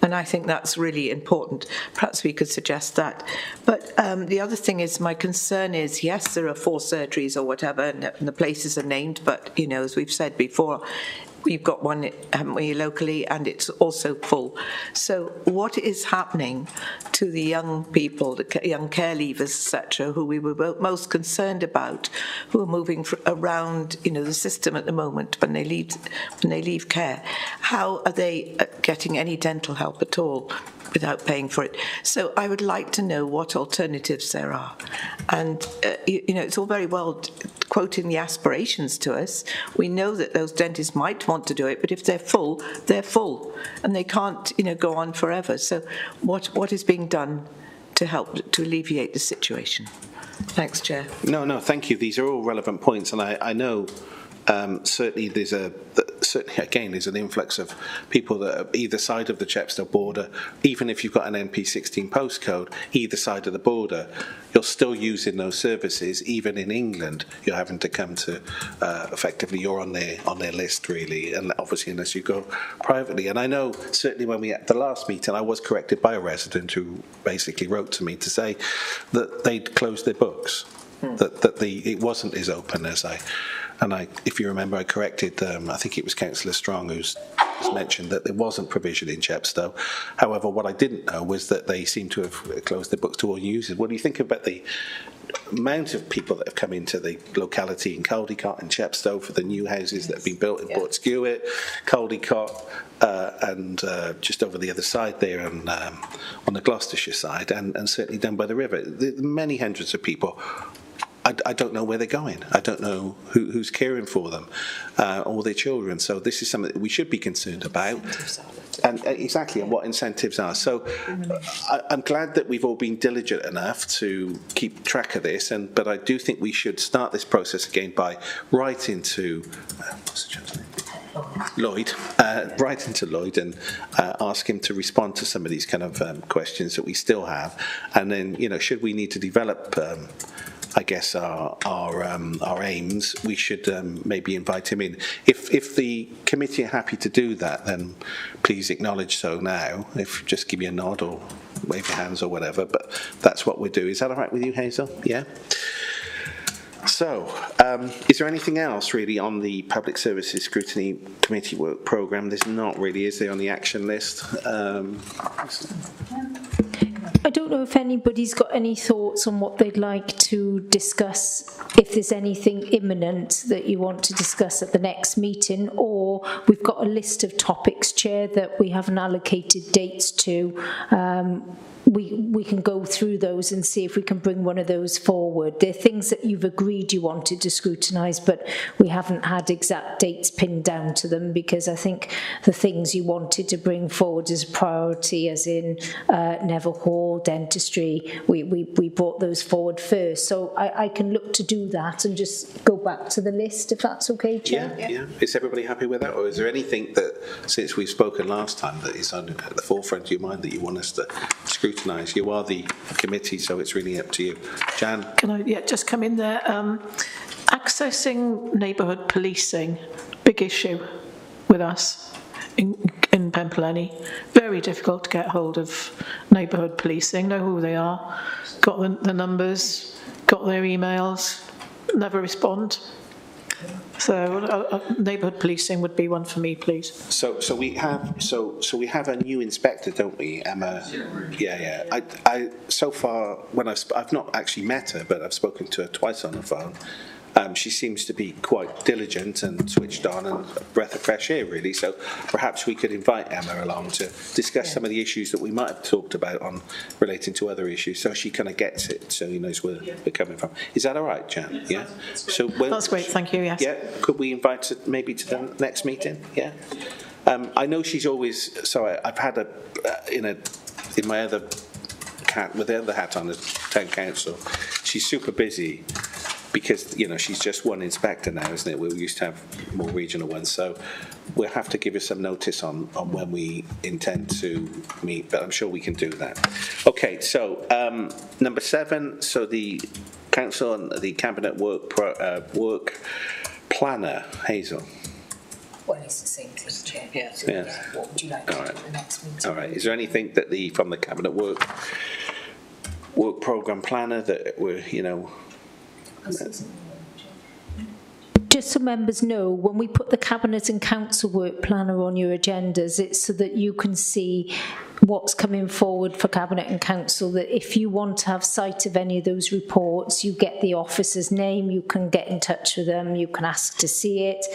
Speaker 6: And I think that's really important. Perhaps we could suggest that. But the other thing is, my concern is, yes, there are 4 surgeries or whatever, and the places are named, but, as we've said before, we've got one, haven't we, locally, and it's also full. So what is happening to the young people, the young care leavers, etc., who we were most concerned about, who are moving around, the system at the moment when they leave care? How are they getting any dental help at all without paying for it? So I would like to know what alternatives there are. And, it's all very well quoting the aspirations to us. We know that those dentists might want to do it, but if they're full, and they can't, go on forever. So what is being done to help to alleviate the situation? Thanks, Chair.
Speaker 1: No, thank you. These are all relevant points, and I know certainly there's an influx of people that are either side of the Chepstow border. Even if you've got an NP16 postcode, either side of the border, you're still using those services. Even in England, you're having to come to effectively you're on their list, really, and obviously unless you go privately. And I know certainly when we at the last meeting, I was corrected by a resident who basically wrote to me to say that they'd closed their books, that it wasn't as open as if you remember, I corrected, I think it was Councillor Strong who's mentioned that there wasn't provision in Chepstow. However, what I didn't know was that they seem to have closed their books to all users. What do you think about the amount of people that have come into the locality in Caldicot and Chepstow for the new houses that have been built in Portskewitt, Caldicot, and just over the other side there on the Gloucestershire side, and certainly down by the river? Many hundreds of people. I don't know where they're going. I don't know who's caring for them or their children. So this is something that we should be concerned about. And exactly, and what incentives are. So I'm glad that we've all been diligent enough to keep track of this. But I do think we should start this process again by writing to Lloyd and ask him to respond to some of these kind of questions that we still have. And then, should we need to develop I guess, our aims, we should maybe invite him in. If the committee are happy to do that, then please acknowledge so now. If just give me a nod or wave your hands or whatever, but that's what we do. Is that all right with you, Hazel? Yeah? So, is there anything else really on the Public Services Scrutiny Committee work programme? There's not really, is there, on the action list?
Speaker 13: I don't know if anybody's got any thoughts on what they'd like to discuss, if there's anything imminent that you want to discuss at the next meeting, or we've got a list of topics, Chair, that we haven't allocated dates to. We can go through those and see if we can bring one of those forward. They're things that you've agreed you wanted to scrutinise, but we haven't had exact dates pinned down to them, because I think the things you wanted to bring forward as a priority, as in Neville Hall, dentistry, we brought those forward first. So I can look to do that and just go back to the list, if that's okay, Chair.
Speaker 1: Yeah. Is everybody happy with that? Or is there anything that, since we've spoken last time, that is at the forefront of your mind that you want us to scrutinise? You are the committee, so it's really up to you. Jan?
Speaker 2: Can I just come in there? Accessing neighbourhood policing, big issue with us in Penplenny. Very difficult to get hold of neighbourhood policing, know who they are, got the numbers, got their emails, never respond. So neighbourhood policing would be one for me, please.
Speaker 1: So we have a new inspector, don't we, Emma? Yeah. I so far, when I've not actually met her, but I've spoken to her twice on the phone. She seems to be quite diligent and switched on, and a breath of fresh air, really. So perhaps we could invite Emma along to discuss some of the issues that we might have talked about on relating to other issues, so she kind of gets it, so he knows where we're coming from. Is that all right, Jan? Yeah. So
Speaker 2: that's great. Thank you. Yes.
Speaker 1: Yeah. Could we invite her maybe to the next meeting? Yeah. I know she's always. So I've had in my other with the other hat on the town council. She's super busy, because, she's just one inspector now, isn't it? We used to have more regional ones, so we'll have to give you some notice on when we intend to meet, but I'm sure we can do that. Okay, so number 7, so the council and the cabinet work planner, Hazel.
Speaker 16: Well, it's the same thing, Chair.
Speaker 1: Yeah.
Speaker 16: So, what would you like to do at the next meeting?
Speaker 1: All right. Is there anything that from the cabinet work programme planner that we're,
Speaker 13: Just so members know, when we put the Cabinet and Council Work Planner on your agendas, it's so that you can see what's coming forward for Cabinet and Council, that if you want to have sight of any of those reports, you get the officer's name, you can get in touch with them, you can ask to see it,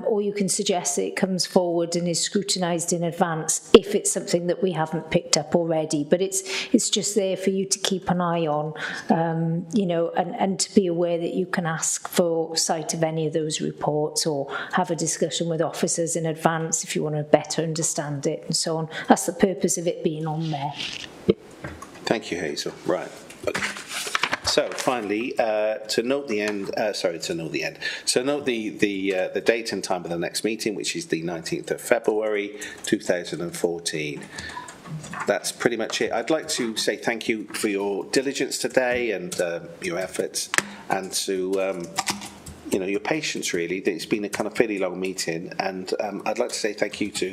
Speaker 13: or you can suggest that it comes forward and is scrutinised in advance if it's something that we haven't picked up already. But it's just there for you to keep an eye on, and to be aware that you can ask for sight of any of those reports, or have a discussion with officers in advance if you want to better understand it and so on. That's the purpose of it being on there.
Speaker 1: Thank you, Hazel. Right. Okay. So finally, to note the date and time of the next meeting, which is the 19th of February 2014. That's pretty much it. I'd like to say thank you for your diligence today and your efforts, and to your patience, really. It's been a kind of fairly long meeting, and I'd like to say thank you to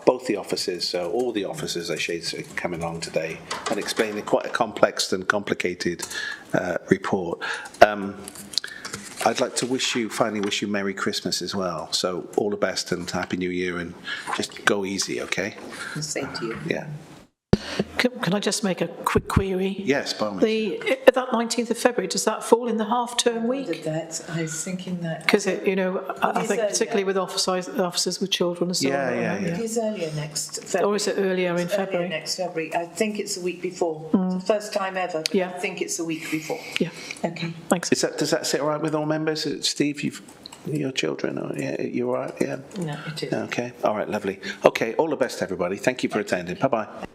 Speaker 1: both the officers, all the officers, I should say, coming along today and explaining quite a complex and complicated report. I'd like to finally wish you Merry Christmas as well. So all the best and Happy New Year, and just go easy, okay?
Speaker 6: Same to you.
Speaker 1: Yeah.
Speaker 2: Can I just make a quick query?
Speaker 1: Yes, by all means.
Speaker 2: That 19th of February, does that fall in the half-term week?
Speaker 6: I was thinking that.
Speaker 2: Because I think particularly with officers with children and so on.
Speaker 6: It is earlier next February.
Speaker 2: Or is it earlier in February?
Speaker 6: Earlier next February. I think it's the week before. It's the first time ever, but I think it's the week before.
Speaker 2: Yeah.
Speaker 6: Okay.
Speaker 2: Thanks.
Speaker 1: Does that sit all right with all members? Steve, your children, you're all right? Yeah.
Speaker 6: No, it is.
Speaker 1: Okay. All right. Lovely. Okay. All the best, everybody. Thank you for attending. Bye-bye.